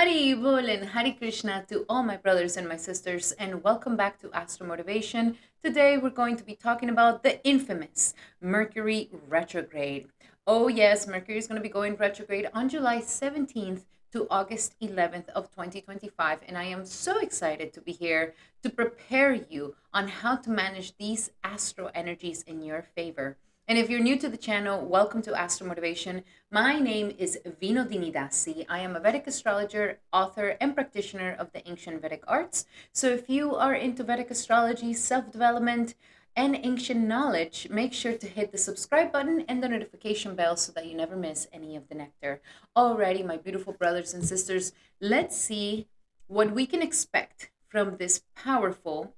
Hari Bol and Hari Krishna to all my brothers and my sisters, and welcome back to Astro Motivation. Today we're going to be talking about the infamous Mercury Retrograde. Oh yes, Mercury is going to be going retrograde on July 17th to August 11th of 2025, and I am so excited to be here to prepare you on how to manage these astro energies in your favor. And if you're new to the channel, welcome to Astro Motivation. My name is Vinodini Dasi. I am a Vedic astrologer, author, and practitioner of the ancient Vedic arts. So if you are into Vedic astrology, self-development, and ancient knowledge, make sure to hit the subscribe button and the notification bell so that you never miss any of the nectar. Alrighty, my beautiful brothers and sisters, let's see what we can expect from this powerful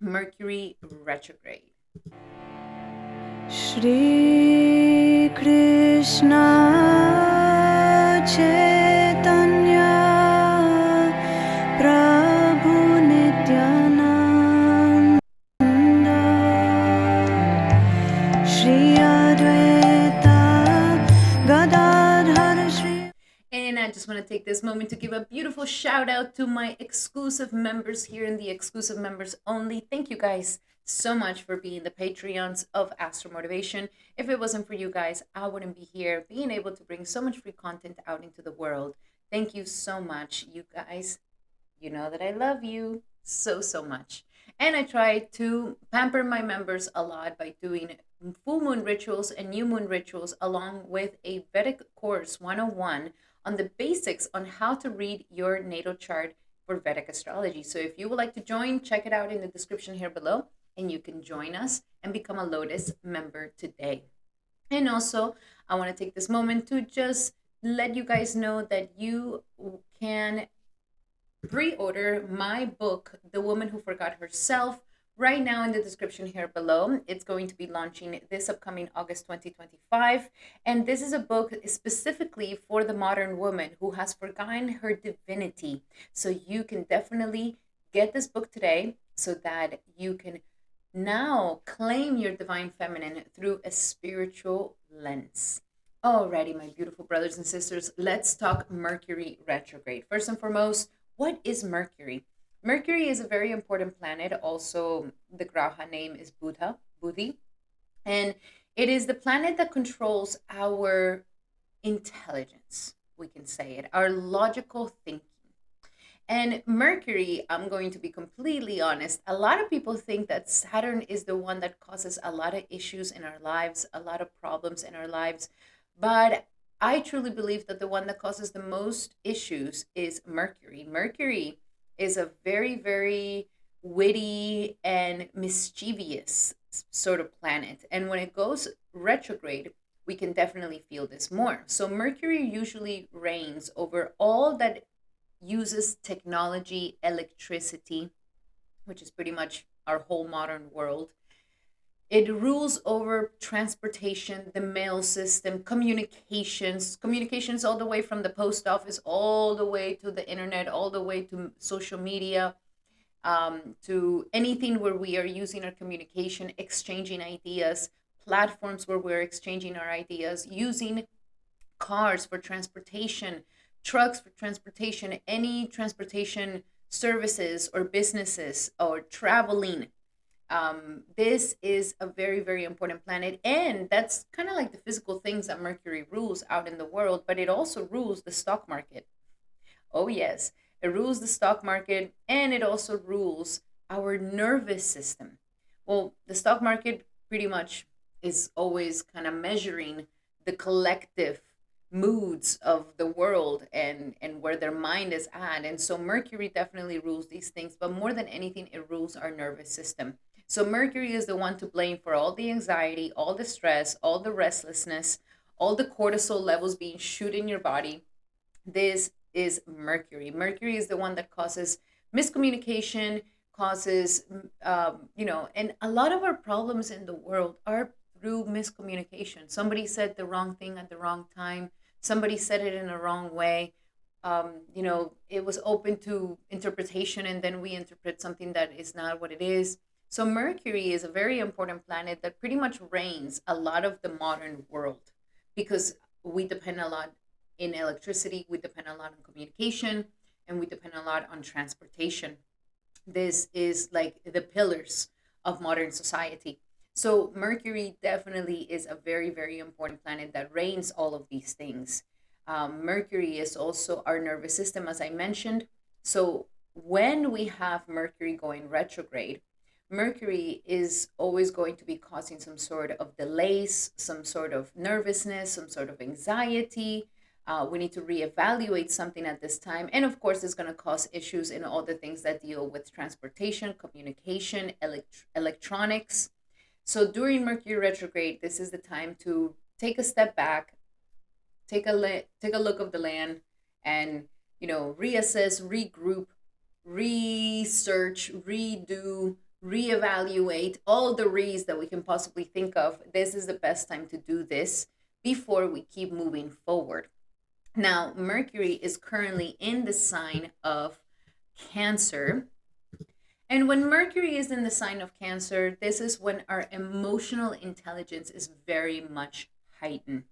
Mercury retrograde. Shri Krishna Chaitanya Prabhu Nityananda Shri Advaita Gadadhar Shri. And I just want to take this moment to give a beautiful shout out to my exclusive members here in the exclusive members only. Thank you guys so much for being the Patreons of Astro Motivation. If it wasn't for you guys, I wouldn't be here being able to bring so much free content out into the world. Thank you so much, you guys. You know that I love you so much. And I try to pamper my members a lot by doing full moon rituals and new moon rituals, along with a Vedic course 101 on the basics on how to read your natal chart for Vedic astrology. So if you would like to join, check it out in the description here below, and you can join us and become a Lotus member today. And also, I want to take this moment to just let you guys know that you can pre-order my book, The Woman Who Forgot Herself, right now in the description here below. It's going to be launching this upcoming August 2025. And this is a book specifically for the modern woman who has forgotten her divinity. So you can definitely get this book today so that you can now claim your divine feminine through a spiritual lens. Alrighty, my beautiful brothers and sisters, let's talk Mercury retrograde. First and foremost, what is Mercury? Mercury is a very important planet. Also, the Graha name is Buddhi, and it is the planet that controls our intelligence, we can say it, our logical thinking. And Mercury, I'm going to be completely honest, a lot of people think that Saturn is the one that causes a lot of issues in our lives, a lot of problems in our lives. But I truly believe that the one that causes the most issues is Mercury. Mercury is a very witty and mischievous sort of planet. And when it goes retrograde, we can definitely feel this more. So Mercury usually reigns over all that uses technology, electricity, which is pretty much our whole modern world. It rules over transportation, the mail system, communications all the way from the post office, all the way to the internet, all the way to social media, to anything where we are using our communication, exchanging ideas, platforms where we're exchanging our ideas, using cars for transportation, trucks for transportation, any transportation services or businesses or traveling. This is a very important planet, and that's kind of like the physical things that Mercury rules out in the world, but it also rules the stock market. Oh yes, it rules the stock market, and it also rules our nervous system. Well, the stock market pretty much is always kind of measuring the collective moods of the world and where their mind is at. And so Mercury definitely rules these things, but more than anything, it rules our nervous system. So Mercury is the one to blame for all the anxiety, all the stress, all the restlessness, all the cortisol levels being shoot in your body. This is Mercury. Mercury is the one that causes miscommunication, causes and a lot of our problems in the world are through miscommunication. Somebody said the wrong thing at the wrong time. Somebody said it in a wrong way. It was open to interpretation, and then we interpret something that is not what it is. So Mercury is a very important planet that pretty much reigns a lot of the modern world, because we depend a lot in electricity, we depend a lot on communication. and we depend a lot on transportation. This is like the pillars of modern society. So Mercury definitely is a very, very important planet that reigns all of these things. Mercury is also our nervous system, as I mentioned. So when we have Mercury going retrograde, Mercury is always going to be causing some sort of delays, some sort of nervousness, some sort of anxiety. We need to reevaluate something at this time. And of course, it's going to cause issues in all the things that deal with transportation, communication, electronics. So during Mercury retrograde, this is the time to take a step back, take a look of the land, and reassess, regroup, research, redo, reevaluate all the re's that we can possibly think of. This is the best time to do this before we keep moving forward. Now, Mercury is currently in the sign of Cancer. And when Mercury is in the sign of Cancer, this is when our emotional intelligence is very much heightened.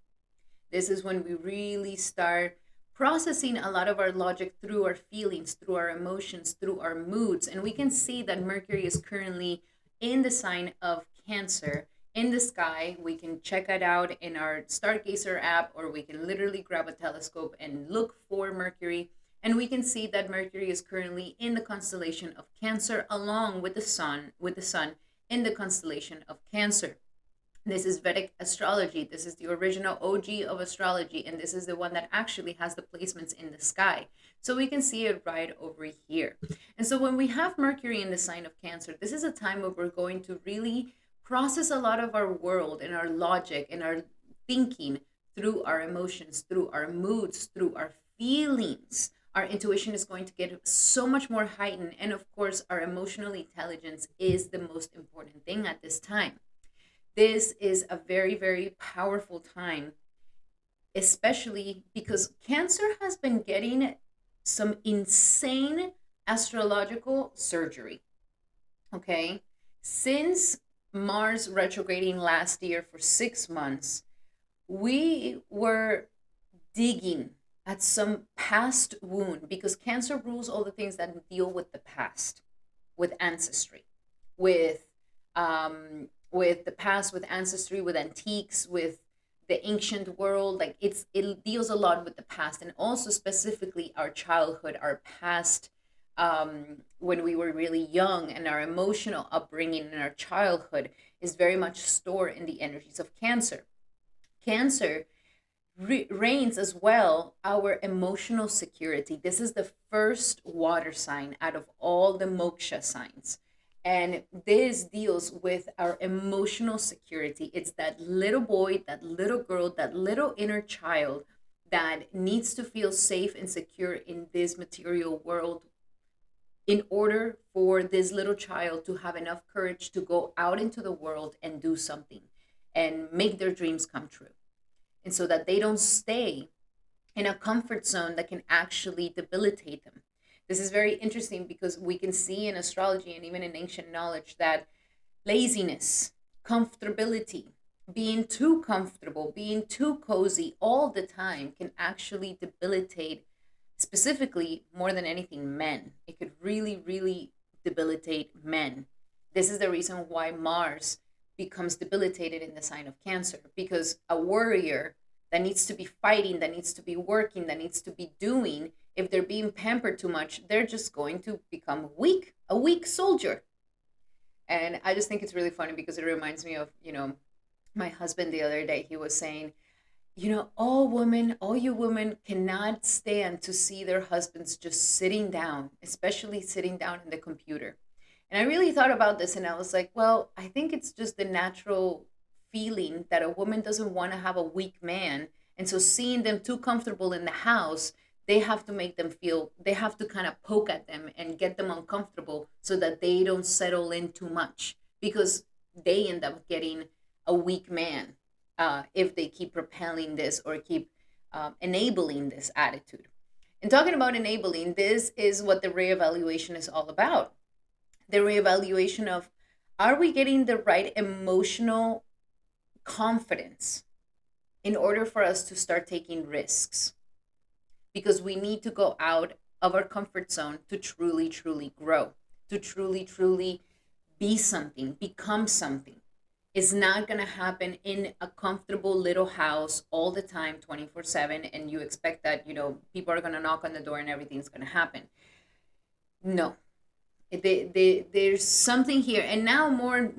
This is when we really start processing a lot of our logic through our feelings, through our emotions, through our moods. And we can see that Mercury is currently in the sign of Cancer in the sky. We can check it out in our Stargazer app, or we can literally grab a telescope and look for Mercury. And we can see that Mercury is currently in the constellation of Cancer, along with the sun in the constellation of Cancer. This is Vedic astrology. This is the original OG of astrology, and this is the one that actually has the placements in the sky. So we can see it right over here. And so when we have Mercury in the sign of Cancer, this is a time where we're going to really process a lot of our world and our logic and our thinking through our emotions, through our moods, through our feelings. Our intuition is going to get so much more heightened. And of course, our emotional intelligence is the most important thing at this time. This is a very, very powerful time, especially because Cancer has been getting some insane astrological surgery. Okay? Since Mars retrograding last year for 6 months, we were digging at some past wound, because Cancer rules all the things that deal with the past, with ancestry, with the past, with ancestry, with antiques, with the ancient world. Like it deals a lot with the past, and also specifically our childhood, our past, when we were really young, and our emotional upbringing in our childhood is very much stored in the energies of Cancer. Cancer reigns as well our emotional security. This is the first water sign out of all the moksha signs. And this deals with our emotional security. It's that little boy, that little girl, that little inner child that needs to feel safe and secure in this material world, in order for this little child to have enough courage to go out into the world and do something and make their dreams come true. And so that they don't stay in a comfort zone that can actually debilitate them. This is very interesting because we can see in astrology and even in ancient knowledge that laziness, comfortability, being too comfortable, being too cozy all the time can actually debilitate, specifically more than anything, men. It could really, really debilitate men. This is the reason why Mars becomes debilitated in the sign of Cancer, because a warrior that needs to be fighting, that needs to be working, that needs to be doing, if they're being pampered too much, they're just going to become weak, a weak soldier. And I just think it's really funny because it reminds me of, my husband the other day. He was saying, all you women cannot stand to see their husbands just sitting down, especially sitting down in the computer. And I really thought about this, and I was like, well, I think it's just the natural feeling that a woman doesn't want to have a weak man. And so seeing them too comfortable in the house, they have to make them feel, they have to kind of poke at them and get them uncomfortable so that they don't settle in too much, because they end up getting a weak man if they keep propelling this or keep enabling this attitude. And talking about enabling, this is what the reevaluation is all about. The reevaluation of, are we getting the right emotional confidence in order for us to start taking risks? Because we need to go out of our comfort zone to truly, truly grow, to truly, truly be something, become something. It's not going to happen in a comfortable little house all the time, 24/7, and you expect that, people are going to knock on the door and everything's going to happen. No. There's something here. And now more and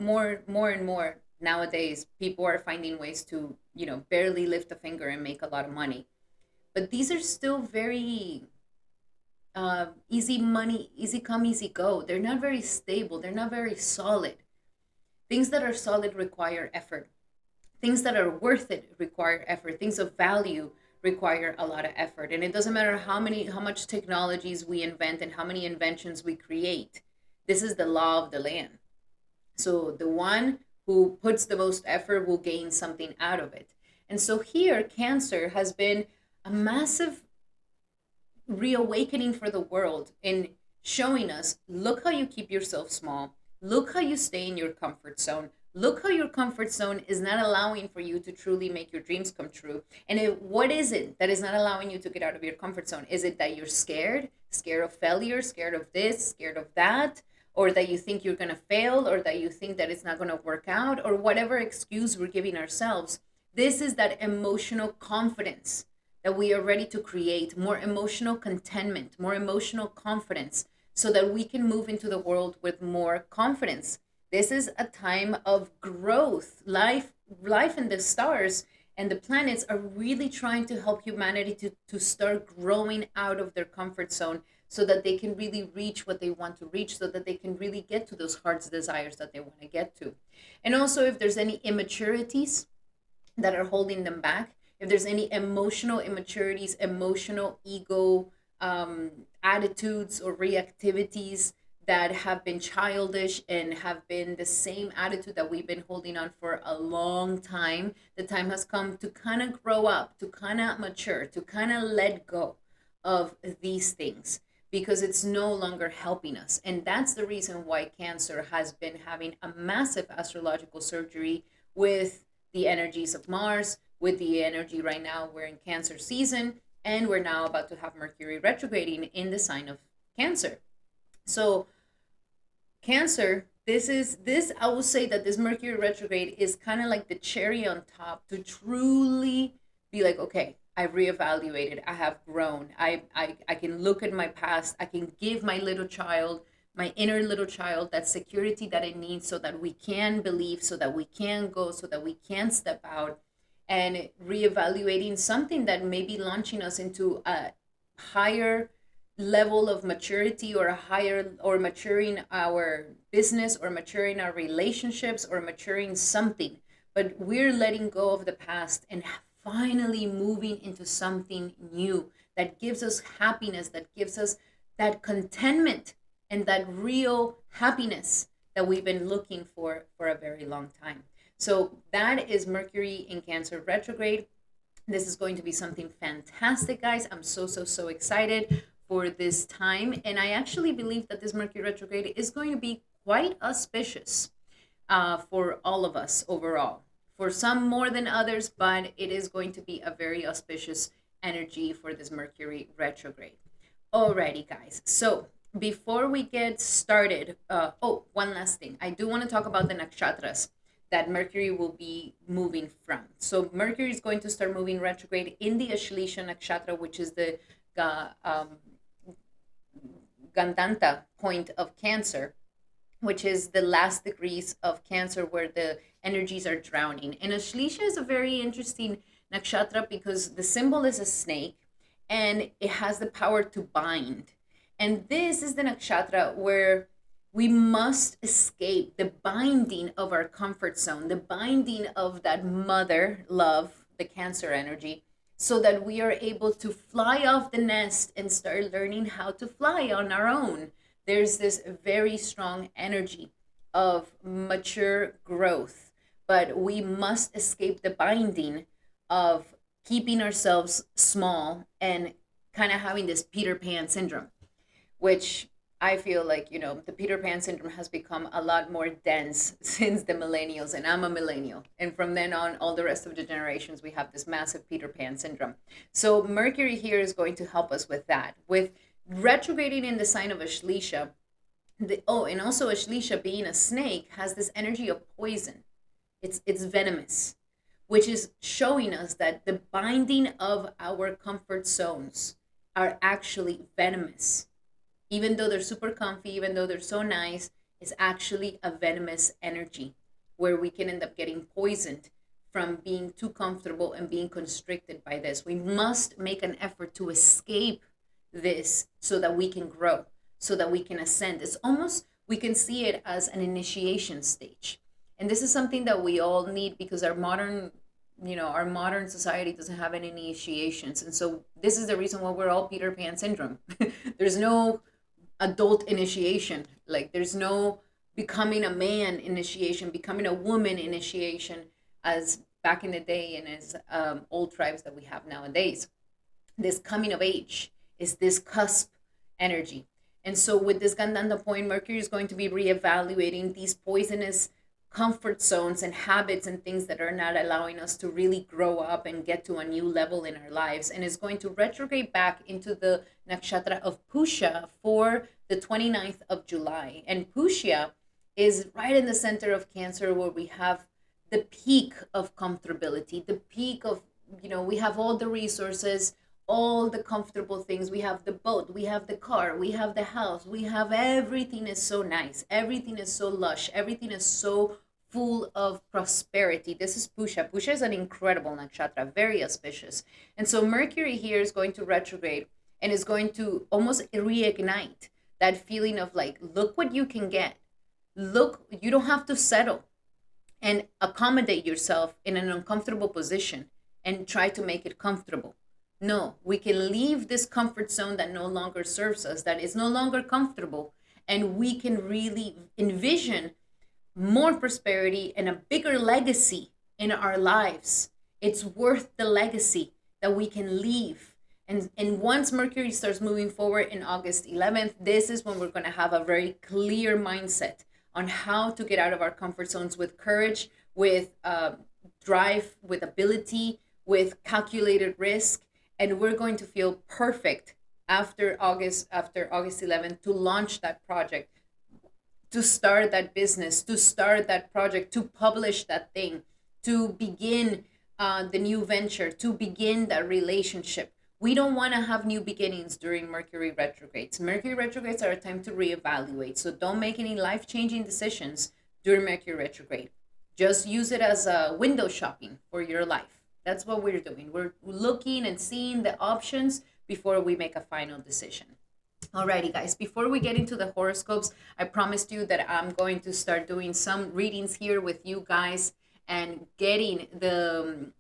more nowadays, people are finding ways to, barely lift a finger and make a lot of money. But these are still very easy money, easy come, easy go. They're not very stable. They're not very solid. Things that are solid require effort. Things that are worth it require effort. Things of value require a lot of effort. And it doesn't matter how much technologies we invent and how many inventions we create. This is the law of the land. So the one who puts the most effort will gain something out of it. And so here, Cancer has been a massive reawakening for the world in showing us, look how you keep yourself small. Look how you stay in your comfort zone. Look how your comfort zone is not allowing for you to truly make your dreams come true. And what is it that is not allowing you to get out of your comfort zone? Is it that you're scared of failure, scared of this, scared of that, or that you think you're going to fail, or that you think that it's not going to work out, or whatever excuse we're giving ourselves? This is that emotional confidence that we are ready to create, more emotional contentment, more emotional confidence, so that we can move into the world with more confidence. This is a time of growth. Life and the stars and the planets are really trying to help humanity to start growing out of their comfort zone so that they can really reach what they want to reach, so that they can really get to those heart's desires that they want to get to. And also, if there's any immaturities that are holding them back, if there's any emotional immaturities, emotional ego attitudes or reactivities that have been childish and have been the same attitude that we've been holding on for a long time, the time has come to kind of grow up, to kind of mature, to kind of let go of these things, because it's no longer helping us. And that's the reason why Cancer has been having a massive astrological surgery with the energies of Mars, with the energy right now. We're in Cancer season, and we're now about to have Mercury retrograding in the sign of Cancer. So Cancer, I will say that this Mercury retrograde is kind of like the cherry on top to truly be like, okay, I've reevaluated, I have grown, I can look at my past, I can give my little child, my inner little child, that security that it needs, so that we can believe, so that we can go, so that we can step out, and reevaluating something that may be launching us into a higher level of maturity, or maturing our business, or maturing our relationships, or maturing something. But we're letting go of the past and finally moving into something new that gives us happiness, that gives us that contentment and that real happiness that we've been looking for a very long time. So that is Mercury in Cancer retrograde. This is going to be something fantastic, guys. I'm so excited for this time. And I actually believe that this Mercury retrograde is going to be quite auspicious for all of us overall. For some more than others, but it is going to be a very auspicious energy for this Mercury retrograde. Alrighty, guys. So before we get started, one last thing. I do want to talk about the nakshatras that Mercury will be moving from. So Mercury is going to start moving retrograde in the Ashleisha nakshatra, which is the Gandanta point of Cancer, which is the last degrees of Cancer where the energies are drowning. And Ashleisha is a very interesting nakshatra because the symbol is a snake and it has the power to bind. And this is the nakshatra where we must escape the binding of our comfort zone, the binding of that mother love, the Cancer energy, so that we are able to fly off the nest and start learning how to fly on our own. There's this very strong energy of mature growth, but we must escape the binding of keeping ourselves small and kind of having this Peter Pan syndrome, which I feel like, the Peter Pan syndrome has become a lot more dense since the millennials, and I'm a millennial. And from then on, all the rest of the generations, we have this massive Peter Pan syndrome. So Mercury here is going to help us with that, with Retrograding in the sign of Ashleisha, and also Ashleisha being a snake has this energy of poison. It's venomous, which is showing us that the binding of our comfort zones are actually venomous. Even though they're super comfy, even though they're so nice, it's actually a venomous energy where we can end up getting poisoned from being too comfortable and being constricted by this. We must make an effort to escape this so that we can grow, so that we can ascend. It's almost, we can see it as an initiation stage. And this is something that we all need because our modern society doesn't have any initiations. And so this is the reason why we're all Peter Pan syndrome. There's no adult initiation. Like there's no becoming a man initiation, becoming a woman initiation as back in the day and as old tribes that we have nowadays. This coming of age is this cusp energy. And so with this Gandanda point, Mercury is going to be reevaluating these poisonous comfort zones and habits and things that are not allowing us to really grow up and get to a new level in our lives, and is going to retrograde back into the nakshatra of Pushya for the 29th of July. And Pushya is right in the center of Cancer, where we have the peak of comfortability, the peak of, we have all the resources, all the comfortable things. We have the boat, we have the car, we have the house, we have everything is so nice, everything is so lush, everything is so full of prosperity. This is Pusha. Pusha is an incredible nakshatra, very auspicious. And so Mercury here is going to retrograde and is going to almost reignite that feeling of like, look what you can get. Look, you don't have to settle and accommodate yourself in an uncomfortable position and try to make it comfortable. No, we can leave this comfort zone that no longer serves us, that is no longer comfortable, and we can really envision more prosperity and a bigger legacy in our lives. It's worth the legacy that we can leave. And once Mercury starts moving forward in August 11th, this is when we're going to have a very clear mindset on how to get out of our comfort zones with courage, with drive, with ability, with calculated risk. And we're going to feel perfect after August 11th to launch that project, to start that business, to start that project, to publish that thing, to begin the new venture, to begin that relationship. We don't want to have new beginnings during Mercury retrogrades. Mercury retrogrades are a time to reevaluate. So don't make any life-changing decisions during Mercury retrograde. Just use it as a window shopping for your life. That's what we're doing. We're looking and seeing the options before we make a final decision. Alrighty, guys, before we get into the horoscopes, I promised you that I'm going to start doing some readings here with you guys and getting the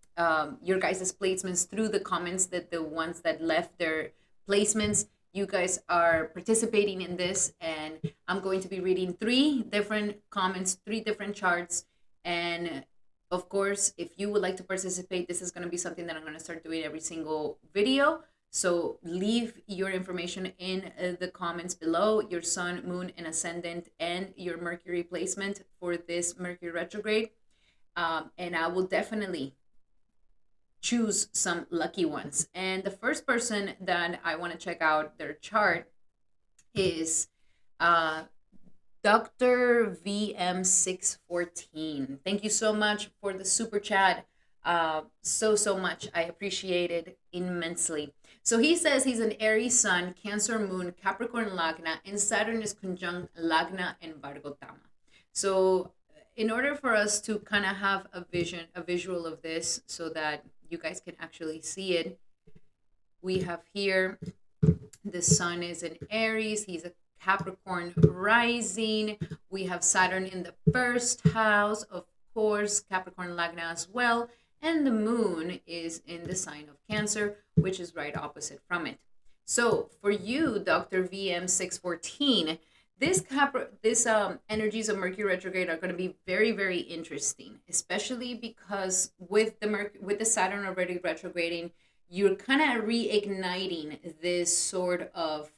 your guys' placements through the comments, that the ones that left their placements, you guys are participating in this, and I'm going to be reading 3 different comments, 3 different charts. And of course, if you would like to participate, this is going to be something that I'm going to start doing every single video. So leave your information in the comments below, your sun, moon, and ascendant, and your Mercury placement for this Mercury retrograde. And I will definitely choose some lucky ones. And the first person that I want to check out their chart is Dr. VM614. Thank you so much for the super chat. So much. I appreciate it immensely. So he says he's an Aries sun, Cancer moon, Capricorn lagna, and Saturn is conjunct lagna and Virgo Tama. So in order for us to kind of have a visual of this so that you guys can actually see it, we have here the sun is in Aries. He's a Capricorn rising. We have Saturn in the first house, of course, Capricorn lagna as well. And the moon is in the sign of Cancer, which is right opposite from it. So for you, Dr. VM614, this energies of Mercury retrograde are going to be very, very interesting, especially because with the Saturn already retrograding, you're kind of reigniting this sort of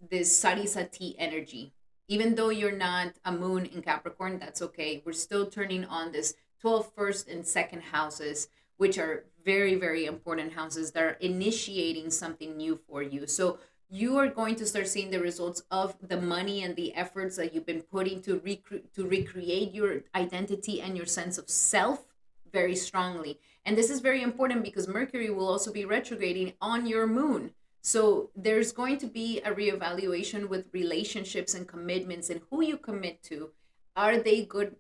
this Sarisati energy. Even though you're not a moon in Capricorn, that's okay. We're still turning on this 12th, 1st, and 2nd houses, which are very, very important houses that are initiating something new for you. So you are going to start seeing the results of the money and the efforts that you've been putting to recreate your identity and your sense of self very strongly. And this is very important because Mercury will also be retrograding on your moon. So there's going to be a reevaluation with relationships and commitments and who you commit to. Are they good?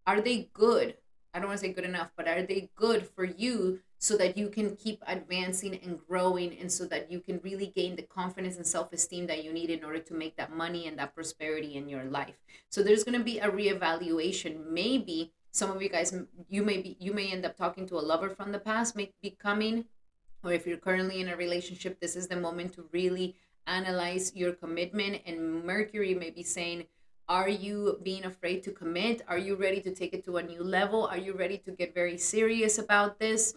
Are they good? I don't want to say good enough, but are they good for you so that you can keep advancing and growing, and so that you can really gain the confidence and self-esteem that you need in order to make that money and that prosperity in your life? So there's going to be a reevaluation. Maybe some of you guys, you may end up talking to a lover from the past, may be coming, or if you're currently in a relationship, this is the moment to really analyze your commitment. And Mercury may be saying, are you being afraid to commit? Are you ready to take it to a new level? Are you ready to get very serious about this?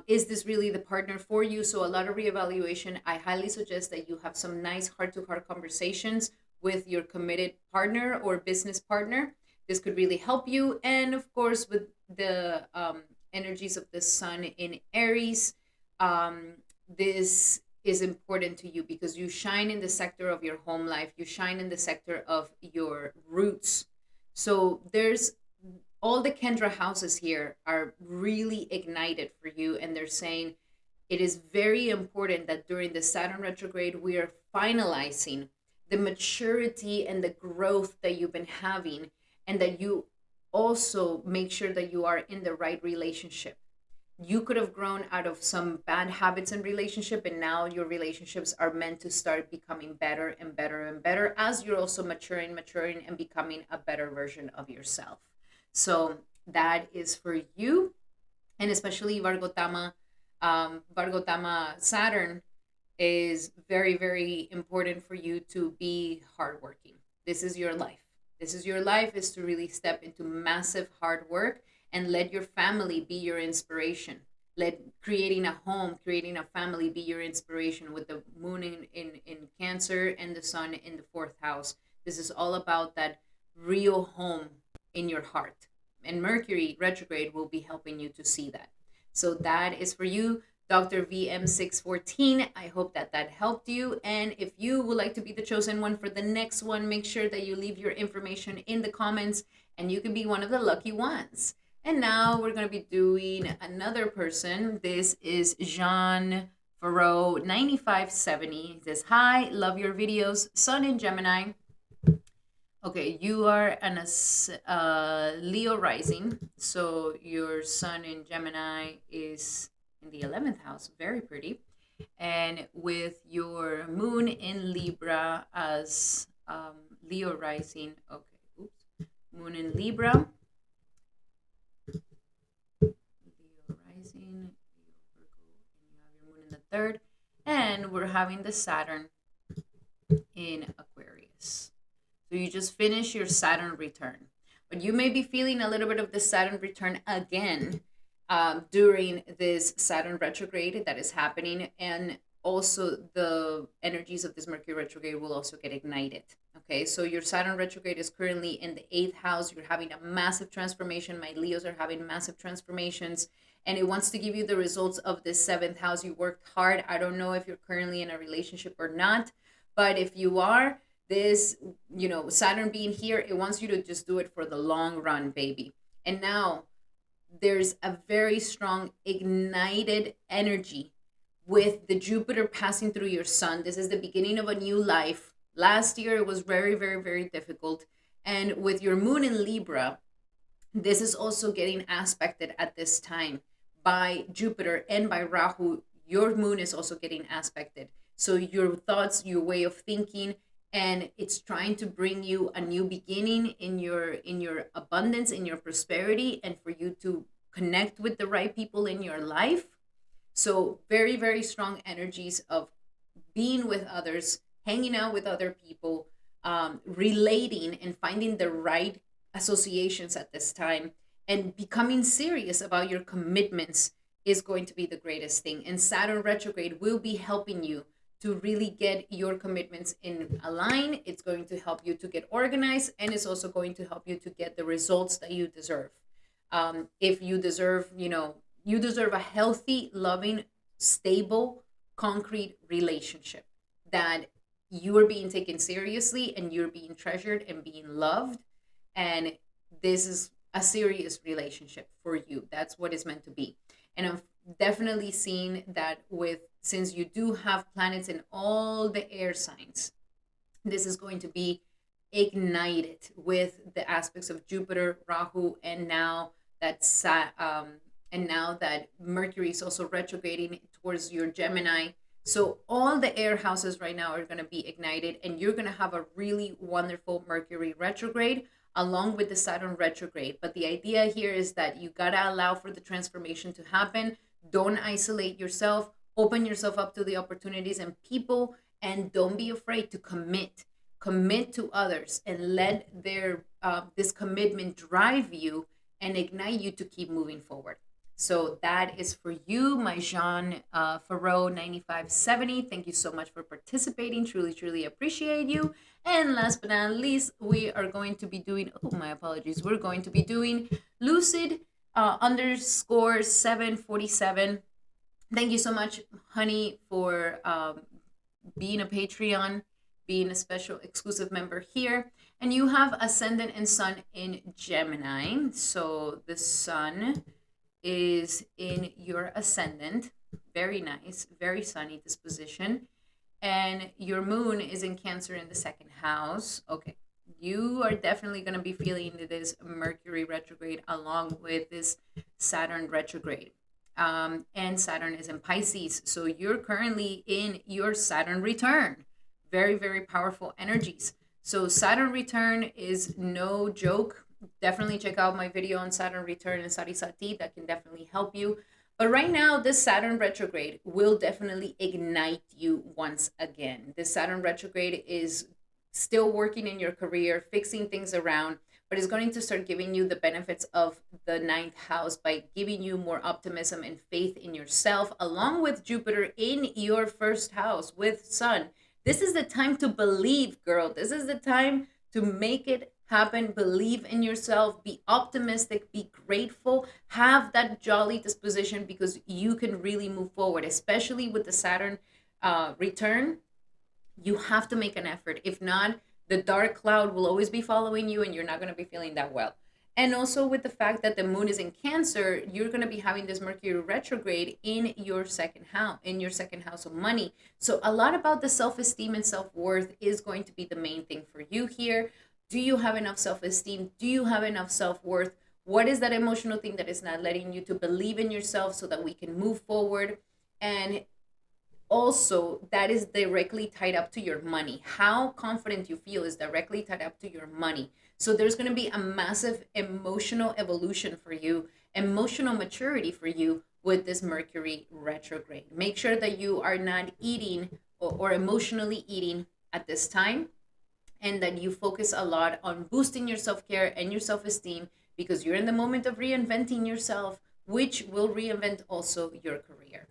Is this really the partner for you? So a lot of reevaluation. I highly suggest that you have some nice heart-to-heart conversations with your committed partner or business partner. This could really help you. And of course, with the energies of the sun in Aries, this is important to you because you shine in the sector of your home life, you shine in the sector of your roots. So there's all the Kendra houses here are really ignited for you, and they're saying it is very important that during the Saturn retrograde we are finalizing the maturity and the growth that you've been having, and that you also make sure that you are in the right relationship. You could have grown out of some bad habits in relationship, and now your relationships are meant to start becoming better and better and better as you're also maturing and becoming a better version of yourself. So that is for you. And especially Vargotama, Vargotama Saturn is very, very important for you to be hardworking. This is your life. This is your life, is to really step into massive hard work and let your family be your inspiration. Let creating a home, creating a family be your inspiration, with the moon in Cancer and the sun in the fourth house. This is all about that real home in your heart. And Mercury retrograde will be helping you to see that. So that is for you, Dr. VM614. I hope that that helped you. And if you would like to be the chosen one for the next one, make sure that you leave your information in the comments and you can be one of the lucky ones. And now we're going to be doing another person. This is Jean Farrow 9570. He says, hi, love your videos. Sun in Gemini. Okay, you are an Leo rising. So your sun in Gemini is in the 11th house. Very pretty. And with your moon in Libra as Leo rising. Okay, oops. Moon in Libra. Leo, Virgo, and you have your moon in the third, and we're having the Saturn in Aquarius. So you just finished your Saturn return, but you may be feeling a little bit of the Saturn return again during this Saturn retrograde that is happening, and also the energies of this Mercury retrograde will also get ignited. Okay, so your Saturn retrograde is currently in the 8th house. You're having a massive transformation. My Leos are having massive transformations, and it wants to give you the results of the 7th house. You worked hard. I don't know if you're currently in a relationship or not, but if you are, this, Saturn being here, it wants you to just do it for the long run, baby. And now there's a very strong ignited energy with the Jupiter passing through your sun. This is the beginning of a new life. Last year, it was very, very, very difficult. And with your moon in Libra, this is also getting aspected at this time by Jupiter and by Rahu. Your moon is also getting aspected. So your thoughts, your way of thinking, and it's trying to bring you a new beginning in your abundance, in your prosperity, and for you to connect with the right people in your life. So very, very strong energies of being with others, hanging out with other people, relating and finding the right associations at this time, and becoming serious about your commitments is going to be the greatest thing. And Saturn retrograde will be helping you to really get your commitments in a line. It's going to help you to get organized, and it's also going to help you to get the results that you deserve. If you deserve, You deserve a healthy, loving, stable, concrete relationship that you are being taken seriously and you're being treasured and being loved. And this is a serious relationship for you. That's what it's meant to be. And I've definitely seen that with, since you do have planets in all the air signs, this is going to be ignited with the aspects of Jupiter, Rahu, and now that Mercury is also retrograding towards your Gemini. So all the air houses right now are going to be ignited, and you're going to have a really wonderful Mercury retrograde along with the Saturn retrograde. But the idea here is that you got to allow for the transformation to happen. Don't isolate yourself. Open yourself up to the opportunities and people, and don't be afraid to commit to others, and let their this commitment drive you and ignite you to keep moving forward. So that is for you, my Jean Farrow 9570. Thank you so much for participating. Truly, truly appreciate you. And last but not least, we are going to be doing, oh, my apologies. We're going to be doing Lucid underscore 747. Thank you so much, honey, for being a Patreon, being a special exclusive member here. And you have Ascendant and Sun in Gemini. So the Sun is in your Ascendant. Very nice, very sunny disposition. And your Moon is in Cancer in the second house. Okay. You are definitely going to be feeling this Mercury retrograde along with this Saturn retrograde. And Saturn is in Pisces. So you're currently in your Saturn return. Very, very powerful energies. So Saturn return is no joke. Definitely check out my video on Saturn return and Sati Sati. That can definitely help you. But right now, this Saturn retrograde will definitely ignite you once again. This Saturn retrograde is still working in your career, fixing things around, but is going to start giving you the benefits of the ninth house by giving you more optimism and faith in yourself, along with Jupiter in your first house with Sun. This is the time to believe, girl. This is the time to make it happen. Believe in yourself. Be optimistic. Be grateful. Have that jolly disposition, because you can really move forward, especially with the Saturn return. You have to make an effort. If not, the dark cloud will always be following you and you're not going to be feeling that well. And also with the fact that the Moon is in Cancer, you're going to be having this Mercury retrograde in your second house of money. So a lot about the self-esteem and self-worth is going to be the main thing for you here. Do you have enough self-esteem? Do you have enough self-worth? What is that emotional thing that is not letting you to believe in yourself so that we can move forward? And also, that is directly tied up to your money. How confident you feel is directly tied up to your money. So there's going to be a massive emotional evolution for you, emotional maturity for you with this Mercury retrograde. Make sure that you are not eating or emotionally eating at this time, and that you focus a lot on boosting your self-care and your self-esteem, because you're in the moment of reinventing yourself, which will reinvent also your career.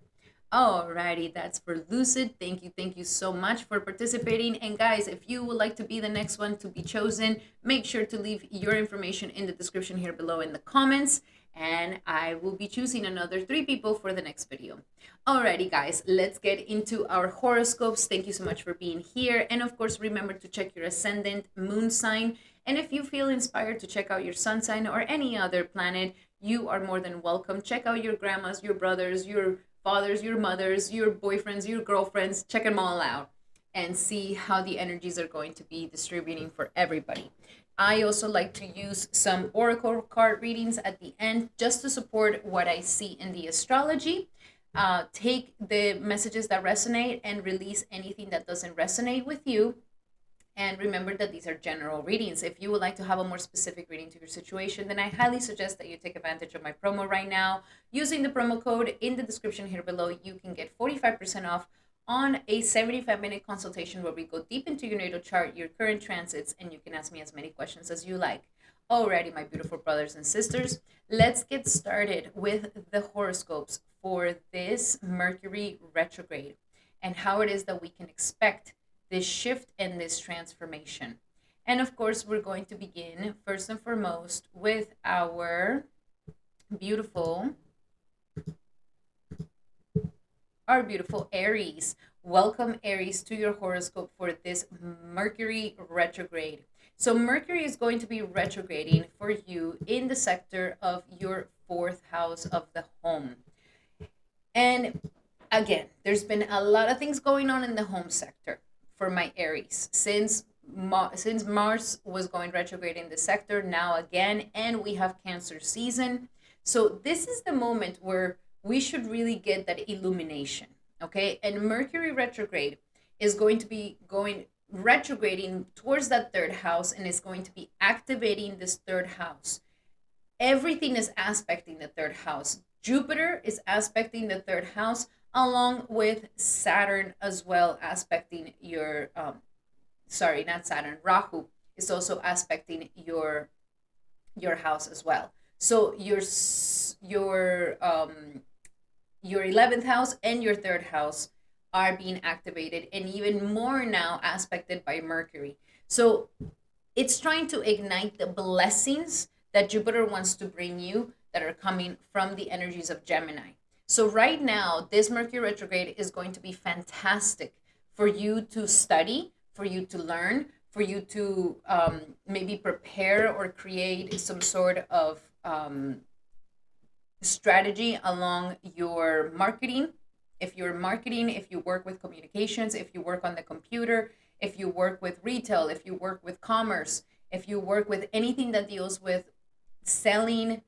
Alrighty, that's for Lucid. Thank you so much for participating. And guys, if you would like to be the next one to be chosen, make sure to leave your information in the description here below in the comments, and I will be choosing another 3 people for the next video. Alrighty guys, let's get into our horoscopes. Thank you so much for being here. And of course, remember to check your ascendant, moon sign. And if you feel inspired to check out your sun sign or any other planet, you are more than welcome. Check out your grandmas, your brothers, your fathers, your mothers, your boyfriends, your girlfriends. Check them all out and see how the energies are going to be distributing for everybody. I also like to use some oracle card readings at the end just to support what I see in the astrology. Take the messages that resonate and release anything that doesn't resonate with you. And remember that these are general readings. If you would like to have a more specific reading to your situation, then I highly suggest that you take advantage of my promo right now. Using the promo code in the description here below, you can get 45% off on a 75-minute consultation where we go deep into your natal chart, your current transits, and you can ask me as many questions as you like. Alrighty, my beautiful brothers and sisters, let's get started with the horoscopes for this Mercury retrograde and how it is that we can expect this shift and this transformation. And of course, we're going to begin first and foremost with our beautiful our beautiful Aries. Welcome, Aries, to your horoscope for this Mercury retrograde. So, Mercury is going to be retrograding for you in the sector of your fourth house of the home. And again, there's been a lot of things going on in the home sector for my Aries since Mars was going retrograde in the sector now again, and we have Cancer season. So this is the moment where we should really get that illumination, okay? And Mercury retrograde is going to be going retrograding towards that third house and is going to be activating this third house. Everything is aspecting the third house. Jupiter is aspecting the third house along with Saturn as well aspecting your sorry, not Saturn, Rahu is also aspecting your house as well. So your 11th house and your third house are being activated and even more now aspected by Mercury. So it's trying to ignite the blessings that Jupiter wants to bring you that are coming from the energies of Gemini. So right now, this Mercury retrograde is going to be fantastic for you to study, for you to learn, for you to maybe prepare or create some sort of strategy along your marketing. If you're marketing, if you work with communications, if you work on the computer, if you work with retail, if you work with commerce, if you work with anything that deals with selling,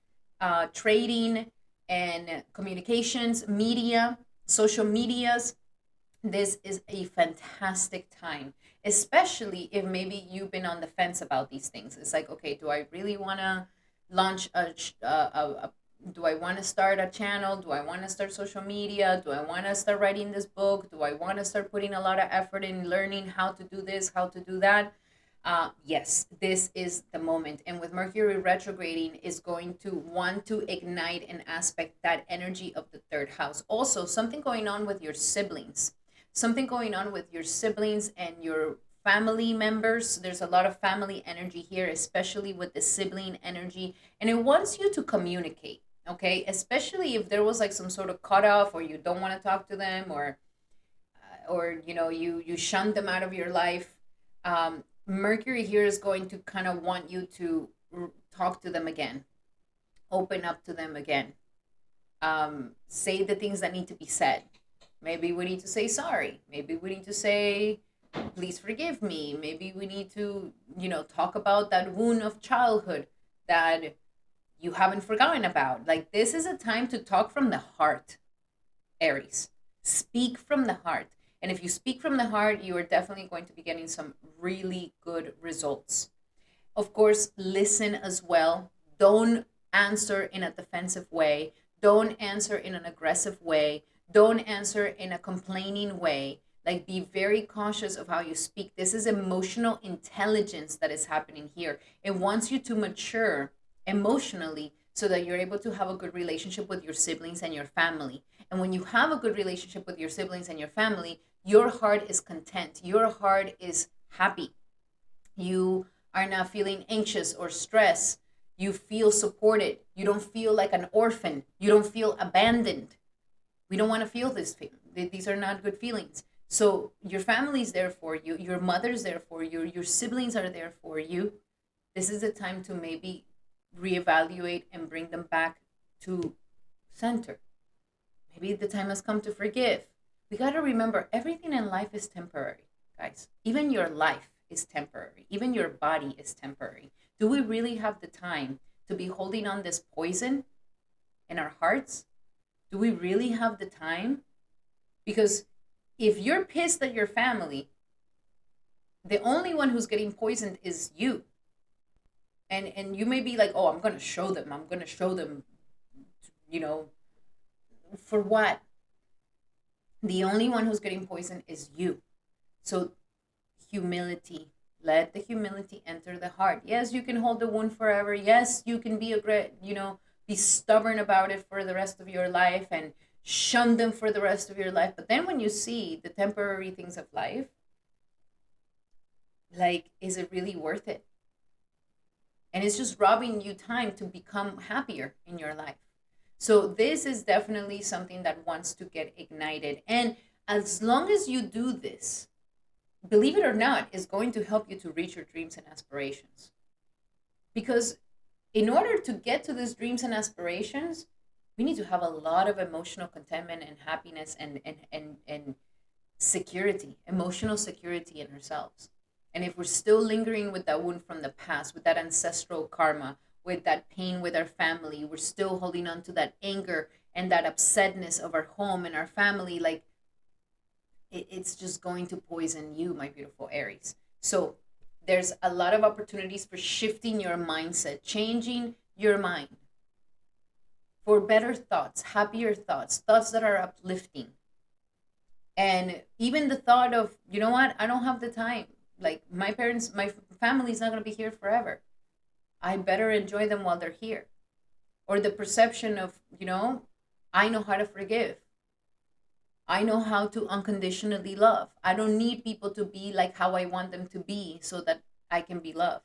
trading, and communications, media, social medias, this is a fantastic time, especially if maybe you've been on the fence about these things. It's like, okay, do I really want to launch do I want to start a channel? Do I want to start social media? Do I want to start writing this book? Do I want to start putting a lot of effort in learning how to do this, how to do that? Yes, this is the moment. And with Mercury retrograding is going to want to ignite and aspect that energy of the third house. Also, something going on with your siblings, something going on with your siblings and your family members. There's a lot of family energy here, especially with the sibling energy. And it wants you to communicate, okay? Especially if there was like some sort of cutoff or you don't want to talk to them or you know, you shun them out of your life. Mercury here is going to kind of want you to talk to them again, open up to them again, say the things that need to be said. Maybe we need to say sorry. Maybe we need to say, please forgive me. Maybe we need to, you know, talk about that wound of childhood that you haven't forgotten about. Like, this is a time to talk from the heart, Aries. Speak from the heart. And if you speak from the heart, you are definitely going to be getting some really good results. Of course, listen as well. Don't answer in a defensive way. Don't answer in an aggressive way. Don't answer in a complaining way. Like, be very cautious of how you speak. This is emotional intelligence that is happening here. It wants you to mature emotionally so that you're able to have a good relationship with your siblings and your family. And when you have a good relationship with your siblings and your family, your heart is content. Your heart is happy. You are not feeling anxious or stressed. You feel supported. You don't feel like an orphan. You don't feel abandoned. We don't want to feel this thing. These are not good feelings. So your family's there for you. Your mother's there for you. Your siblings are there for you. This is the time to maybe reevaluate and bring them back to center. Maybe the time has come to forgive. We got to remember everything in life is temporary, guys. Even your life is temporary. Even your body is temporary. Do we really have the time to be holding on this poison in our hearts? Do we really have the time? Because if you're pissed at your family, the only one who's getting poisoned is you. And you may be like, oh, I'm going to show them. I'm going to show them, you know, for what? The only one who's getting poisoned is you. So humility. Let the humility enter the heart. Yes, you can hold the wound forever. Yes, you can be be stubborn about it for the rest of your life and shun them for the rest of your life. But then when you see the temporary things of life, like, is it really worth it? And it's just robbing you time to become happier in your life. So this is definitely something that wants to get ignited. And as long as you do this, believe it or not, is going to help you to reach your dreams and aspirations. Because in order to get to these dreams and aspirations, we need to have a lot of emotional contentment and happiness and security, emotional security in ourselves. And if we're still lingering with that wound from the past, with that ancestral karma, with that pain with our family, we're still holding on to that anger and that upsetness of our home and our family, like it's just going to poison you, my beautiful Aries. So there's a lot of opportunities for shifting your mindset, changing your mind for better thoughts, happier thoughts, thoughts that are uplifting. And even the thought of, you know what, I don't have the time. Like my parents, my family's not going to be here forever. I better enjoy them while they're here. Or the perception of, I know how to forgive. I know how to unconditionally love. I don't need people to be like how I want them to be so that I can be loved.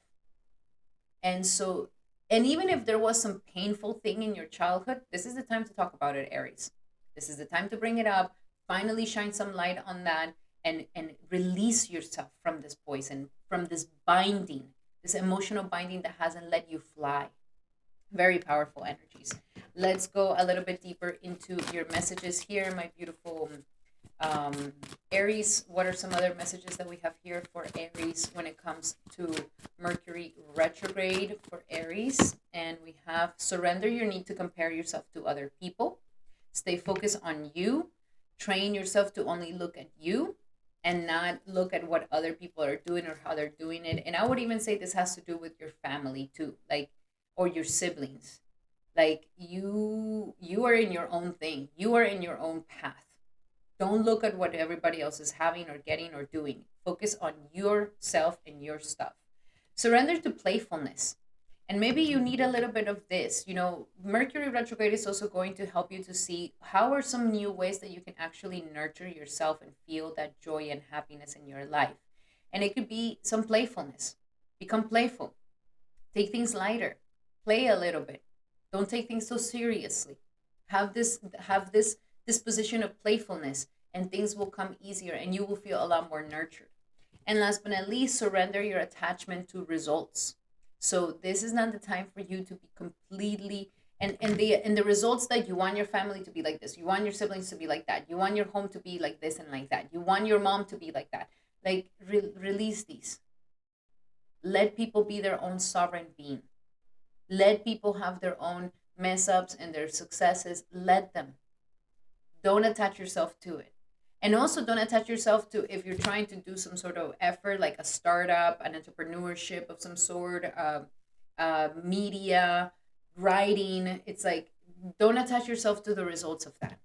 And so, and even if there was some painful thing in your childhood, this is the time to talk about it, Aries. This is the time to bring it up, finally shine some light on that, and release yourself from this poison, from this binding, this emotional binding that hasn't let you fly. Very powerful energies. Let's go a little bit deeper into your messages here, my beautiful Aries. What are some other messages that we have here for Aries when it comes to Mercury retrograde for Aries? And we have surrender your need to compare yourself to other people. Stay focused on you. Train yourself to only look at you and not look at what other people are doing or how they're doing it. And I would even say this has to do with your family too, like, or your siblings. Like you are in your own thing. You are in your own path. Don't look at what everybody else is having or getting or doing. Focus on yourself and your stuff. Surrender to playfulness. And maybe you need a little bit of this. Mercury retrograde is also going to help you to see how are some new ways that you can actually nurture yourself and feel that joy and happiness in your life. And it could be some playfulness. Become playful. Take things lighter. Play a little bit. Don't take things so seriously. Have this disposition of playfulness, and things will come easier and you will feel a lot more nurtured. And last but not least, surrender your attachment to results. So this is not the time for you to be completely and the results that you want your family to be like this, you want your siblings to be like that, you want your home to be like this and like that, you want your mom to be like that. Like release these. Let people be their own sovereign being. Let people have their own mess ups and their successes. Let them. Don't attach yourself to it. And also don't attach yourself to, if you're trying to do some sort of effort like a startup, an entrepreneurship of some sort, media, writing. It's like, don't attach yourself to the results of that.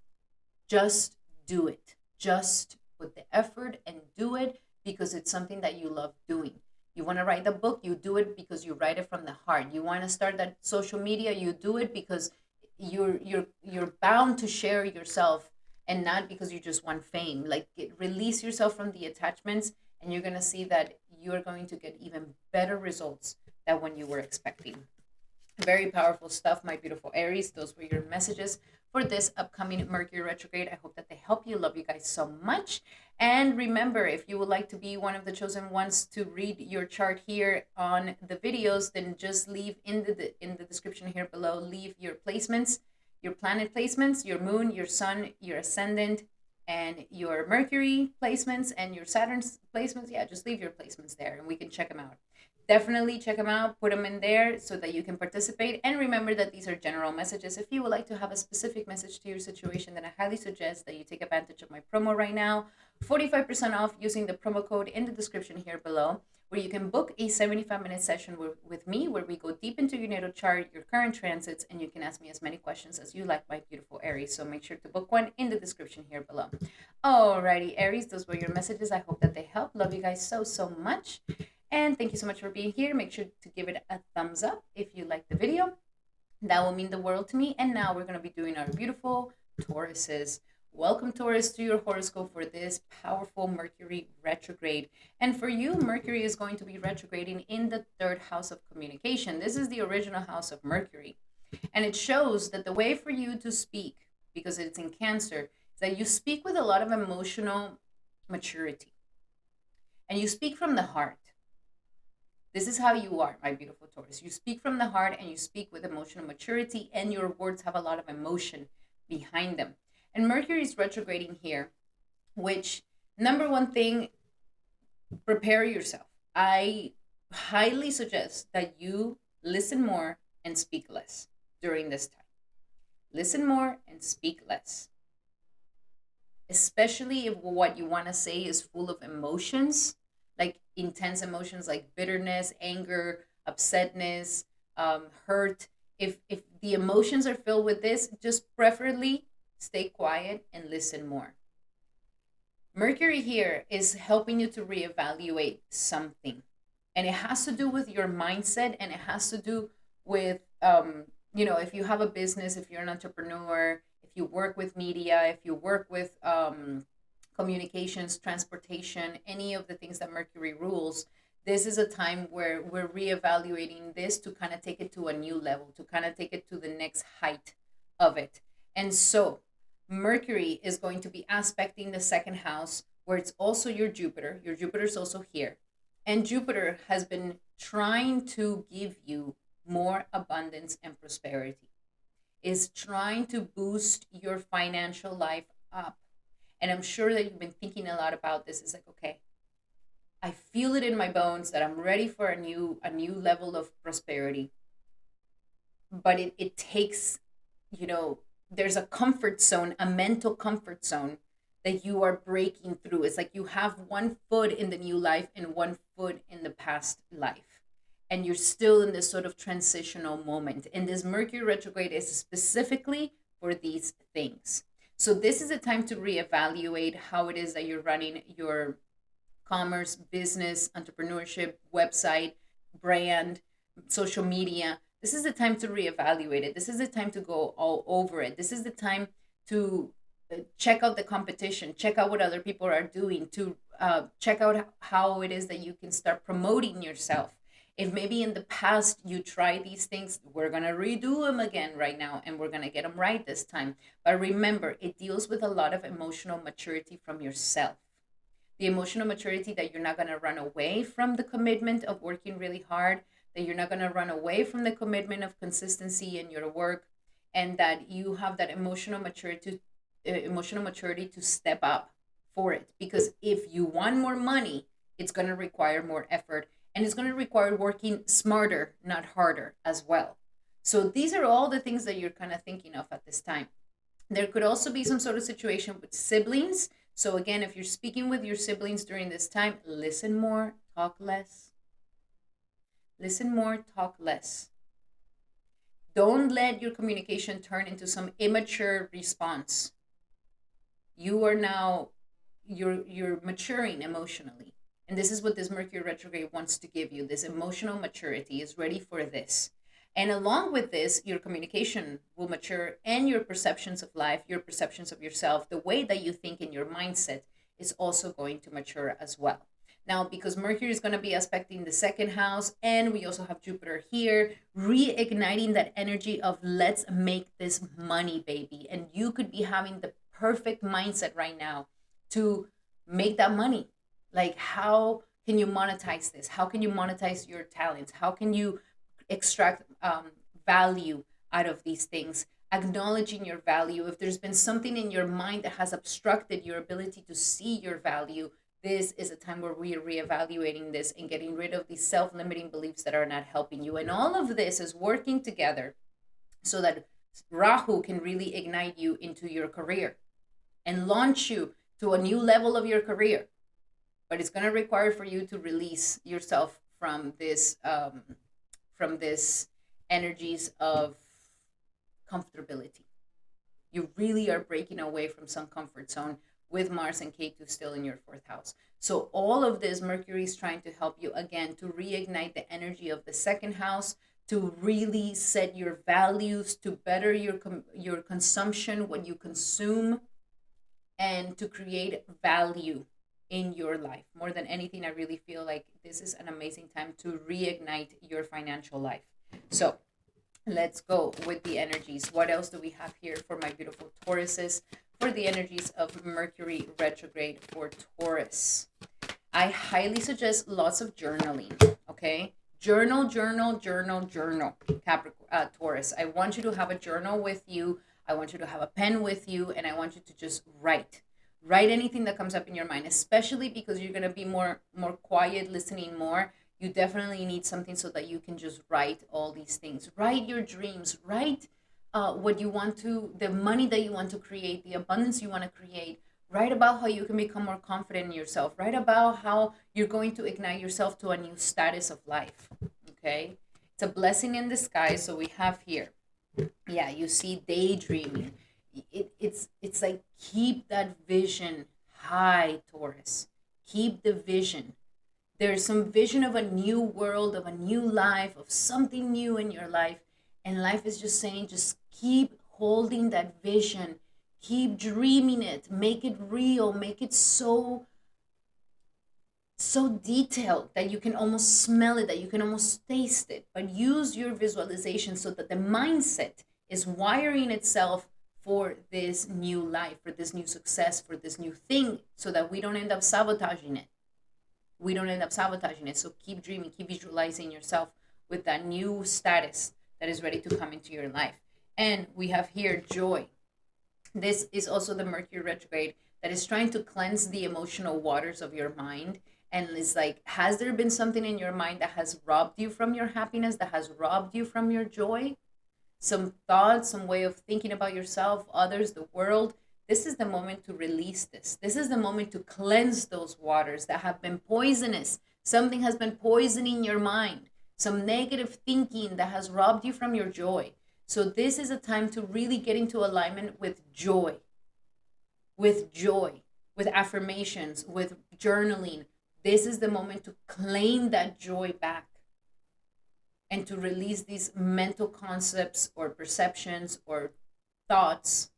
Just do it. Just put the effort and do it because it's something that you love doing. You want to write a book, you do it because you write it from the heart. You want to start that social media, you do it because you're bound to share yourself and not because you just want fame. Like release yourself from the attachments and you're going to see that you're going to get even better results than when you were expecting. Very powerful stuff, my beautiful Aries. Those were your messages for this upcoming Mercury retrograde. I hope that they help you. Love you guys so much. And remember, if you would like to be one of the chosen ones to read your chart here on the videos, then just leave in the description here below, leave your placements, your planet placements, your moon, your sun, your ascendant, and your Mercury placements and your Saturn's placements. Yeah, just leave your placements there and we can check them out. Definitely check them out, put them in there so that you can participate. And remember that these are general messages. If you would like to have a specific message to your situation, then I highly suggest that you take advantage of my promo right now. 45% off using the promo code in the description here below, where you can book a 75-minute session with me, where we go deep into your natal chart, your current transits, and you can ask me as many questions as you like, my beautiful Aries. So make sure to book one in the description here below. Alrighty, Aries, those were your messages. I hope that they help. Love you guys so, so much. And thank you so much for being here. Make sure to give it a thumbs up if you like the video. That will mean the world to me. And now we're going to be doing our beautiful Tauruses. Welcome, Taurus, to your horoscope for this powerful Mercury retrograde. And for you, Mercury is going to be retrograding in the third house of communication. This is the original house of Mercury. And it shows that the way for you to speak, because it's in Cancer, is that you speak with a lot of emotional maturity and you speak from the heart. This is how you are, my beautiful Taurus. You speak from the heart and you speak with emotional maturity, and your words have a lot of emotion behind them. And Mercury is retrograding here, which, number one thing, prepare yourself. I highly suggest that you listen more and speak less during this time. Listen more and speak less, especially if what you want to say is full of emotions, like intense emotions like bitterness, anger, upsetness, hurt. If the emotions are filled with this, just preferably stay quiet and listen more. Mercury here is helping you to reevaluate something. And it has to do with your mindset, and it has to do with, if you have a business, if you're an entrepreneur, if you work with media, if you work with communications, transportation, any of the things that Mercury rules, this is a time where we're reevaluating this to kind of take it to a new level, to kind of take it to the next height of it. And so Mercury is going to be aspecting the second house, where it's also your Jupiter. Your Jupiter is also here. And Jupiter has been trying to give you more abundance and prosperity, is trying to boost your financial life up. And I'm sure that you've been thinking a lot about this. It's like, okay, I feel it in my bones that I'm ready for a new level of prosperity. But it takes, there's a comfort zone, a mental comfort zone that you are breaking through. It's like you have one foot in the new life and one foot in the past life. And you're still in this sort of transitional moment. And this Mercury retrograde is specifically for these things. So this is a time to reevaluate how it is that you're running your commerce, business, entrepreneurship, website, brand, social media. This is the time to reevaluate it. This is the time to go all over it. This is the time to check out the competition, check out what other people are doing, to check out how it is that you can start promoting yourself. If maybe in the past you tried these things, we're going to redo them again right now, and we're going to get them right this time. But remember, it deals with a lot of emotional maturity from yourself. The emotional maturity that you're not going to run away from the commitment of working really hard, that you're not going to run away from the commitment of consistency in your work, and that you have that emotional maturity to step up for it. Because if you want more money, it's going to require more effort, and it's going to require working smarter, not harder as well. So these are all the things that you're kind of thinking of at this time. There could also be some sort of situation with siblings. So again, if you're speaking with your siblings during this time, listen more, talk less. Listen more, talk less. Don't let your communication turn into some immature response. You are now, you're maturing emotionally. And this is what this Mercury retrograde wants to give you. This emotional maturity is ready for this. And along with this, your communication will mature, and your perceptions of life, your perceptions of yourself, the way that you think in your mindset is also going to mature as well. Now, because Mercury is going to be aspecting the second house, and we also have Jupiter here, reigniting that energy of let's make this money, baby. And you could be having the perfect mindset right now to make that money. Like, how can you monetize this? How can you monetize your talents? How can you extract value out of these things? Acknowledging your value. If there's been something in your mind that has obstructed your ability to see your value, this is a time where we are reevaluating this and getting rid of these self-limiting beliefs that are not helping you. And all of this is working together so that Rahu can really ignite you into your career and launch you to a new level of your career. But it's going to require for you to release yourself from this energies of comfortability. You really are breaking away from some comfort zone with Mars and Ketu still in your fourth house. So all of this, Mercury is trying to help you again to reignite the energy of the second house, to really set your values, to better your consumption, what you consume, and to create value in your life. More than anything, I really feel like this is an amazing time to reignite your financial life. So Let's go with the energies. What else do we have here for my beautiful Tauruses for the energies of Mercury retrograde for Taurus? I highly suggest lots of journaling, okay? Journal, Capricorn, Taurus. I want you to have a journal with you. I want you to have a pen with you, and I want you to just write. Write anything that comes up in your mind, especially because you're gonna be more quiet, listening more. You definitely need something so that you can just write all these things. Write your dreams. Write what you want to, the money that you want to create, the abundance you want to create. Write about how you can become more confident in yourself. Write about how you're going to ignite yourself to a new status of life. Okay? It's a blessing in disguise. So we have here, yeah, you see daydreaming. It's like keep that vision high, Taurus. Keep the vision. There's some vision of a new world, of a new life, of something new in your life. And life is just saying, just keep holding that vision, keep dreaming it, make it real, make it so detailed that you can almost smell it, that you can almost taste it. But use your visualization so that the mindset is wiring itself for this new life, for this new success, for this new thing, so that we don't end up sabotaging it. So keep dreaming, keep visualizing yourself with that new status that is ready to come into your life. And we have here joy. This is also the Mercury retrograde that is trying to cleanse the emotional waters of your mind. And it's like, has there been something in your mind that has robbed you from your happiness, that has robbed you from your joy? Some thoughts, some way of thinking about yourself, others, the world. This is the moment to release this. This is the moment to cleanse those waters that have been poisonous. Something has been poisoning your mind. Some negative thinking that has robbed you from your joy. So this is a time to really get into alignment with joy, with affirmations, with journaling. This is the moment to claim that joy back and to release these mental concepts or perceptions or thoughts,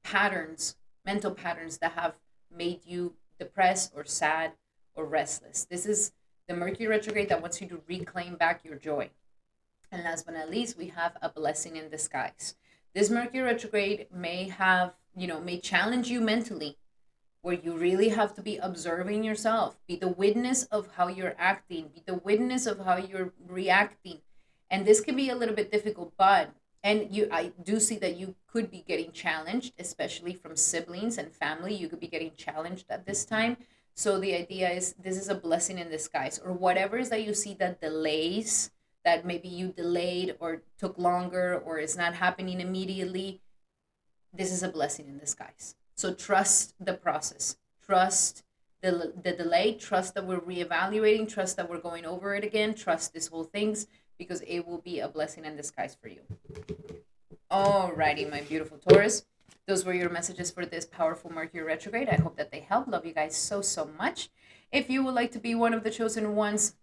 patterns, mental patterns that have made you depressed or sad or restless. This is the Mercury retrograde that wants you to reclaim back your joy. And last but not least, we have a blessing in disguise. This Mercury retrograde may challenge you mentally, where you really have to be observing yourself, be the witness of how you're acting, be the witness of how you're reacting. And this can be a little bit difficult, but I do see that you could be getting challenged, especially from siblings and family. You could be getting challenged at this time. So the idea is this is a blessing in disguise, or whatever is that you see that delays, that maybe you delayed or took longer or is not happening immediately. This is a blessing in disguise. So trust the process, trust the delay, trust that we're reevaluating, trust that we're going over it again, trust this whole things, because it will be a blessing in disguise for you. Alrighty, my beautiful Taurus. Those were your messages for this powerful Mercury retrograde. I hope that they help. Love you guys so, so much. If you would like to be one of the chosen ones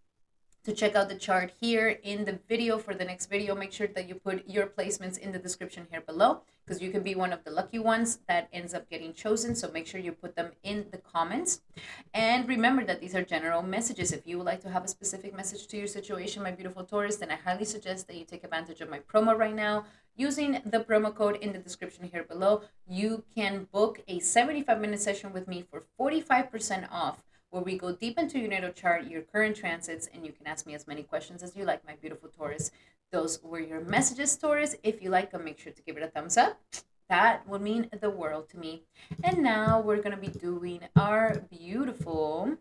to check out the chart here in the video for the next video, make sure that you put your placements in the description here below, because you can be one of the lucky ones that ends up getting chosen. So make sure you put them in the comments. And remember that these are general messages. If you would like to have a specific message to your situation, my beautiful Taurus, then I highly suggest that you take advantage of my promo right now. Using the promo code in the description here below, you can book a 75-minute session with me for 45% off, where we go deep into your natal chart, your current transits, and you can ask me as many questions as you like, my beautiful Taurus. Those were your messages, Taurus. If you like them, make sure to give it a thumbs up. That would mean the world to me. And now we're going to be doing our beautiful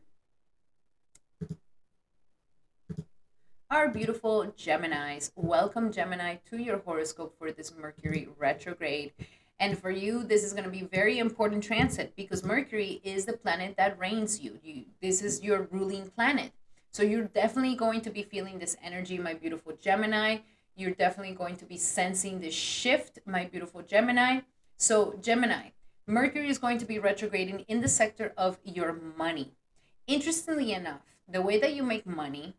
Geminis. Welcome, Gemini, to your horoscope for this Mercury retrograde. And for you, this is going to be very important transit, because Mercury is the planet that reigns you. This is your ruling planet. So you're definitely going to be feeling this energy, my beautiful Gemini. You're definitely going to be sensing this shift, my beautiful Gemini. So Gemini, Mercury is going to be retrograding in the sector of your money. Interestingly enough, the way that you make money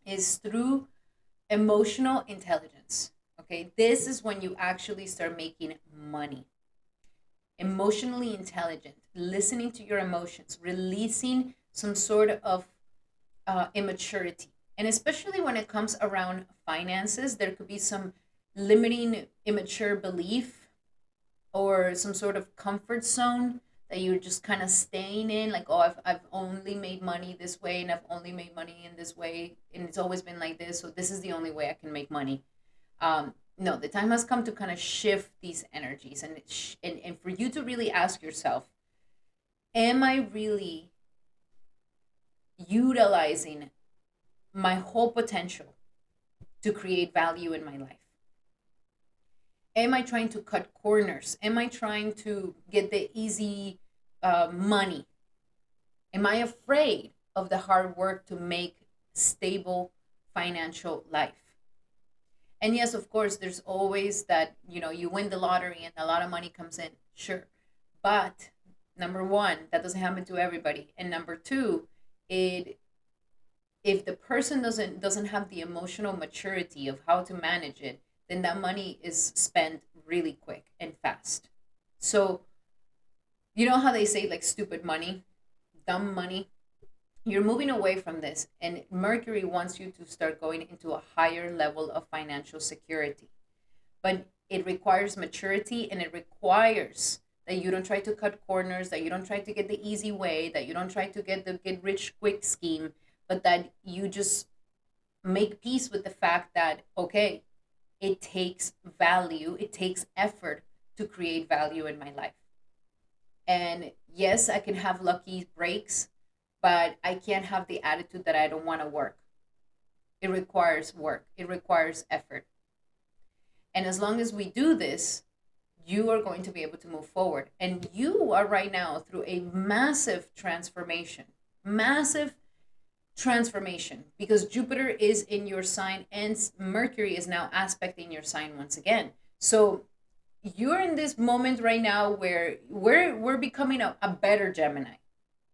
is through emotional intelligence. Okay, this is when you actually start making money. Emotionally intelligent, listening to your emotions, releasing some sort of immaturity, And especially when it comes around finances, there could be some limiting, immature belief or some sort of comfort zone that you're just kind of staying in, like, oh, I've only made money this way, and I've only made money in this way, and it's always been like this, so this is the only way I can make money. No, the time has come to kind of shift these energies, and for you to really ask yourself, am I really utilizing my whole potential to create value in my life? Am I trying to cut corners? Am I trying to get the easy money? Am I afraid of the hard work to make stable financial life? And yes, of course, there's always that, you win the lottery and a lot of money comes in. Sure. But number one, that doesn't happen to everybody. And number two, it if the person doesn't have the emotional maturity of how to manage it, then that money is spent really quick and fast. So, you know how they say, like, stupid money, dumb money? You're moving away from this, and Mercury wants you to start going into a higher level of financial security. But it requires maturity, and it requires that you don't try to cut corners, that you don't try to get the easy way, that you don't try to get the get rich quick scheme, but that you just make peace with the fact that, okay, it takes value, it takes effort to create value in my life. And yes, I can have lucky breaks, but I can't have the attitude that I don't want to work. It requires work, it requires effort. And as long as we do this, you are going to be able to move forward. And you are right now through a massive transformation, because Jupiter is in your sign and Mercury is now aspecting your sign once again. So you're in this moment right now where we're becoming a better Gemini,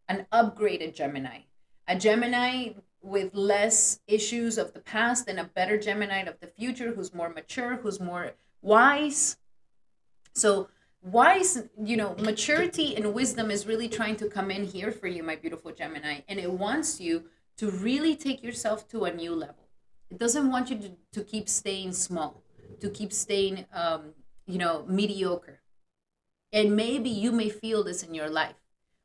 an upgraded Gemini, a Gemini with less issues of the past and a better Gemini of the future, who's more mature, who's more wise. So wise, maturity and wisdom is really trying to come in here for you, my beautiful Gemini, and it wants you to really take yourself to a new level. It doesn't want you to keep staying small, to keep staying mediocre. And maybe you may feel this in your life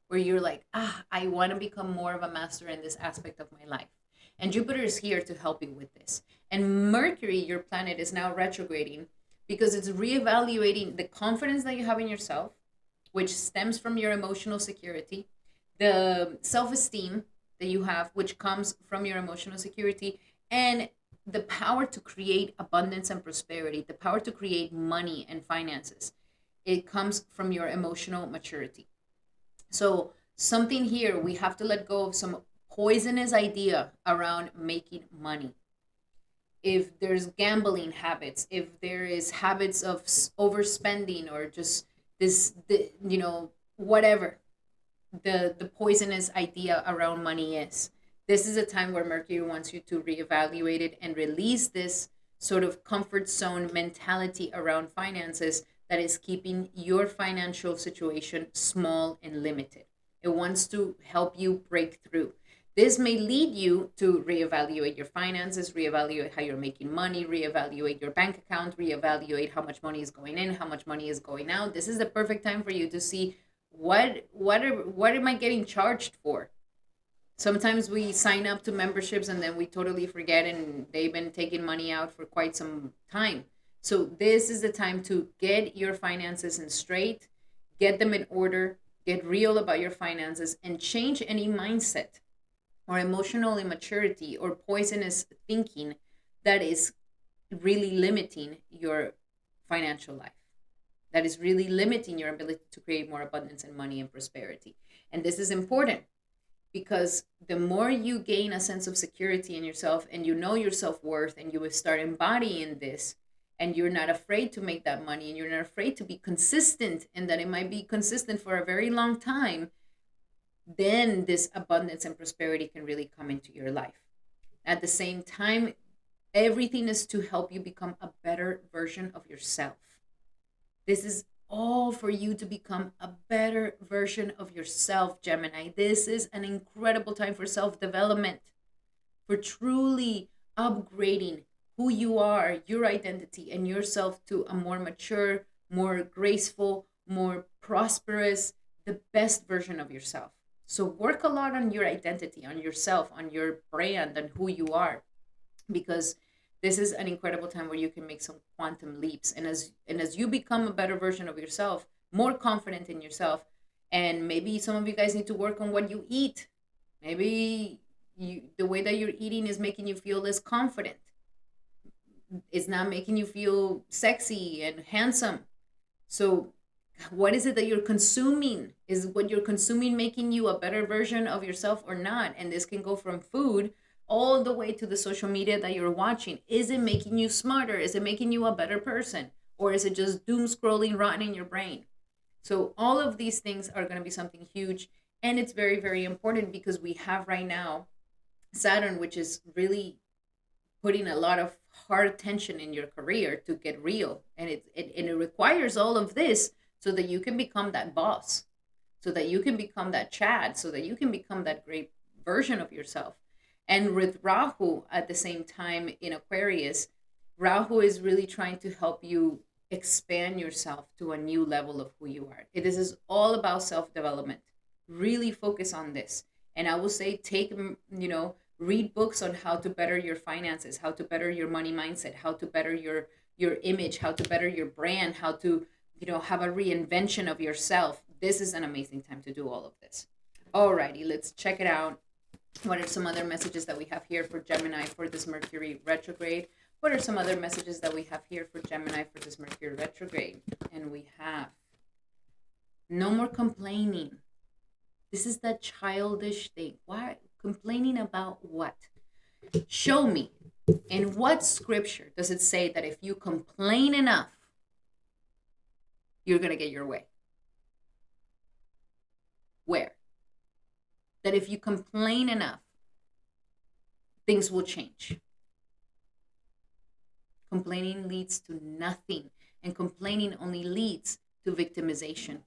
where you're like, I want to become more of a master in this aspect of my life. And Jupiter is here to help you with this. And Mercury, your planet, is now retrograding because it's reevaluating the confidence that you have in yourself, which stems from your emotional security, the self-esteem that you have, which comes from your emotional security, and the power to create abundance and prosperity, the power to create money and finances. It comes from your emotional maturity. So something here, we have to let go of some poisonous idea around making money. If there's gambling habits, if there is habits of overspending, or just whatever the poisonous idea around money is, this is a time where Mercury wants you to reevaluate it and release this sort of comfort zone mentality around finances that is keeping your financial situation small and limited. It wants to help you break through. This may lead you to reevaluate your finances, reevaluate how you're making money, reevaluate your bank account, reevaluate how much money is going in, how much money is going out. This is the perfect time for you to see what am I getting charged for? Sometimes we sign up to memberships and then we totally forget, and they've been taking money out for quite some time. So this is the time to get your finances in straight, get them in order, get real about your finances, and change any mindset or emotional immaturity or poisonous thinking that is really limiting your financial life, that is really limiting your ability to create more abundance and money and prosperity. And this is important because the more you gain a sense of security in yourself and you know your self-worth and you will start embodying this, and you're not afraid to make that money, and you're not afraid to be consistent, and that it might be consistent for a very long time, then this abundance and prosperity can really come into your life. At the same time, everything is to help you become a better version of yourself. This is all for you to become a better version of yourself, Gemini. This is an incredible time for self-development, for truly upgrading who you are, your identity, and yourself to a more mature, more graceful, more prosperous, the best version of yourself. So work a lot on your identity, on yourself, on your brand, and who you are, because this is an incredible time where you can make some quantum leaps. And as you become a better version of yourself, more confident in yourself, and maybe some of you guys need to work on what you eat. Maybe the way that you're eating is making you feel less confident. It's not making you feel sexy and handsome. So what is it that you're consuming? Is what you're consuming making you a better version of yourself or not? And this can go from food all the way to the social media that you're watching. Is it making you smarter? Is it making you a better person? Or is it just doom scrolling rotten in your brain? So all of these things are going to be something huge. And it's very, very important because we have right now Saturn, which is really putting a lot of hard tension in your career to get real. And it requires all of this so that you can become that boss, so that you can become that Chad, so that you can become that great version of yourself. And with Rahu at the same time in Aquarius, Rahu is really trying to help you expand yourself to a new level of who you are. This is all about self development. Really focus on this. And I will say, read books on how to better your finances, how to better your money mindset, how to better your image, how to better your brand, how to have a reinvention of yourself. This is an amazing time to do all of this. Alrighty, let's check it out. What are some other messages that we have here for Gemini for this Mercury retrograde? What are some other messages that we have here for Gemini for this Mercury retrograde? And we have no more complaining. This is that childish thing. Why complaining about what? Show me. In what scripture does it say that if you complain enough, you're going to get your way? Where? That if you complain enough, things will change. Complaining leads to nothing, and complaining only leads to victimization,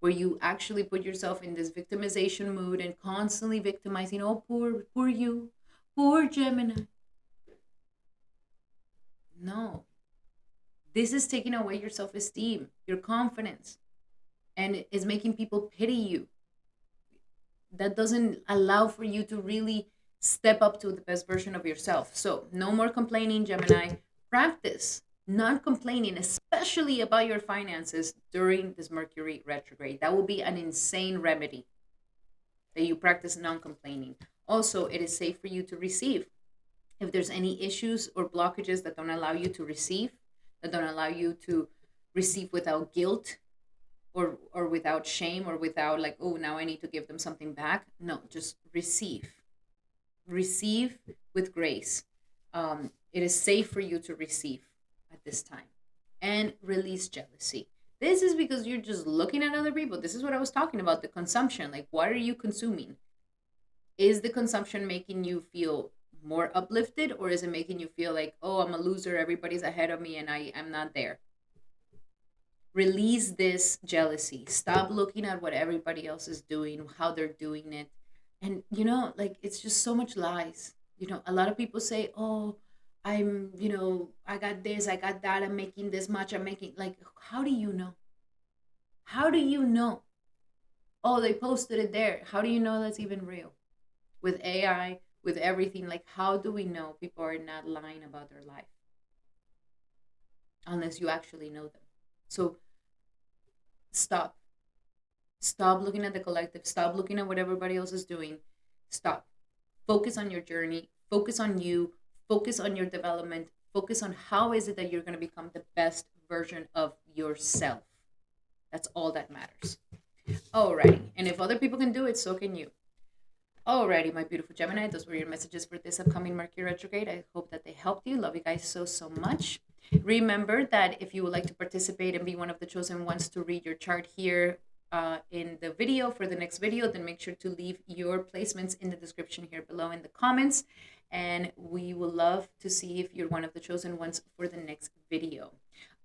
where you actually put yourself in this victimization mood and constantly victimizing. Oh, poor you, poor Gemini. No, this is taking away your self-esteem, your confidence, and is making people pity you. That doesn't allow for you to really step up to the best version of yourself. So no more complaining, Gemini. Practice not complaining, especially about your finances during this Mercury retrograde. That will be an insane remedy, that you practice non-complaining. Also, it is safe for you to receive. If there's any issues or blockages that don't allow you to receive, that don't allow you to receive without guilt, or without shame, or without like, oh, now I need to give them something back. No, just receive with grace. It is safe for you to receive at this time, and release jealousy. This is because you're just looking at other people. This is what I was talking about, the consumption. Like, what are you consuming? Is the consumption making you feel more uplifted, or is it making you feel like, oh, I'm a loser, everybody's ahead of me and I'm not there? Release this jealousy. Stop looking at what everybody else is doing, how they're doing it. And like, it's just so much lies. A lot of people say, oh, I got this, I got that, I'm making this much, I'm making, like, how do you know? How do you know? Oh, they posted it there. How do you know that's even real? With AI, with everything, like, how do we know people are not lying about their life? Unless you actually know them. So stop looking at the collective. Stop looking at what everybody else is doing. Stop. Focus on your journey. Focus on you. Focus on your development. Focus on how is it that you're going to become the best version of yourself. That's all that matters. Alrighty. And if other people can do it, so can you. Alrighty, my beautiful Gemini, those were your messages for this upcoming Mercury retrograde. I hope that they helped you. Love you guys so much. Remember that if you would like to participate and be one of the chosen ones to read your chart here in the video for the next video, then make sure to leave your placements in the description here below in the comments. And we will love to see if you're one of the chosen ones for the next video.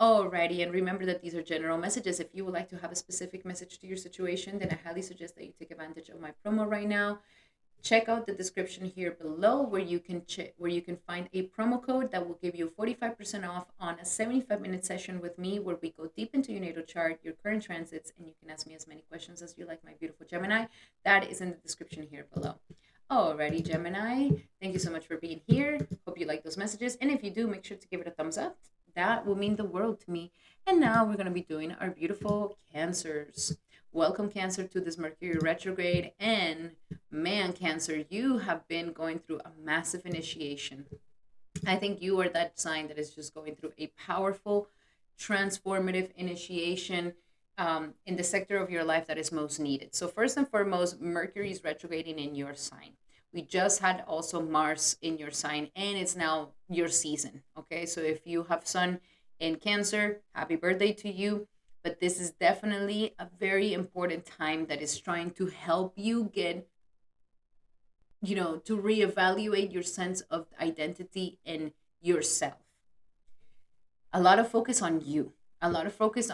Alrighty, and remember that these are general messages. If you would like to have a specific message to your situation, then I highly suggest that you take advantage of my promo right now. check out the description here below where you can find a promo code that will give you 45% off on a 75-minute session with me, where we go deep into your natal chart, your current transits, and you can ask me as many questions as you like, my beautiful Gemini. That is in the description here below. Alrighty, Gemini, thank you so much for being here. Hope you like those messages, and if you do, make sure to give it a thumbs up. That will mean the world to me. And now we're going to be doing our beautiful Cancers. Welcome, Cancer, to this Mercury retrograde. And man, Cancer, you have been going through a massive initiation. I think you are that sign that is just going through a powerful, transformative initiation in the sector of your life that is most needed. So first and foremost, Mercury is retrograding in your sign. We just had also Mars in your sign, and it's now your season. Okay, so if you have Sun in Cancer, happy birthday to you. But this is definitely a very important time that is trying to help you get, to reevaluate your sense of identity in yourself. A lot of focus on you, and a lot of focus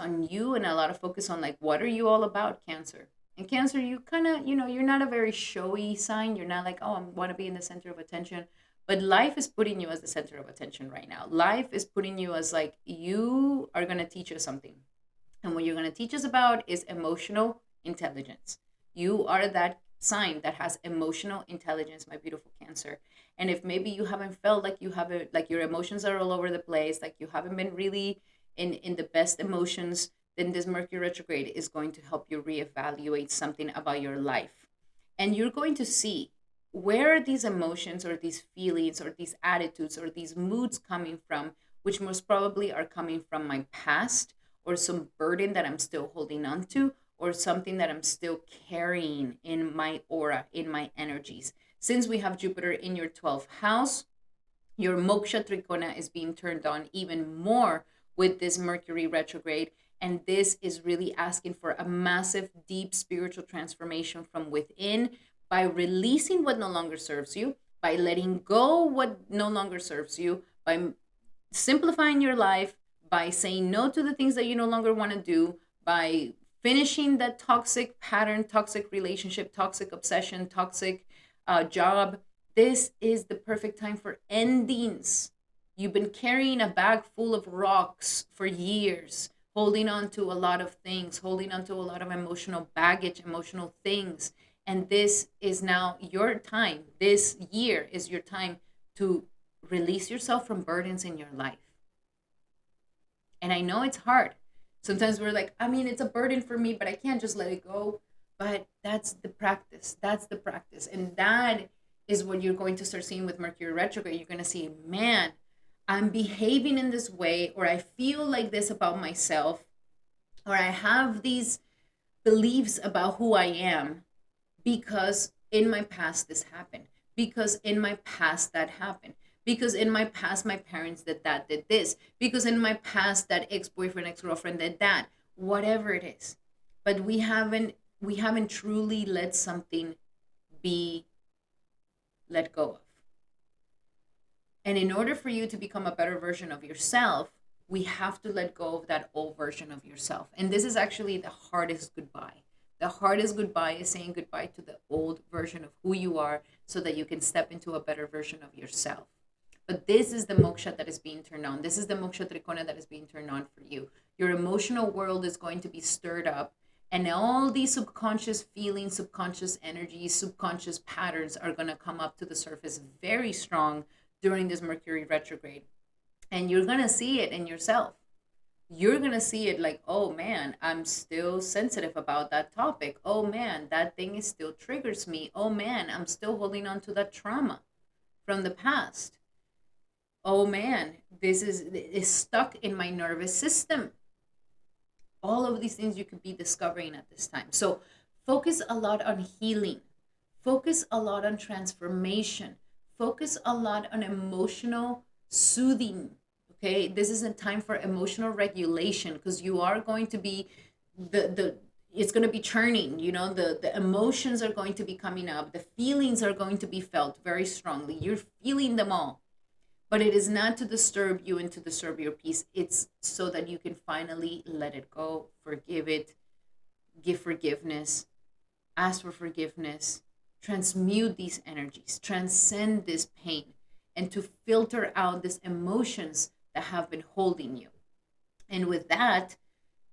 on like, what are you all about, Cancer? And Cancer, you kind of, you're not a very showy sign. You're not like, oh, I want to be in the center of attention. But life is putting you as the center of attention right now. Life is putting you as like, you are going to teach us something. And what you're going to teach us about is emotional intelligence. You are that sign that has emotional intelligence, my beautiful Cancer. And if maybe you haven't felt like you haven't, like your emotions are all over the place, like you haven't been really in the best emotions, then this Mercury retrograde is going to help you reevaluate something about your life. And you're going to see, where are these emotions or these feelings or these attitudes or these moods coming from, which most probably are coming from my past, or some burden that I'm still holding on to, or something that I'm still carrying in my aura, in my energies. Since we have Jupiter in your 12th house, your moksha trikona is being turned on even more with this Mercury retrograde. And this is really asking for a massive, deep spiritual transformation from within, by releasing what no longer serves you, by letting go what no longer serves you, by simplifying your life, by saying no to the things that you no longer want to do, by finishing that toxic pattern, toxic relationship, toxic obsession, toxic job. This is the perfect time for endings. You've been carrying a bag full of rocks for years, holding on to a lot of things, holding on to a lot of emotional baggage, emotional things. And this is now your time. This year is your time to release yourself from burdens in your life. And I know it's hard. Sometimes we're like, it's a burden for me, but I can't just let it go. But that's the practice. That's the practice. And that is what you're going to start seeing with Mercury retrograde. You're going to see, man, I'm behaving in this way, or I feel like this about myself, or I have these beliefs about who I am because in my past this happened, because in my past that happened, because in my past my parents did that, did this, because in my past that ex-boyfriend, ex-girlfriend did that, whatever it is. But we haven't truly let something be let go of. And in order for you to become a better version of yourself, we have to let go of that old version of yourself. And this is actually the hardest goodbye. The hardest goodbye is saying goodbye to the old version of who you are, so that you can step into a better version of yourself. But this is the moksha that is being turned on. This is the moksha trikona that is being turned on for you. Your emotional world is going to be stirred up, and all these subconscious feelings, subconscious energies, subconscious patterns are going to come up to the surface very strong during this Mercury retrograde. And you're going to see it in yourself. You're going to see it like, oh man, I'm still sensitive about that topic. Oh man, that thing still triggers me. Oh man, I'm still holding on to that trauma from the past. Oh man, this is stuck in my nervous system. All of these things you could be discovering at this time. So focus a lot on healing. Focus a lot on transformation. Focus a lot on emotional soothing. Okay, this is a time for emotional regulation, because you are going to be it's going to be churning. The emotions are going to be coming up. The feelings are going to be felt very strongly. You're feeling them all. But it is not to disturb you and to disturb your peace. It's so that you can finally let it go, forgive it, give forgiveness, ask for forgiveness, transmute these energies, transcend this pain, and to filter out these emotions that have been holding you. And with that,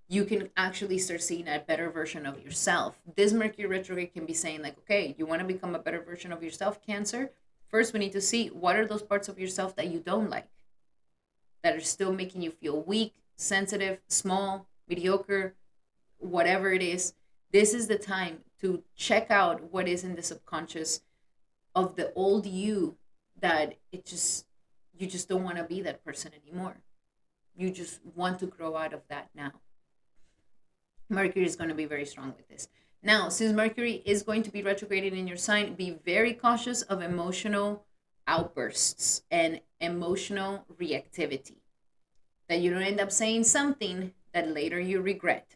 you can actually start seeing a better version of yourself. This Mercury retrograde can be saying, like, okay, you want to become a better version of yourself, Cancer? First, we need to see what are those parts of yourself that you don't like, that are still making you feel weak, sensitive, small, mediocre, whatever it is. This is the time to check out what is in the subconscious of the old you, that you just don't want to be that person anymore. You just want to grow out of that now. Mercury is going to be very strong with this. Now, since Mercury is going to be retrograding in your sign, be very cautious of emotional outbursts and emotional reactivity. That you don't end up saying something that later you regret.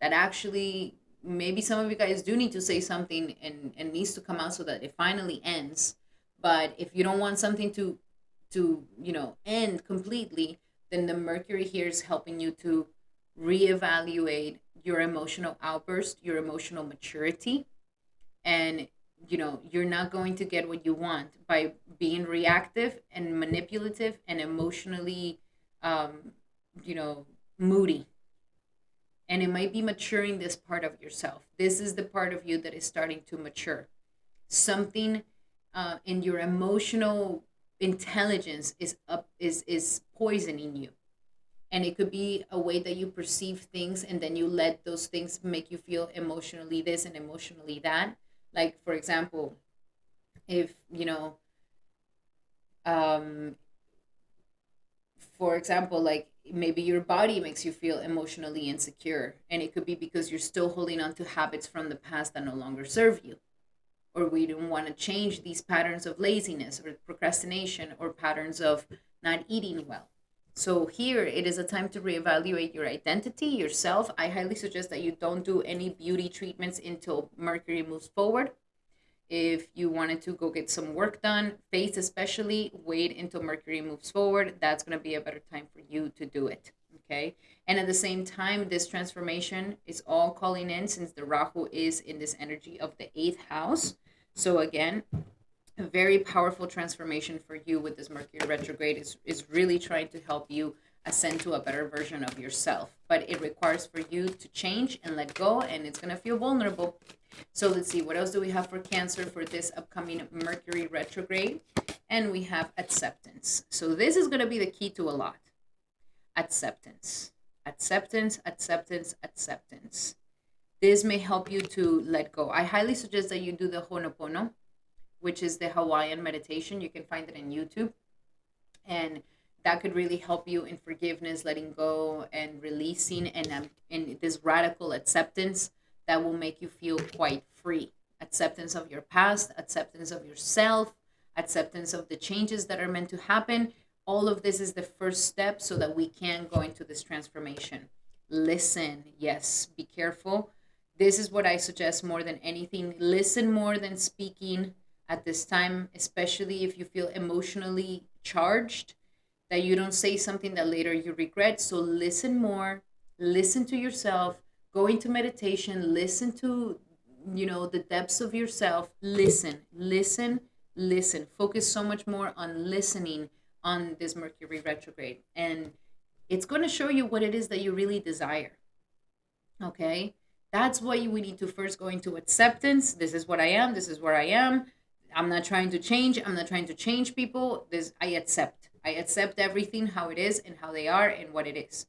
That actually, maybe some of you guys do need to say something and needs to come out so that it finally ends. But if you don't want something to end completely, then the Mercury here is helping you to reevaluate your emotional outburst, your emotional maturity, and you're not going to get what you want by being reactive and manipulative and emotionally moody. And it might be maturing this part of yourself. This is the part of you that is starting to mature. Something in your emotional intelligence is poisoning you. And it could be a way that you perceive things, and then you let those things make you feel emotionally this and emotionally that. Like, for example, if like maybe your body makes you feel emotionally insecure, and it could be because you're still holding on to habits from the past that no longer serve you, or we don't want to change these patterns of laziness or procrastination or patterns of not eating well. So here it is a time to reevaluate your identity, yourself. I highly suggest that you don't do any beauty treatments until Mercury moves forward. If you wanted to go get some work done, face especially, wait until Mercury moves forward. That's going to be a better time for you to do it. Okay. And at the same time, this transformation is all calling in, since the Rahu is in this energy of the 8th house. So again, a very powerful transformation for you with this Mercury retrograde is really trying to help you ascend to a better version of yourself. But it requires for you to change and let go, and it's going to feel vulnerable. So let's see, what else do we have for Cancer for this upcoming Mercury retrograde? And we have acceptance. So this is going to be the key to a lot. Acceptance. Acceptance, acceptance, acceptance. This may help you to let go. I highly suggest that you do the Ho'oponopono, which is the Hawaiian meditation. You can find it on YouTube. And that could really help you in forgiveness, letting go, and releasing, and in this radical acceptance that will make you feel quite free. Acceptance of your past, acceptance of yourself, acceptance of the changes that are meant to happen. All of this is the first step so that we can go into this transformation. Listen, yes, be careful. This is what I suggest more than anything. Listen more than speaking at this time, especially if you feel emotionally charged, that you don't say something that later you regret. So listen more, listen to yourself, go into meditation, listen to, the depths of yourself. Listen. Focus so much more on listening on this Mercury retrograde. And it's going to show you what it is that you really desire. Okay? That's why we need to first go into acceptance. This is what I am. This is where I am. I'm not trying to change. I'm not trying to change people. I accept. I accept everything, how it is and how they are and what it is.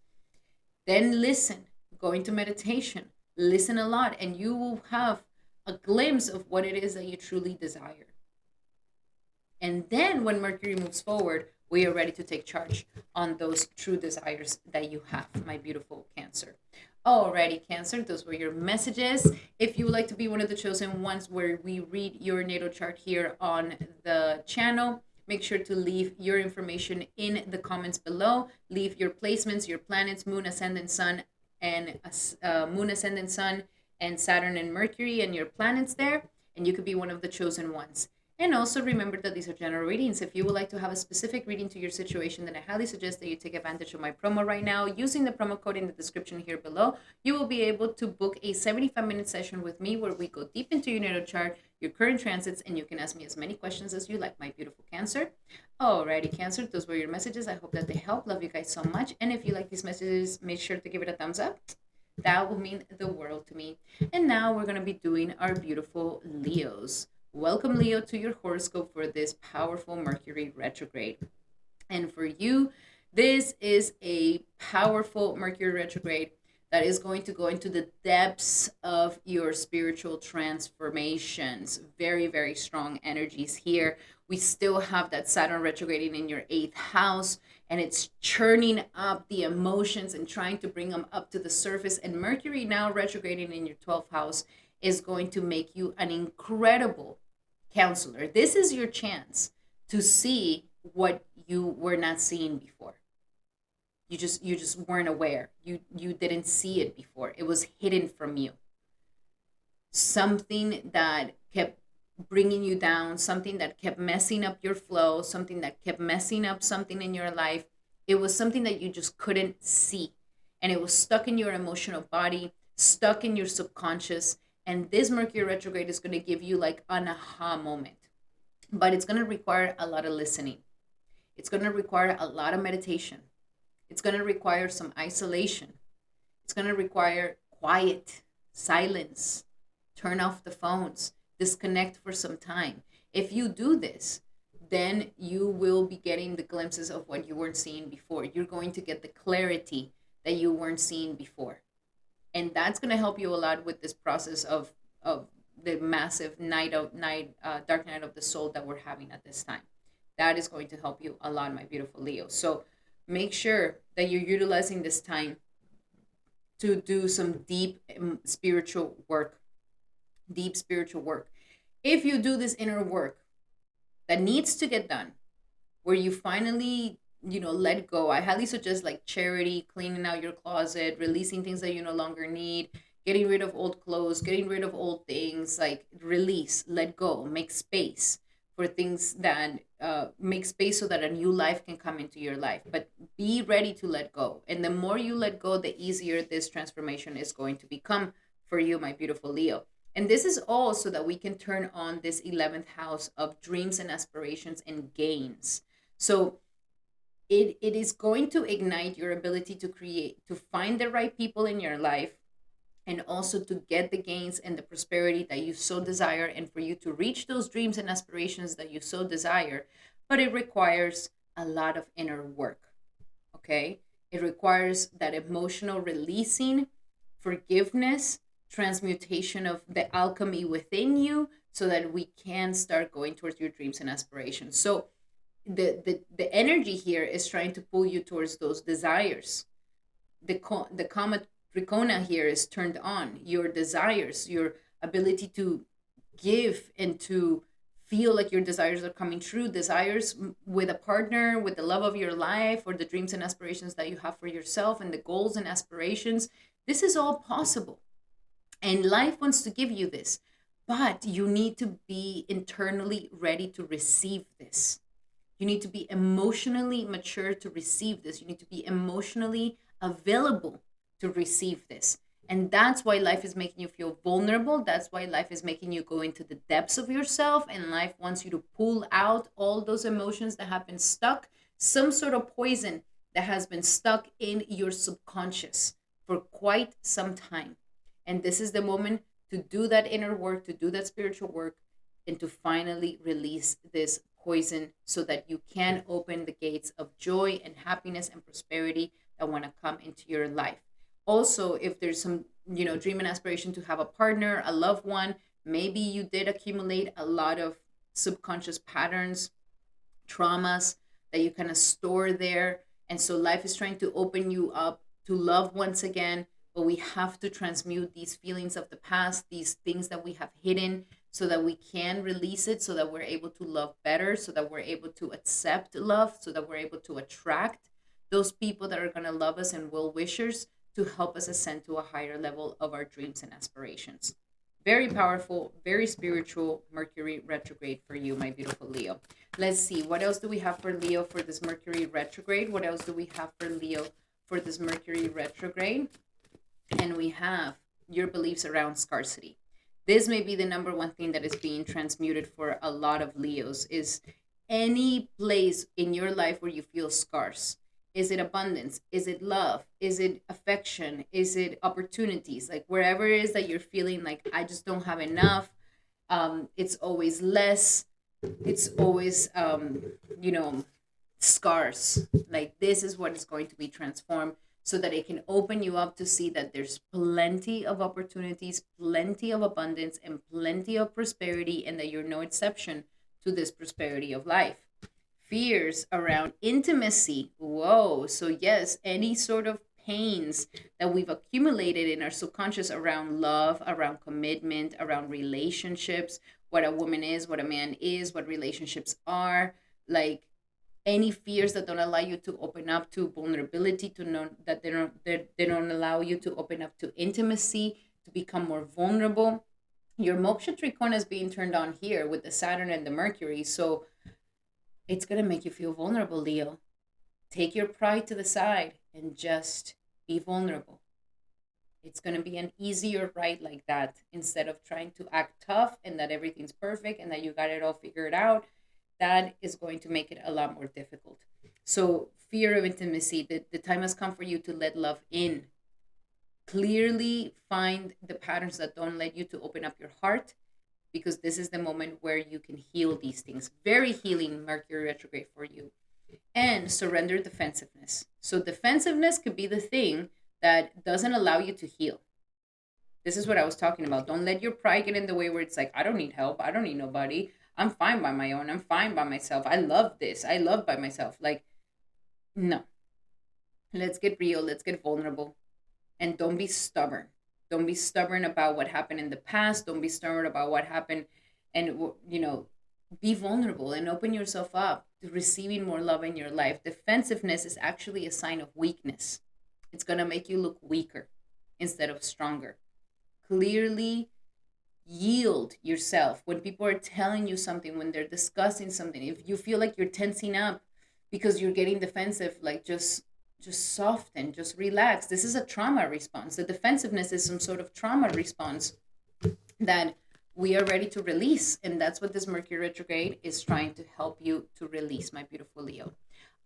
Then listen. Go into meditation. Listen a lot, and you will have a glimpse of what it is that you truly desire. And then when Mercury moves forward, we are ready to take charge on those true desires that you have, my beautiful Cancer. Alrighty, Cancer, those were your messages. If you would like to be one of the chosen ones where we read your natal chart here on the channel, make sure to leave your information in the comments below. Leave your placements, your planets, moon, ascendant, sun, and moon, ascendant, sun, and Saturn and Mercury, and your planets there, and you could be one of the chosen ones. And also remember that these are general readings. If you would like to have a specific reading to your situation, then I highly suggest that you take advantage of my promo right now. Using the promo code in the description here below, you will be able to book a 75-minute session with me where we go deep into your natal chart, your current transits, and you can ask me as many questions as you like, my beautiful Cancer. Alrighty, Cancer, those were your messages. I hope that they help. Love you guys so much. And if you like these messages, make sure to give it a thumbs up. That will mean the world to me. And now we're going to be doing our beautiful Leos. Welcome, Leo, to your horoscope for this powerful Mercury retrograde. And for you, this is a powerful Mercury retrograde that is going to go into the depths of your spiritual transformations. Very, very strong energies here. We still have that Saturn retrograding in your 8th house, and it's churning up the emotions and trying to bring them up to the surface. And Mercury now retrograding in your 12th house is going to make you an incredible counselor. This is your chance to see what you were not seeing before. You just weren't aware. You didn't see it before. It was hidden from you. Something that kept bringing you down, something that kept messing up your flow, something that kept messing up something in your life. It was something that you just couldn't see. And it was stuck in your emotional body, stuck in your subconscious. And this Mercury retrograde is going to give you like an aha moment. But it's going to require a lot of listening. It's going to require a lot of meditation. It's going to require some isolation. It's going to require quiet, silence, turn off the phones, disconnect for some time. If you do this, then you will be getting the glimpses of what you weren't seeing before. You're going to get the clarity that you weren't seeing before. And that's going to help you a lot with this process of the massive dark night of the soul that we're having at this time. That is going to help you a lot, my beautiful Leo. So make sure that you're utilizing this time to do some deep spiritual work. Deep spiritual work. If you do this inner work that needs to get done, where you finally, let go, I highly suggest like charity, cleaning out your closet, releasing things that you no longer need, getting rid of old clothes, getting rid of old things, like release, let go, make space for things that make space so that a new life can come into your life. But be ready to let go. And the more you let go, the easier this transformation is going to become for you, my beautiful Leo. And this is all so that we can turn on this 11th house of dreams and aspirations and gains. So it is going to ignite your ability to create, to find the right people in your life, and also to get the gains and the prosperity that you so desire, and for you to reach those dreams and aspirations that you so desire. But it requires a lot of inner work, okay? It requires that emotional releasing, forgiveness, transmutation of the alchemy within you, so that we can start going towards your dreams and aspirations. So the energy here is trying to pull you towards those desires. The comet Trikona here is turned on. Your desires, your ability to give and to feel like your desires are coming true, desires with a partner, with the love of your life, or the dreams and aspirations that you have for yourself, and the goals and aspirations. This is all possible. And life wants to give you this, but you need to be internally ready to receive this. You need to be emotionally mature to receive this. You need to be emotionally available to receive this. And that's why life is making you feel vulnerable. That's why life is making you go into the depths of yourself. And life wants you to pull out all those emotions that have been stuck, some sort of poison that has been stuck in your subconscious for quite some time. And this is the moment to do that inner work, to do that spiritual work, and to finally release this poison so that you can open the gates of joy and happiness and prosperity that want to come into your life. Also, if there's some, dream and aspiration to have a partner, a loved one, maybe you did accumulate a lot of subconscious patterns, traumas that you kind of store there. And so life is trying to open you up to love once again, but we have to transmute these feelings of the past, these things that we have hidden, so that we can release it, so that we're able to love better, so that we're able to accept love, so that we're able to attract those people that are going to love us and well wishers to help us ascend to a higher level of our dreams and aspirations. Very powerful, very spiritual Mercury retrograde for you, my beautiful Leo. Let's see, what else do we have for Leo for this Mercury retrograde? What else do we have for Leo for this Mercury retrograde? And we have your beliefs around scarcity. This may be the number one thing that is being transmuted for a lot of Leos is any place in your life where you feel scarce. Is it abundance? Is it love? Is it affection? Is it opportunities? Like wherever it is that you're feeling like I just don't have enough, it's always less, it's always you know scarce. Like this is what is going to be transformed so that it can open you up to see that there's plenty of opportunities, plenty of abundance, and plenty of prosperity, and that you're no exception to this prosperity of life. Fears around intimacy. Whoa. So, yes, any sort of pains that we've accumulated in our subconscious around love, around commitment, around relationships, what a woman is, what a man is, what relationships are, like any fears that don't allow you to open up to vulnerability, to know that they don't allow you to open up to intimacy, to become more vulnerable. Your moksha trikona is being turned on here with the Saturn and the Mercury, so it's going to make you feel vulnerable, Leo. Take your pride to the side and just be vulnerable. It's going to be an easier ride like that, instead of trying to act tough and that everything's perfect and that you got it all figured out. That is going to make it a lot more difficult. So, fear of intimacy, the time has come for you to let love in. Clearly find the patterns that don't let you to open up your heart, because this is the moment where you can heal these things. Very healing Mercury retrograde for you. And surrender defensiveness. So defensiveness could be the thing that doesn't allow you to heal. This is what I was talking about. Don't let your pride get in the way where it's like, I don't need help. I don't need nobody. I'm fine by my own. I'm fine by myself. I love this. I love by myself. Like, no. Let's get real. Let's get vulnerable. And don't be stubborn. Don't be stubborn about what happened in the past. Don't be stubborn about what happened. And, be vulnerable and open yourself up to receiving more love in your life. Defensiveness is actually a sign of weakness. It's going to make you look weaker instead of stronger. Clearly yield yourself when people are telling you something, when they're discussing something. If you feel like you're tensing up because you're getting defensive, like just soften, just relax. This is a trauma response. The defensiveness is some sort of trauma response that we are ready to release, and that's what this Mercury retrograde is trying to help you to release, my beautiful Leo.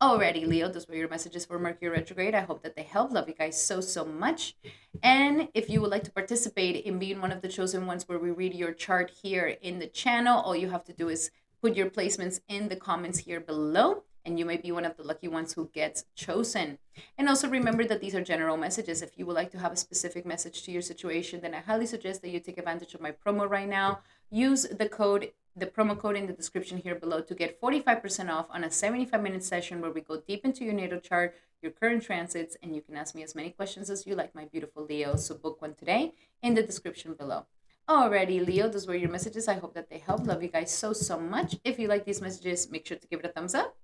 Alrighty, Leo, those were your messages for Mercury retrograde. I hope that they help. Love you guys so much. And if you would like to participate in being one of the chosen ones where we read your chart here in the channel, all you have to do is put your placements in the comments here below, and you may be one of the lucky ones who gets chosen. And also remember that these are general messages. If you would like to have a specific message to your situation, then I highly suggest that you take advantage of my promo right now. Use the promo code in the description here below to get 45% off on a 75-minute session where we go deep into your natal chart, your current transits, and you can ask me as many questions as you like, my beautiful Leo. So book one today in the description below. Alrighty, Leo, those were your messages. I hope that they help. Love you guys so much. If you like these messages, make sure to give it a thumbs up.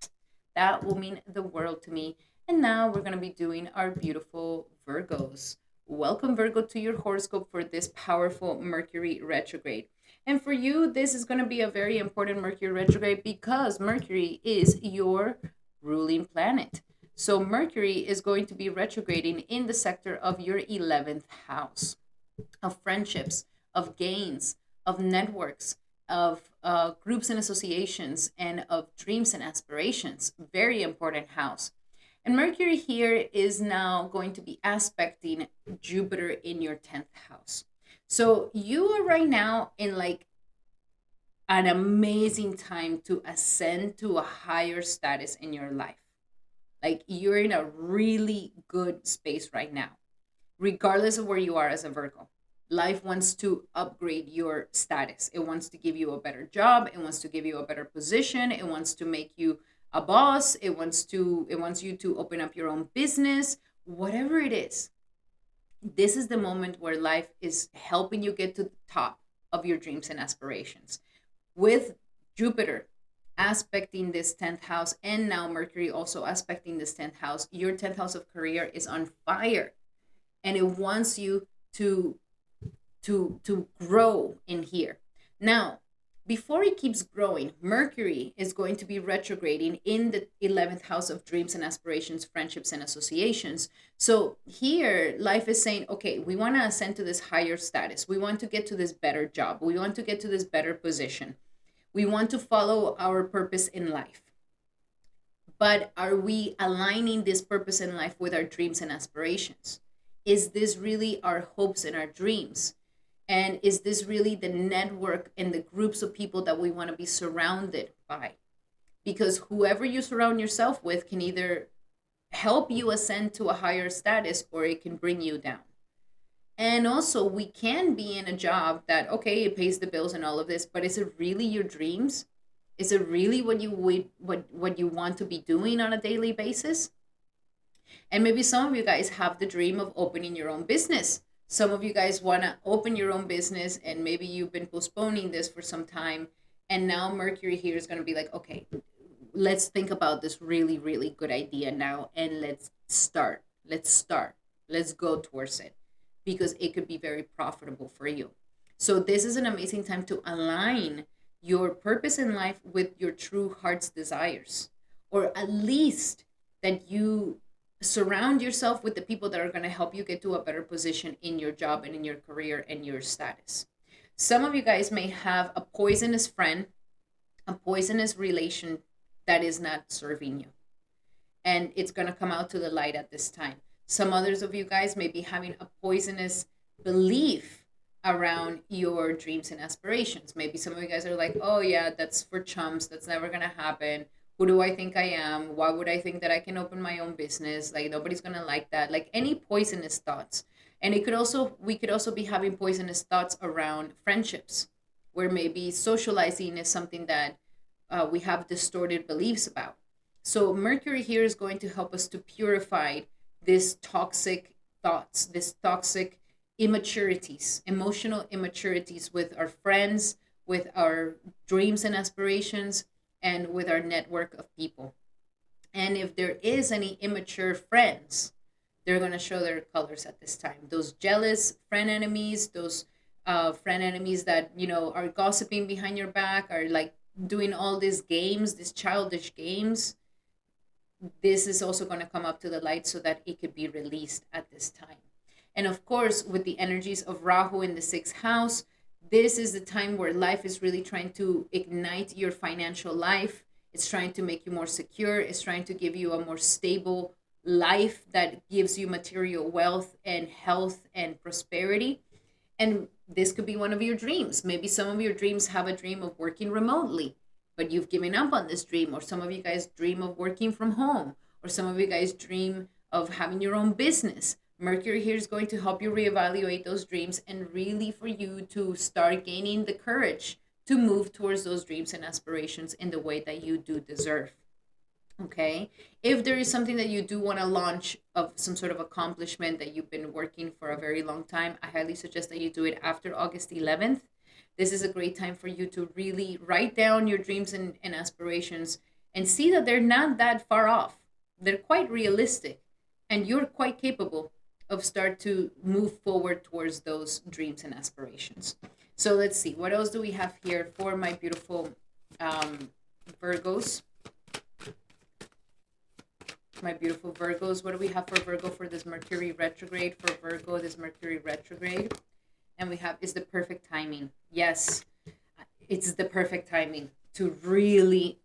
That will mean the world to me. And now we're going to be doing our beautiful Virgos. Welcome, Virgo, to your horoscope for this powerful Mercury retrograde. And for you, this is going to be a very important Mercury retrograde because Mercury is your ruling planet. So Mercury is going to be retrograding in the sector of your 11th house, of friendships, of gains, of networks, of groups and associations, and of dreams and aspirations. Very important house. And Mercury here is now going to be aspecting Jupiter in your 10th house. So you are right now in like an amazing time to ascend to a higher status in your life. Like you're in a really good space right now, regardless of where you are as a Virgo. Life wants to upgrade your status. It wants to give you a better job. It wants to give you a better position. It wants to make you a boss. It wants you to open up your own business, whatever it is. This is the moment where life is helping you get to the top of your dreams and aspirations. With Jupiter aspecting this 10th house, and now Mercury also aspecting this 10th house, your 10th house of career is on fire, and it wants you to grow in here. Now, before it keeps growing, Mercury is going to be retrograding in the 11th house of dreams and aspirations, friendships, and associations. So here, life is saying, okay, we want to ascend to this higher status. We want to get to this better job. We want to get to this better position. We want to follow our purpose in life. But are we aligning this purpose in life with our dreams and aspirations? Is this really our hopes and our dreams? And is this really the network and the groups of people that we want to be surrounded by? Because whoever you surround yourself with can either help you ascend to a higher status or it can bring you down. And also, we can be in a job that, okay, it pays the bills and all of this, but is it really your dreams? Is it really what you want to be doing on a daily basis? And maybe some of you guys have the dream of opening your own business. Some of you guys want to open your own business, and maybe you've been postponing this for some time. And now Mercury here is going to be like, okay, let's think about this really, really good idea now, and let's start. Let's go towards it, because it could be very profitable for you. So this is an amazing time to align your purpose in life with your true heart's desires, or at least that you surround yourself with the people that are going to help you get to a better position in your job and in your career and your status. Some of you guys may have a poisonous friend, a poisonous relation that is not serving you, and it's going to come out to the light at this time. Some others of you guys may be having a poisonous belief around your dreams and aspirations. Maybe some of you guys are like, oh yeah, that's for chumps, that's never going to happen. Who do I think I am? Why would I think that I can open my own business? Like, nobody's going to like that. Like, any poisonous thoughts. And we could also be having poisonous thoughts around friendships, where maybe socializing is something that we have distorted beliefs about. So Mercury here is going to help us to purify this toxic thoughts, this toxic immaturities, emotional immaturities with our friends, with our dreams and aspirations, and with our network of people. And if there is any immature friends, they're going to show their colors at this time. Those jealous friend enemies, those friend enemies that, are gossiping behind your back, are like doing all these games, these childish games. This is also going to come up to the light so that it could be released at this time. And of course, with the energies of Rahu in the 6th house, this is the time where life is really trying to ignite your financial life. It's trying to make you more secure. It's trying to give you a more stable life that gives you material wealth and health and prosperity. And this could be one of your dreams. Maybe some of your dreams have a dream of working remotely, but you've given up on this dream. Or some of you guys dream of working from home. Or some of you guys dream of having your own business. Mercury here is going to help you reevaluate those dreams and really for you to start gaining the courage to move towards those dreams and aspirations in the way that you do deserve. Okay? If there is something that you do want to launch of some sort of accomplishment that you've been working for a very long time, I highly suggest that you do it after August 11th. This is a great time for you to really write down your dreams and aspirations and see that they're not that far off. They're quite realistic, and you're quite capable of start to move forward towards those dreams and aspirations. So let's see, what else do we have here for my beautiful Virgos? My beautiful Virgos, what do we have for Virgo for this Mercury retrograde? For Virgo, this Mercury retrograde, and we have, is the perfect timing. Yes, it's the perfect timing to really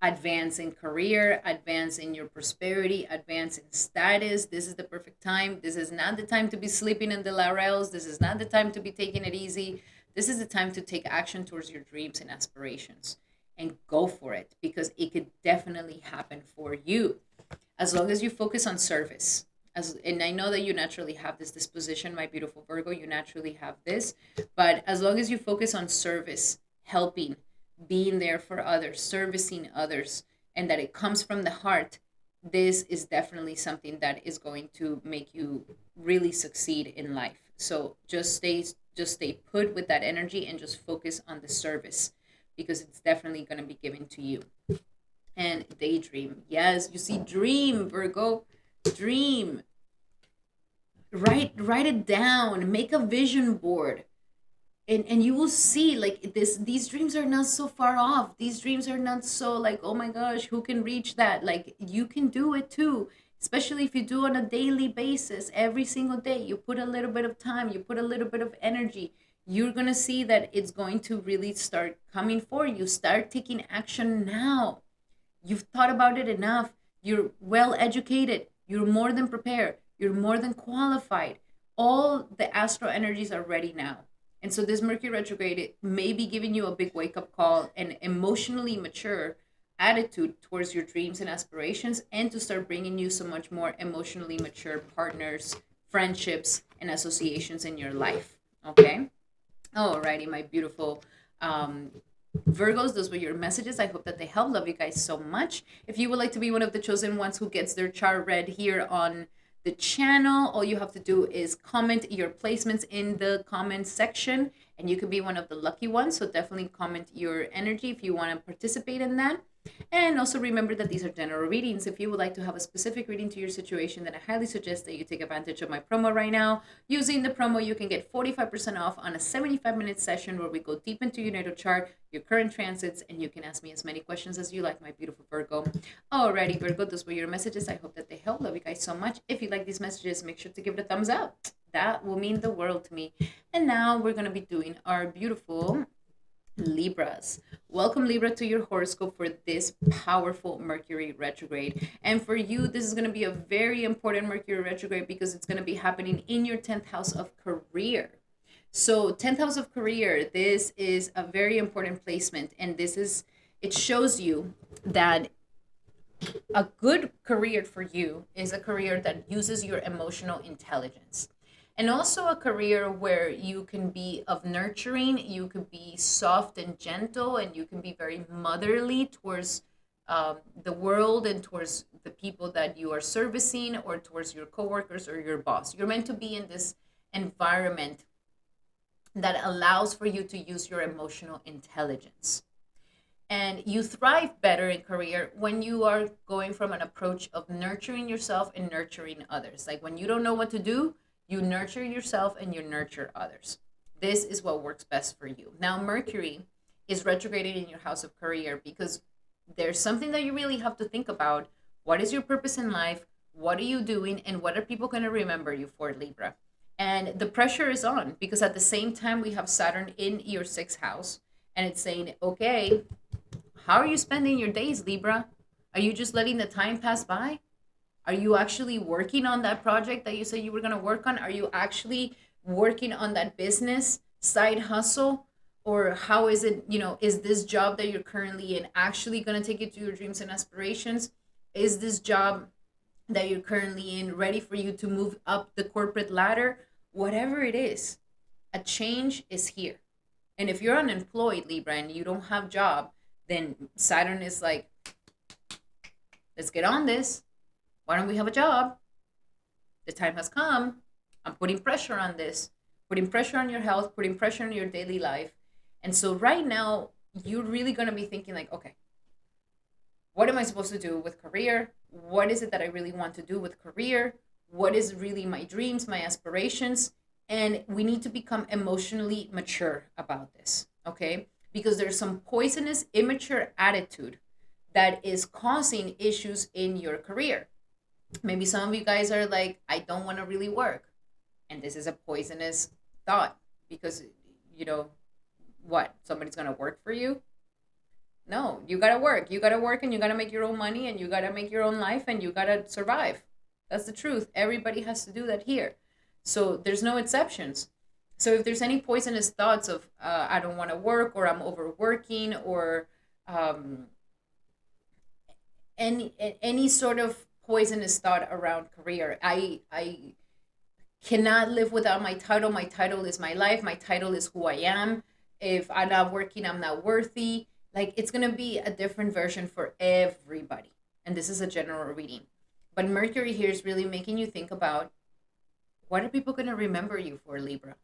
advance in career, advance in your prosperity, advance in status. This is the perfect time. This is not the time to be sleeping in the laurels. This is not the time to be taking it easy. This is the time to take action towards your dreams and aspirations and go for it, because it could definitely happen for you as long as you focus on service. And I know that you naturally have this disposition, my beautiful Virgo, you naturally have this, but as long as you focus on service, helping, being there for others, servicing others, and that it comes from the heart, this is definitely something that is going to make you really succeed in life. So just stay put with that energy and just focus on the service, because it's definitely going to be given to you. And daydream. Yes, you see, dream, Virgo, dream. Write it down, make a vision board. and you will see like these dreams are not so far off. These dreams are not so like, oh my gosh, who can reach that? Like you can do it too, especially if you do on a daily basis. Every single day you put a little bit of time, you put a little bit of energy, you're going to see that it's going to really start coming for you. Start taking action now. You've thought about it enough. You're well educated. You're more than prepared. You're more than qualified. All the astro energies are ready now. And so this Mercury retrograde it may be giving you a big wake up call and emotionally mature attitude towards your dreams and aspirations, and to start bringing you so much more emotionally mature partners, friendships, and associations in your life. Okay? Alrighty, my beautiful Virgos, those were your messages. I hope that they help. Love you guys so much. If you would like to be one of the chosen ones who gets their chart read here on the channel, all you have to do is comment your placements in the comment section, and you could be one of the lucky ones. So definitely comment your energy if you want to participate in that. And also remember that these are general readings. If you would like to have a specific reading to your situation, then I highly suggest that you take advantage of my promo right now. Using the promo, you can get 45% off on a 75-minute session where we go deep into your natal chart, your current transits, and you can ask me as many questions as you like, my beautiful Virgo. Alrighty, Virgo, those were your messages. I hope that they help. Love you guys so much. If you like these messages, make sure to give it a thumbs up. That will mean the world to me. And now we're going to be doing our beautiful Libras. Welcome, Libra, to your horoscope for this powerful Mercury retrograde. And for you, this is going to be a very important Mercury retrograde because it's going to be happening in your 10th house of career. So 10th house of career, this is a very important placement. And it shows you that a good career for you is a career that uses your emotional intelligence, and also a career where you can be of nurturing, you could be soft and gentle, and you can be very motherly towards the world and towards the people that you are servicing, or towards your coworkers or your boss. You're meant to be in this environment that allows for you to use your emotional intelligence. And you thrive better in career when you are going from an approach of nurturing yourself and nurturing others. Like when you don't know what to do, you nurture yourself and you nurture others. This is what works best for you. Now, Mercury is retrograding in your house of career because there's something that you really have to think about. What is your purpose in life? What are you doing? And what are people going to remember you for, Libra? And the pressure is on because at the same time, we have Saturn in your sixth house. And it's saying, okay, how are you spending your days, Libra? Are you just letting the time pass by? Are you actually working on that project that you said you were going to work on? Are you actually working on that business side hustle? Or how is it, is this job that you're currently in actually going to take you to your dreams and aspirations? Is this job that you're currently in ready for you to move up the corporate ladder? Whatever it is, a change is here. And if you're unemployed, Libra, and you don't have job, then Saturn is like, let's get on this. Why don't we have a job? The time has come. I'm putting pressure on this, putting pressure on your health, putting pressure on your daily life. And so right now, you're really going to be thinking like, okay, what am I supposed to do with career? What is it that I really want to do with career? What is really my dreams, my aspirations? And we need to become emotionally mature about this, okay? Because there's some poisonous, immature attitude that is causing issues in your career. Maybe some of you guys are like, I don't want to really work. And this is a poisonous thought because, what? Somebody's going to work for you? No, you got to work. You got to work and you got to make your own money and you got to make your own life and you got to survive. That's the truth. Everybody has to do that here. So there's no exceptions. So if there's any poisonous thoughts of, I don't want to work, or I'm overworking, or any sort of poisonous thought around career. I cannot live without my title. My title is my life. My title is who I am. If I'm not working, I'm not worthy. Like, it's going to be a different version for everybody. And this is a general reading. But Mercury here is really making you think about, what are people going to remember you for, Libra?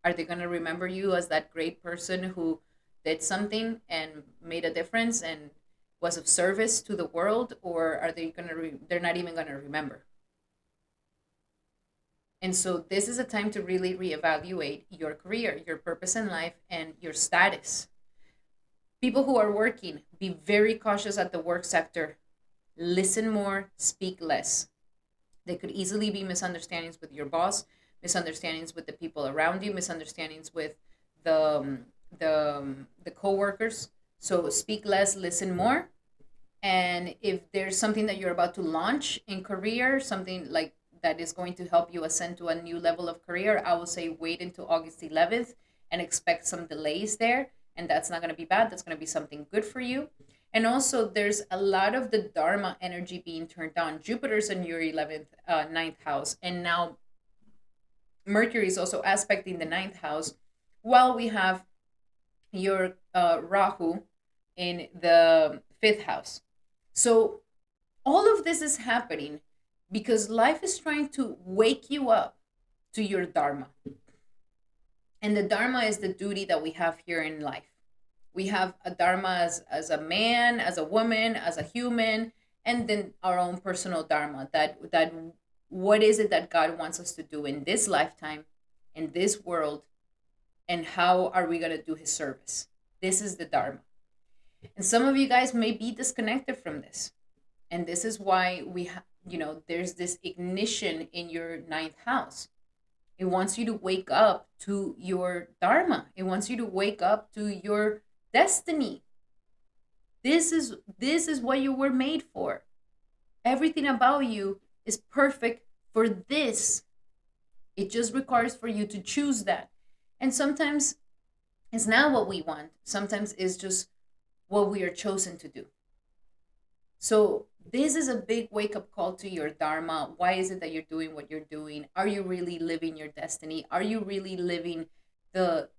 Are they going to remember you as that great person who did something and made a difference and was of service to the world? Or are they going to they're not even going to remember? And so this is a time to really reevaluate your career, your purpose in life, and your status. People who are working, be very cautious at the work sector. Listen more, speak less. There could easily be misunderstandings with your boss, misunderstandings with the people around you, misunderstandings with the coworkers. So speak less, listen more. And if there's something that you're about to launch in career, something like that is going to help you ascend to a new level of career, I will say wait until August 11th and expect some delays there. And that's not going to be bad. That's going to be something good for you. And also, there's a lot of the Dharma energy being turned on. Jupiter's in your 11th, ninth house. And now Mercury is also aspecting the ninth house, while we have your Rahu in the fifth house. So all of this is happening because life is trying to wake you up to your Dharma. And the Dharma is the duty that we have here in life. We have a Dharma as a man, as a woman, as a human, and then our own personal Dharma. That what is it that God wants us to do in this lifetime, in this world, and how are we going to do his service? This is the Dharma. And some of you guys may be disconnected from this. And this is why there's this ignition in your ninth house. It wants you to wake up to your Dharma. It wants you to wake up to your destiny. This is what you were made for. Everything about you is perfect for this. It just requires for you to choose that. And sometimes it's not what we want. Sometimes it's just what we are chosen to do. So this is a big wake-up call to your Dharma. Why is it that you're doing what you're doing? Are you really living your destiny? Are you really living the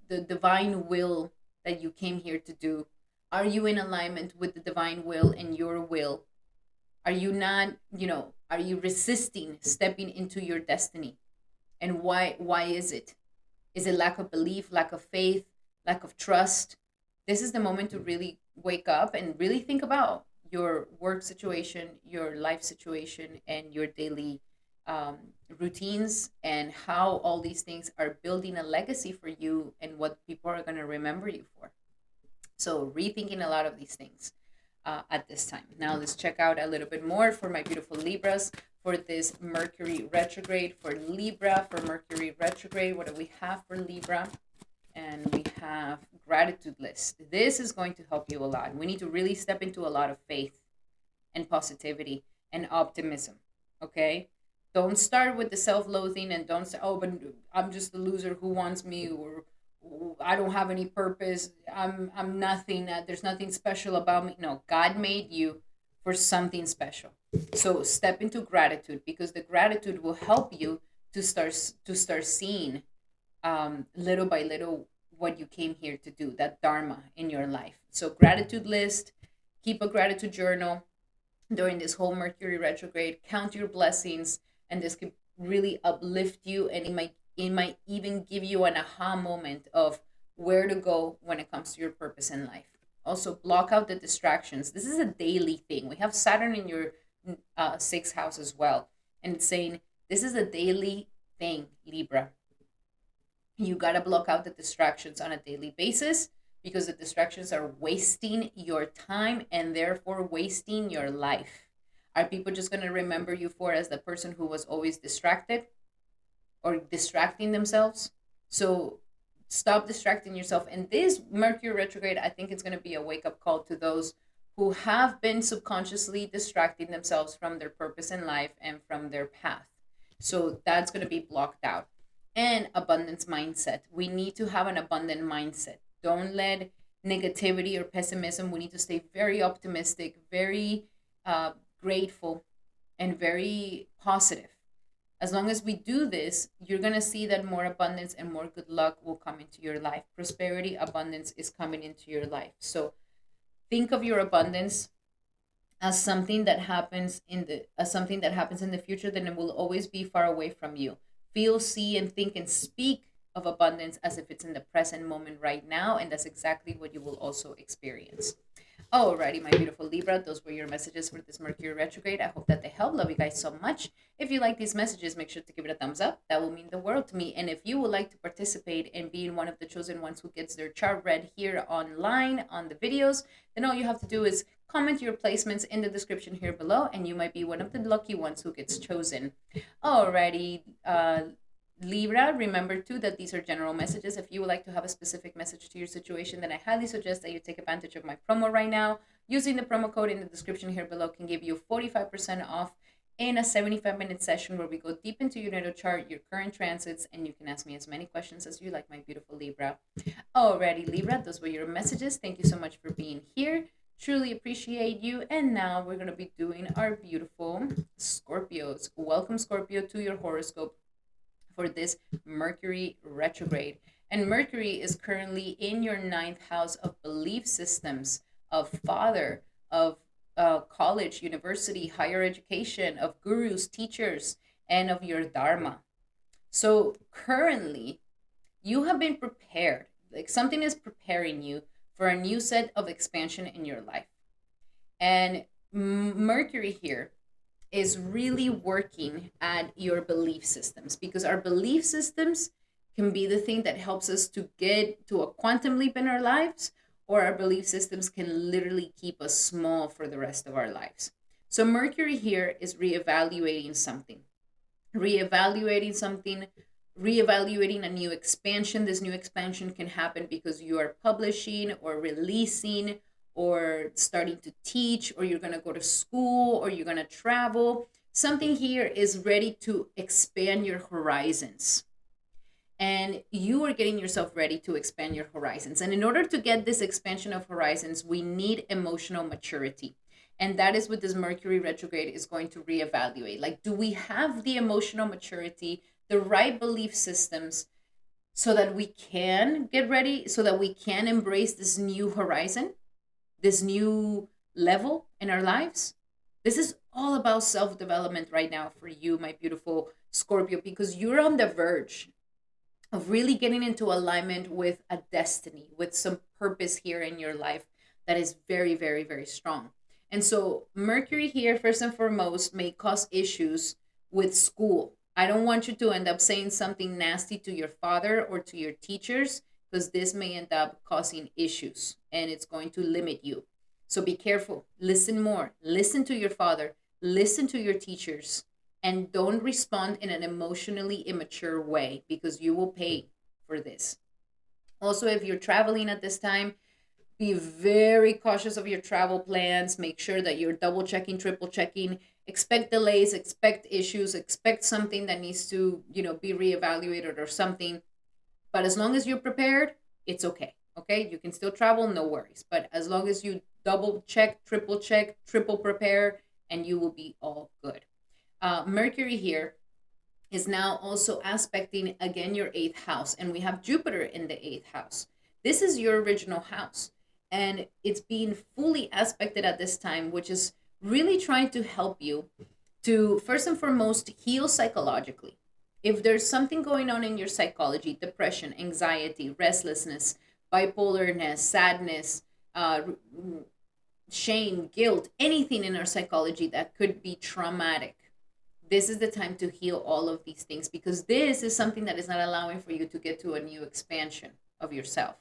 divine will that you came here to do? Are you in alignment with the divine will and your will? Are you not, are you resisting stepping into your destiny? And why is it? Is it lack of belief, lack of faith, lack of trust? This is the moment to really wake up and really think about your work situation, your life situation, and your daily routines, and how all these things are building a legacy for you and what people are going to remember you for. So rethinking a lot of these things at this time. Now let's check out a little bit more for my beautiful Libras for this Mercury retrograde. For Libra, for Mercury retrograde, what do we have for Libra? And we have gratitude list. This is going to help you a lot. We need to really step into a lot of faith and positivity and optimism. Okay? Don't start with the self-loathing and don't say, oh, but I'm just the loser, who wants me, or I don't have any purpose. I'm nothing. There's nothing special about me. No, God made you for something special. So step into gratitude, because the gratitude will help you to start seeing little by little what you came here to do, that Dharma in your life. So gratitude list, keep a gratitude journal during this whole Mercury retrograde, count your blessings, and this could really uplift you, and it might even give you an aha moment of where to go when it comes to your purpose in life. Also, block out the distractions. This is a daily thing. We have Saturn in your sixth house as well, and it's saying this is a daily thing, Libra. You got to block out the distractions on a daily basis, because the distractions are wasting your time and therefore wasting your life. Are people just going to remember you for as the person who was always distracted or distracting themselves? So stop distracting yourself. And this Mercury retrograde, I think it's going to be a wake-up call to those who have been subconsciously distracting themselves from their purpose in life and from their path. So that's going to be blocked out. And abundance mindset. We need to have an abundant mindset. Don't let negativity or pessimism. We need to stay very optimistic, very grateful, and very positive. As long as we do this, you're going to see that more abundance and more good luck will come into your life. Prosperity, abundance is coming into your life. So think of your abundance as something that happens in the future, then it will always be far away from you. Feel, see, and think and speak of abundance as if it's in the present moment right now, and that's exactly what you will also experience. Alrighty, my beautiful Libra, those were your messages for this Mercury retrograde. I hope that they help. Love you guys so much. If you like these messages, make sure to give it a thumbs up. That will mean the world to me. And if you would like to participate in being one of the chosen ones who gets their chart read here online on the videos, then all you have to do is comment your placements in the description here below, and you might be one of the lucky ones who gets chosen. Alrighty, Libra, remember too that these are general messages. If you would like to have a specific message to your situation, then I highly suggest that you take advantage of my promo right now. Using the promo code in the description here below can give you 45% off in a 75-minute session where we go deep into your natal chart, your current transits, and you can ask me as many questions as you like, my beautiful Libra. Alrighty, Libra, those were your messages. Thank you so much for being here. Truly appreciate you. And now we're going to be doing our beautiful Scorpios. Welcome, Scorpio, to your horoscope for this Mercury retrograde. And Mercury is currently in your ninth house of belief systems, of father, of college, university, higher education, of gurus, teachers, and of your dharma. So currently, you have been prepared. Like something is preparing you for a new set of expansion in your life. And Mercury here is really working at your belief systems, because our belief systems can be the thing that helps us to get to a quantum leap in our lives, or our belief systems can literally keep us small for the rest of our lives. So Mercury here is reevaluating something, reevaluating a new expansion. This new expansion can happen because you are publishing or releasing or starting to teach, or you're going to go to school, or you're going to travel. Something here is ready to expand your horizons. And you are getting yourself ready to expand your horizons. And in order to get this expansion of horizons, we need emotional maturity. And that is what this Mercury retrograde is going to reevaluate. Like, do we have the emotional maturity, the right belief systems, so that we can get ready, so that we can embrace this new horizon, this new level in our lives? This is all about self-development right now for you, my beautiful Scorpio, because you're on the verge of really getting into alignment with a destiny, with some purpose here in your life that is very, very, very strong. And so Mercury here, first and foremost, may cause issues with school. I don't want you to end up saying something nasty to your father or to your teachers, because this may end up causing issues and it's going to limit you. So be careful. Listen more. Listen to your father. Listen to your teachers. And don't respond in an emotionally immature way, because you will pay for this. Also, if you're traveling at this time, be very cautious of your travel plans. Make sure that you're double checking, triple checking. Expect delays, expect issues, expect something that needs to, be reevaluated or something. But as long as you're prepared, it's okay. Okay, you can still travel, no worries. But as long as you double check, triple prepare, and you will be all good. Mercury here is now also aspecting again your eighth house, and we have Jupiter in the eighth house. This is your original house, and it's being fully aspected at this time, which is really trying to help you to first and foremost heal psychologically. If there's something going on in your psychology, depression, anxiety, restlessness, bipolarness, sadness, shame, guilt, anything in our psychology that could be traumatic, this is the time to heal all of these things, because this is something that is not allowing for you to get to a new expansion of yourself.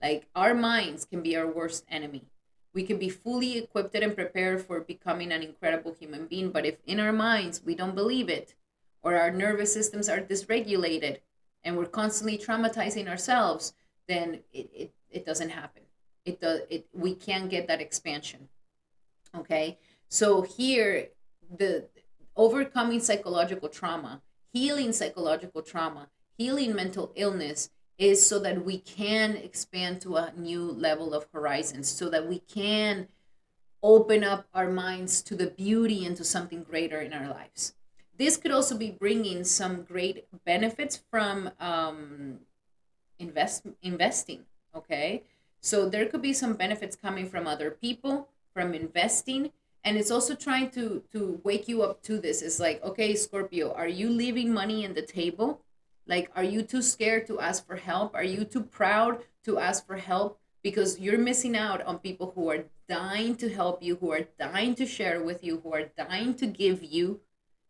Like, our minds can be our worst enemy. We can be fully equipped and prepared for becoming an incredible human being, but if in our minds we don't believe it, or our nervous systems are dysregulated and we're constantly traumatizing ourselves, then it doesn't happen. We can't get that expansion. Okay, so here, the overcoming psychological trauma, healing psychological trauma, healing mental illness, is so that we can expand to a new level of horizons, so that we can open up our minds to the beauty and to something greater in our lives. This could also be bringing some great benefits from investing. Okay, so there could be some benefits coming from other people, from investing. And it's also trying to wake you up to this. It's like, okay, Scorpio, are you leaving money in the table? Like, are you too scared to ask for help? Are you too proud to ask for help because you're missing out on people who are dying to help you, who are dying to share with you, who are dying to give you.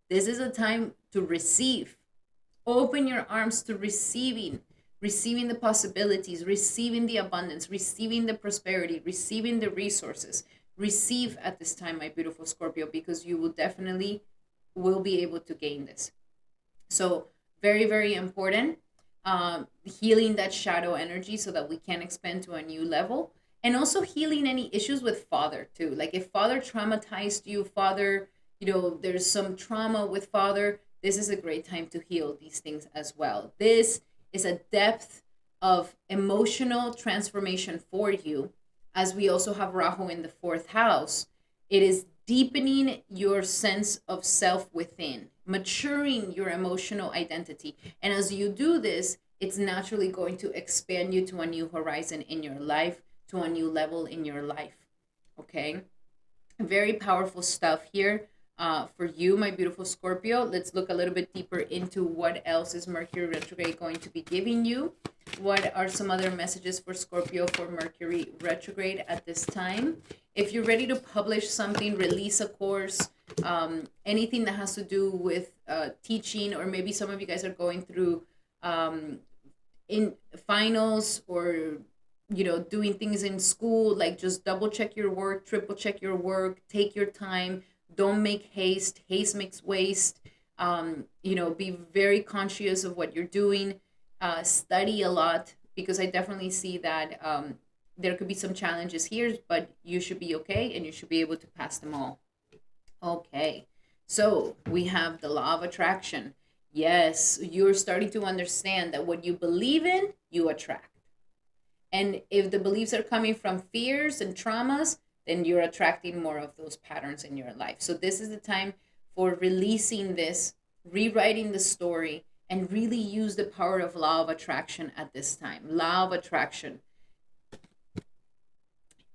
This is a time to receive. Open your arms to receiving the possibilities, receiving the abundance, receiving the prosperity, receiving the resources. Receive at this time, my beautiful Scorpio, because you will definitely will be able to gain this. So very, very important. Healing that shadow energy so that we can expand to a new level, and also healing any issues with father too. Like if father traumatized you, father, there's some trauma with father, this is a great time to heal these things as well. This is a depth of emotional transformation for you, as we also have Rahu in the fourth house. It is deepening your sense of self within, maturing your emotional identity. And as you do this, it's naturally going to expand you to a new horizon in your life, to a new level in your life. Okay? Very powerful stuff here for you, my beautiful Scorpio. Let's look a little bit deeper into what else is Mercury retrograde going to be giving you. What are some other messages for Scorpio for Mercury retrograde at this time? If you're ready to publish something, release a course, anything that has to do with teaching, or maybe some of you guys are going through in finals, or doing things in school, like just double check your work, triple check your work, take your time, don't make haste makes waste. Be very conscious of what you're doing. Study a lot, because I definitely see that there could be some challenges here, but you should be okay, and you should be able to pass them all. Okay, so we have the law of attraction. Yes, you're starting to understand that what you believe in, you attract. And if the beliefs are coming from fears and traumas, then you're attracting more of those patterns in your life. So this is the time for releasing this, rewriting the story, and really use the power of law of attraction at this time. Law of attraction.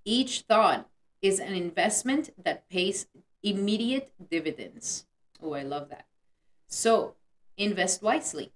Each thought is an investment that pays immediate dividends. Oh, I love that. So invest wisely.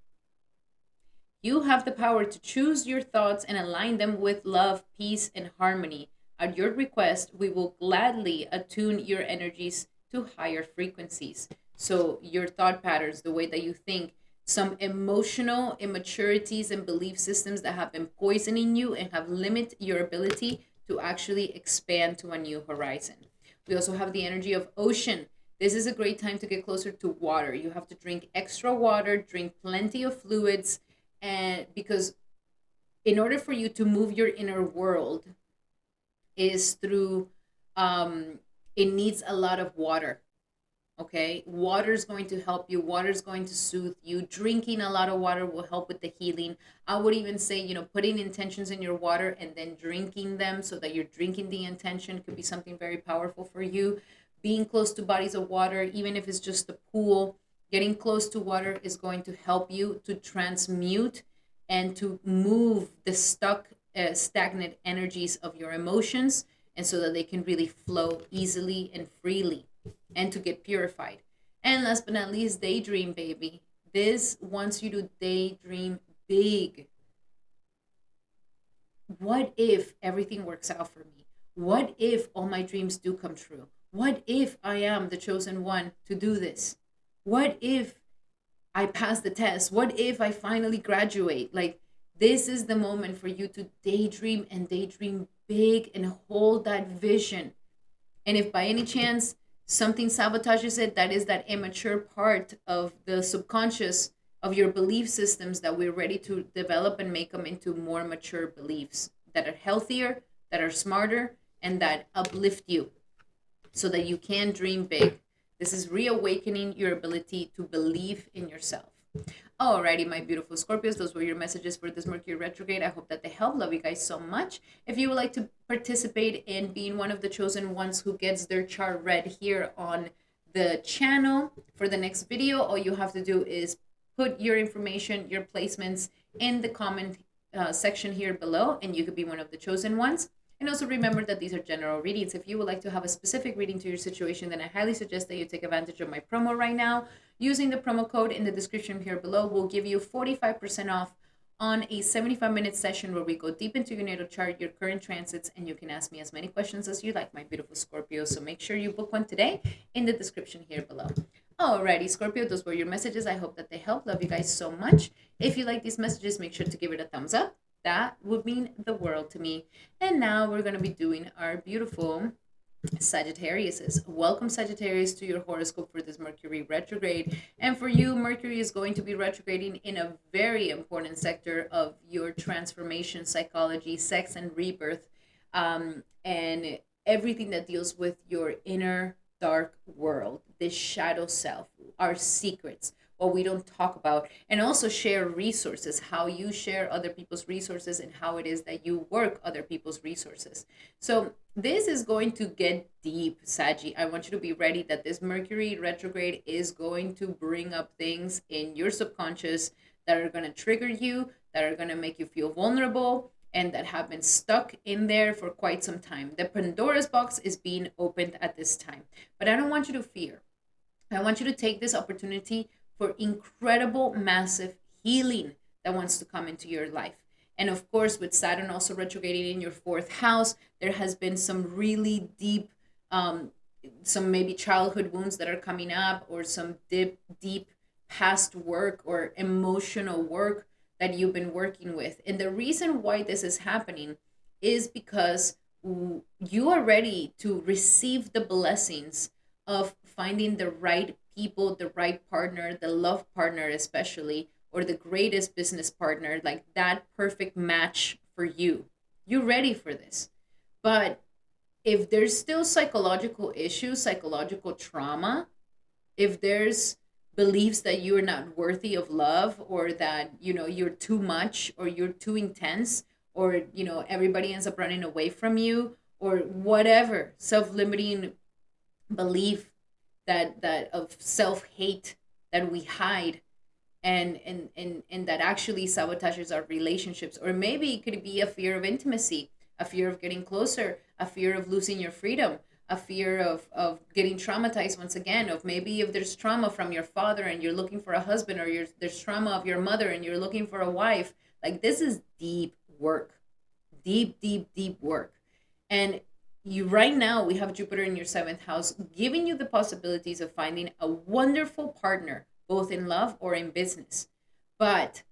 You have the power to choose your thoughts and align them with love, peace, and harmony. At your request, we will gladly attune your energies to higher frequencies. So your thought patterns, the way that you think, some emotional immaturities and belief systems that have been poisoning you and have limited your ability to actually expand to a new horizon. We also have the energy of ocean. This is a great time to get closer to water. You have to drink extra water, drink plenty of fluids, and because in order for you to move your inner world is through it needs a lot of water. Okay, water is going to help you, water is going to soothe you. Drinking a lot of water will help with the healing. I would even say, putting intentions in your water and then drinking them, so that you're drinking the intention, could be something very powerful for you. Being close to bodies of water, even if it's just a pool, getting close to water is going to help you to transmute and to move the stagnant energies of your emotions, and so that they can really flow easily and freely, and to get purified. And last but not least, daydream, baby. This wants you to daydream big. What if everything works out for me? What if all my dreams do come true? What if I am the chosen one to do this? What if I pass the test? What if I finally graduate? Like, this is the moment for you to daydream, and daydream big, and hold that vision. And if by any chance something sabotages it, that is that immature part of the subconscious of your belief systems that we're ready to develop and make them into more mature beliefs that are healthier, that are smarter, and that uplift you, so that you can dream big. This is reawakening your ability to believe in yourself. Alrighty, my beautiful Scorpios, those were your messages for this Mercury retrograde. I hope that they help. Love you guys so much. If you would like to participate in being one of the chosen ones who gets their chart read here on the channel for the next video, all you have to do is put your information, your placements in the comment section here below, and you could be one of the chosen ones. And also remember that these are general readings. If you would like to have a specific reading to your situation, then I highly suggest that you take advantage of my promo right now. Using the promo code in the description here below will give you 45% off on a 75-minute session where we go deep into your natal chart, your current transits, and you can ask me as many questions as you like, my beautiful Scorpio. So make sure you book one today in the description here below. Alrighty, Scorpio, those were your messages. I hope that they help. Love you guys so much. If you like these messages, make sure to give it a thumbs up. That would mean the world to me. And now we're going to be doing our beautiful Sagittarius. Welcome, Sagittarius, to your horoscope for this Mercury retrograde. And for you, Mercury is going to be retrograding in a very important sector of your transformation, psychology, sex, and rebirth, and everything that deals with your inner dark world, this shadow self, our secrets, what we don't talk about, and also share resources, how you share other people's resources and how it is that you work other people's resources. So this is going to get deep, Saggy. I want you to be ready that this Mercury retrograde is going to bring up things in your subconscious that are going to trigger you, that are going to make you feel vulnerable, and that have been stuck in there for quite some time. The Pandora's box is being opened at this time. But I don't want you to fear. I want you to take this opportunity for incredible, massive healing that wants to come into your life. And of course, with Saturn also retrograding in your fourth house, there has been some really deep, some maybe childhood wounds that are coming up, or some deep past work or emotional work that you've been working with. And the reason why this is happening is because you are ready to receive the blessings of finding the right people, the right partner, the love partner especially, or the greatest business partner, like that perfect match for you. You're ready for this. But if there's still psychological issues, psychological trauma, if there's beliefs that you're not worthy of love, or that you're too much, or you're too intense, or everybody ends up running away from you, or whatever self-limiting belief that of self-hate that we hide, and that actually sabotages our relationships. Or maybe it could be a fear of intimacy, a fear of getting closer, a fear of losing your freedom, a fear of getting traumatized once again, of maybe if there's trauma from your father and you're looking for a husband, or there's trauma of your mother and you're looking for a wife. Like, this is deep work, deep work. And you, right now, we have Jupiter in your seventh house, giving you the possibilities of finding a wonderful partner, both in love or in business. But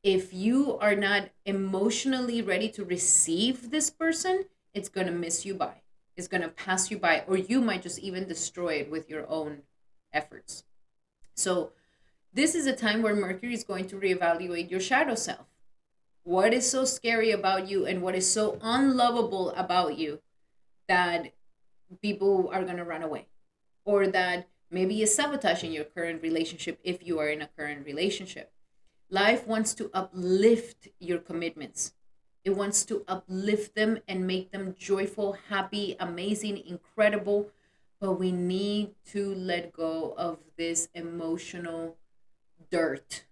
if you are not emotionally ready to receive this person, it's going to miss you by. It's going to pass you by, or you might just even destroy it with your own efforts. So this is a time where Mercury is going to reevaluate your shadow self. What is so scary about you, and what is so unlovable about you that people are going to run away, or that maybe is sabotaging your current relationship if you are in a current relationship. Life wants to uplift your commitments. It wants to uplift them and make them joyful, happy, amazing, incredible. But we need to let go of this emotional dirt,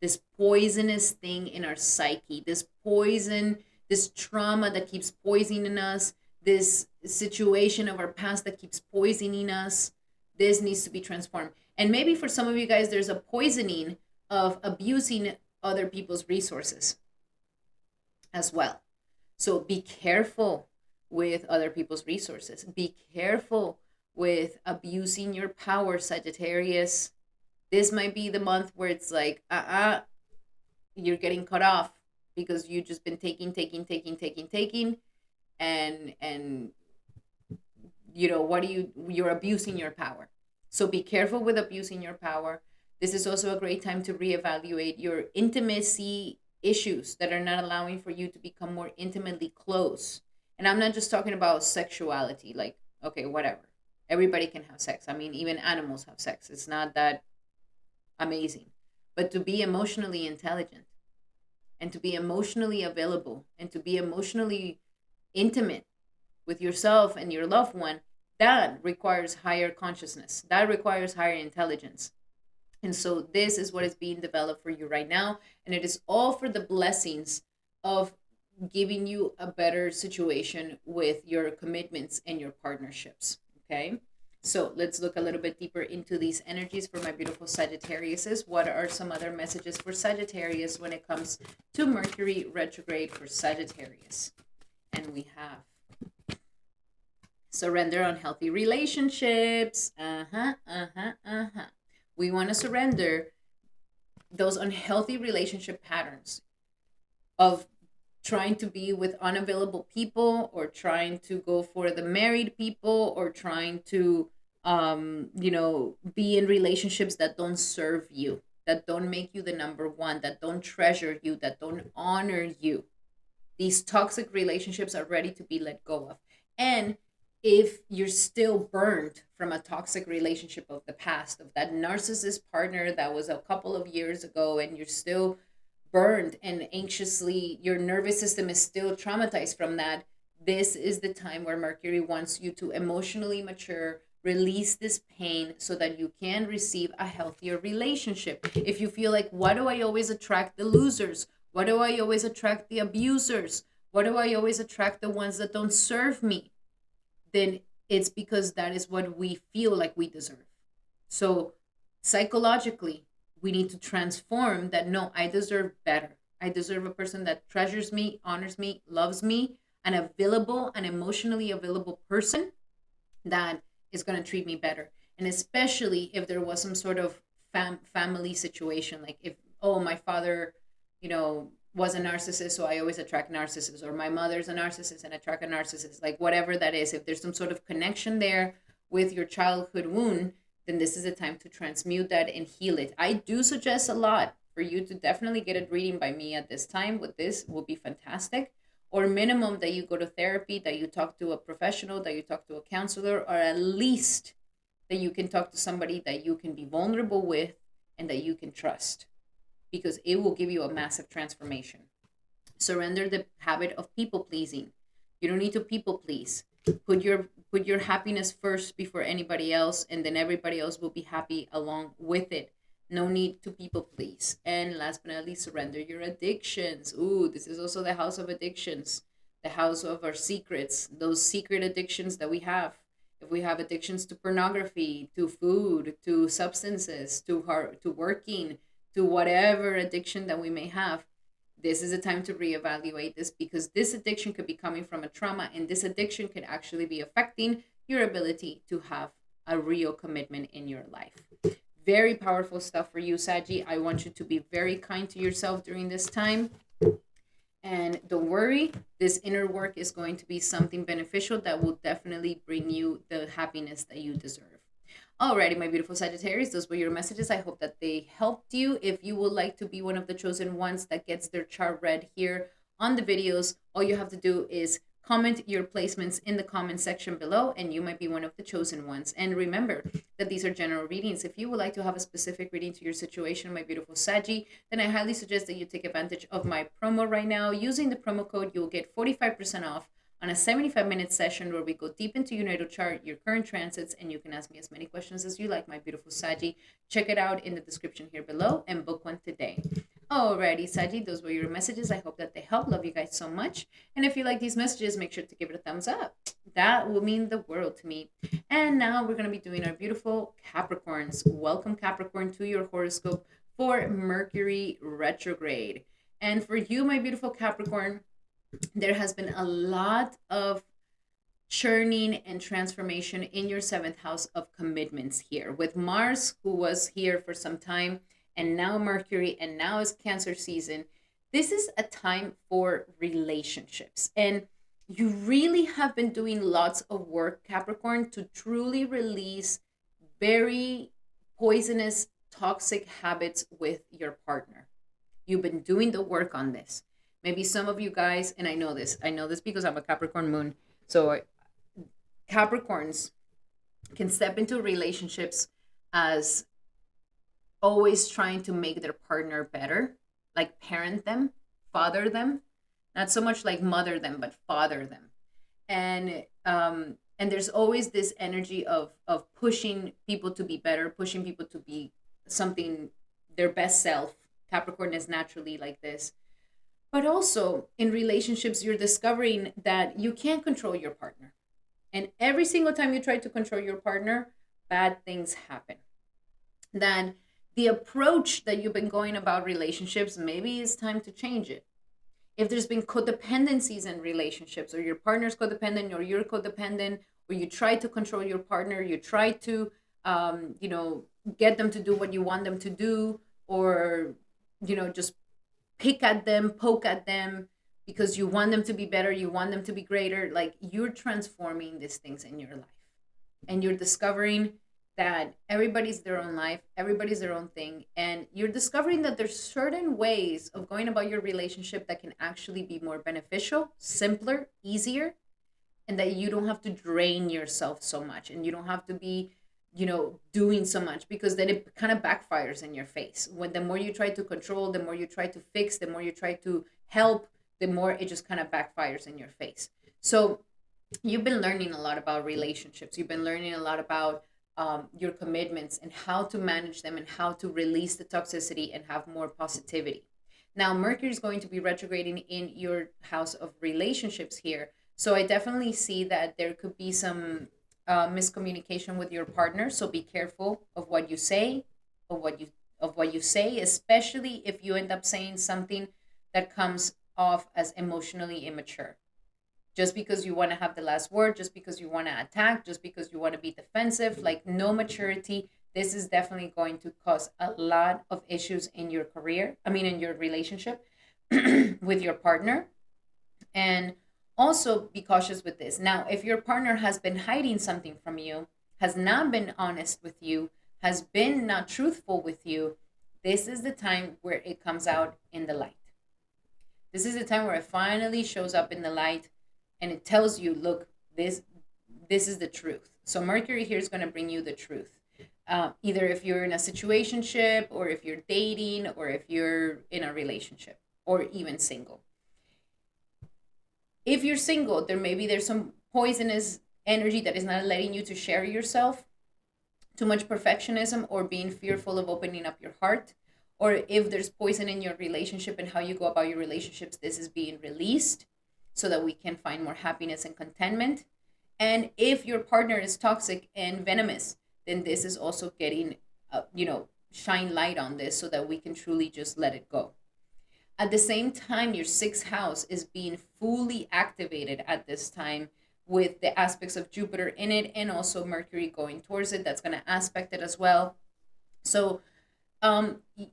this poisonous thing in our psyche, this poison, this trauma that keeps poisoning us, this situation of our past that keeps poisoning us. This needs to be transformed. And maybe for some of you guys, there's a poisoning of abusing other people's resources as well. So be careful with other people's resources. Be careful with abusing your power, Sagittarius. This might be the month where it's like, you're getting cut off because you've just been taking, and you're abusing your power. So be careful with abusing your power. This is also a great time to reevaluate your intimacy issues that are not allowing for you to become more intimately close. And I'm not just talking about sexuality, like, okay, whatever. Everybody can have sex. I mean, even animals have sex. It's not that amazing. But to be emotionally intelligent, and to be emotionally available, and to be emotionally intimate with yourself and your loved one, that requires higher consciousness. That requires higher intelligence. And so this is what is being developed for you right now. And it is all for the blessings of giving you a better situation with your commitments and your partnerships. Okay. So let's look a little bit deeper into these energies for my beautiful Sagittariuses. What are some other messages for Sagittarius when it comes to Mercury retrograde for Sagittarius? And we have surrender unhealthy relationships. We want to surrender those unhealthy relationship patterns of trying to be with unavailable people, or trying to go for the married people, or trying to be in relationships that don't serve you, that don't make you the number one, that don't treasure you, that don't honor you. These toxic relationships are ready to be let go of. And if you're still burned from a toxic relationship of the past, of that narcissist partner that was a couple of years ago, and you're still burned and anxiously, your nervous system is still traumatized from that, this is the time where Mercury wants you to emotionally mature, release this pain so that you can receive a healthier relationship. If you feel like, why do I always attract the losers? Why do I always attract the abusers? Why do I always attract the ones that don't serve me? Then it's because that is what we feel like we deserve. So psychologically, we need to transform that. No, I deserve better. I deserve a person that treasures me, honors me, loves me, an available, an emotionally available person that is going to treat me better. And especially if there was some sort of family situation, like if, oh, my father, was a narcissist, so I always attract narcissists, or my mother's a narcissist and attract a narcissist, like whatever that is, if there's some sort of connection there with your childhood wound, then this is a time to transmute that and heal it. I do suggest a lot for you to definitely get a reading by me at this time. With this will be fantastic. Or minimum that you go to therapy, that you talk to a professional, that you talk to a counselor, or at least that you can talk to somebody that you can be vulnerable with and that you can trust, because it will give you a massive transformation. Surrender the habit of people pleasing. You don't need to people please. Put your happiness first before anybody else, and then everybody else will be happy along with it. No need to people please. And last but not least, surrender your addictions. Ooh, this is also the house of addictions, the house of our secrets, those secret addictions that we have. If we have addictions to pornography, to food, to substances, to working, to whatever addiction that we may have, this is a time to reevaluate this, because this addiction could be coming from a trauma, and this addiction could actually be affecting your ability to have a real commitment in your life. Very powerful stuff for you, Saggy. I want you to be very kind to yourself during this time. And don't worry, this inner work is going to be something beneficial that will definitely bring you the happiness that you deserve. Alrighty, my beautiful Sagittarius, those were your messages. I hope that they helped you. If you would like to be one of the chosen ones that gets their chart read here on the videos, all you have to do is comment your placements in the comment section below, and you might be one of the chosen ones. And remember that these are general readings. If you would like to have a specific reading to your situation, my beautiful Saggy, then I highly suggest that you take advantage of my promo right now. Using the promo code, you'll get 45% off on a 75-minute session where we go deep into your natal chart, your current transits, and you can ask me as many questions as you like, my beautiful Saggy. Check it out in the description here below and book one today. Alrighty, Saggy, those were your messages. I hope that they help. Love you guys so much. And if you like these messages, make sure to give it a thumbs up. That will mean the world to me. And now we're going to be doing our beautiful Capricorns. Welcome, Capricorn, to your horoscope for Mercury retrograde. And for you, my beautiful Capricorn, there has been a lot of churning and transformation in your seventh house of commitments here, with Mars, who was here for some time, and now Mercury, and now is Cancer season. This is a time for relationships, and you really have been doing lots of work, Capricorn, to truly release very poisonous, toxic habits with your partner. You've been doing the work on this. Maybe some of you guys, and I know this because I'm a Capricorn moon. So Capricorns can step into relationships as always trying to make their partner better, like parent them, father them, not so much like mother them, but father them. And there's always this energy of pushing people to be better, pushing people to be something, their best self. Capricorn is naturally like this. But also in relationships, you're discovering that you can't control your partner. And every single time you try to control your partner, bad things happen. That the approach that you've been going about relationships, maybe it's time to change it. If there's been codependencies in relationships, or your partner's codependent, or you're codependent, or you try to control your partner, you try to, get them to do what you want them to do, or, just pick at them, poke at them because you want them to be better, you want them to be greater. Like, you're transforming these things in your life, and you're discovering that everybody's their own life, everybody's their own thing, and you're discovering that there's certain ways of going about your relationship that can actually be more beneficial, simpler, easier, and that you don't have to drain yourself so much, and you don't have to be, doing so much, because then it kind of backfires in your face. When the more you try to control, the more you try to fix, the more you try to help, the more it just kind of backfires in your face. So you've been learning a lot about relationships. You've been learning a lot about your commitments and how to manage them and how to release the toxicity and have more positivity. Now, Mercury is going to be retrograding in your house of relationships here. So I definitely see that there could be some miscommunication with your partner. So be careful of what you say, of what you say, especially if you end up saying something that comes off as emotionally immature, just because you want to have the last word, just because you want to attack, just because you want to be defensive, like no maturity. This is definitely going to cause a lot of issues in your career, I mean, in your relationship with your partner. And also be cautious with this. Now, if your partner has been hiding something from you, has not been honest with you, has been not truthful with you, this is the time where it comes out in the light. This is the time where it finally shows up in the light, and it tells you, look, this is the truth. So Mercury here is going to bring you the truth. Either if you're in a situationship, or if you're dating, or if you're in a relationship, or even single. If you're single, there's some poisonous energy that is not letting you to share yourself, too much perfectionism, or being fearful of opening up your heart. Or if there's poison in your relationship and how you go about your relationships, this is being released so that we can find more happiness and contentment. And if your partner is toxic and venomous, then this is also getting, shine light on this so that we can truly just let it go. At the same time, your sixth house is being fully activated at this time, with the aspects of Jupiter in it, and also Mercury going towards it. That's going to aspect it as well. So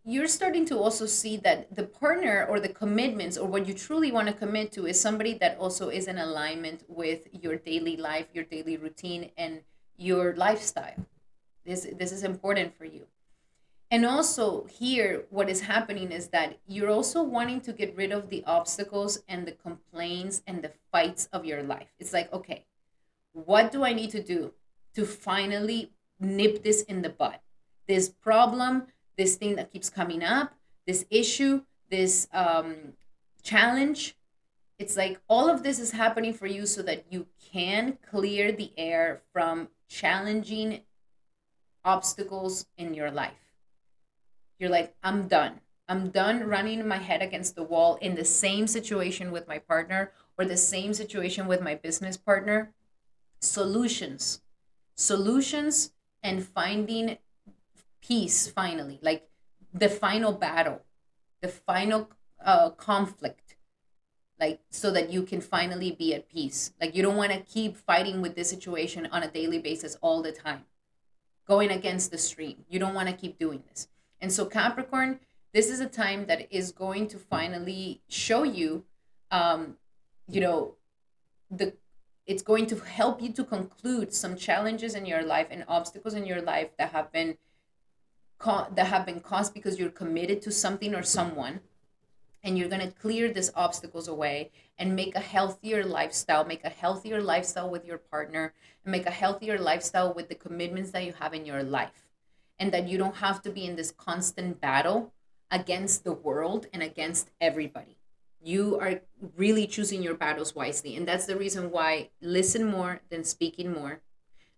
you're starting to also see that the partner, or the commitments, or what you truly want to commit to, is somebody that also is in alignment with your daily life, your daily routine, and your lifestyle. This is important for you. And also here, what is happening is that you're also wanting to get rid of the obstacles and the complaints and the fights of your life. It's like, okay, what do I need to do to finally nip this in the bud? This problem, this thing that keeps coming up, this issue, this challenge. It's like all of this is happening for you so that you can clear the air from challenging obstacles in your life. You're like, I'm done. I'm done running my head against the wall in the same situation with my partner, or the same situation with my business partner. Solutions. Solutions, and finding peace finally, like the final battle, the final conflict, like so that you can finally be at peace. Like, you don't want to keep fighting with this situation on a daily basis all the time, going against the stream. You don't want to keep doing this. And so Capricorn, this is a time that is going to finally show you, you know, the it's going to help you to conclude some challenges in your life and obstacles in your life that have been caused because you're committed to something or someone, and you're going to clear these obstacles away and make a healthier lifestyle, with your partner, and make a healthier lifestyle with the commitments that you have in your life, and that you don't have to be in this constant battle against the world and against everybody. You are really choosing your battles wisely, and that's the reason why listen more than speaking more.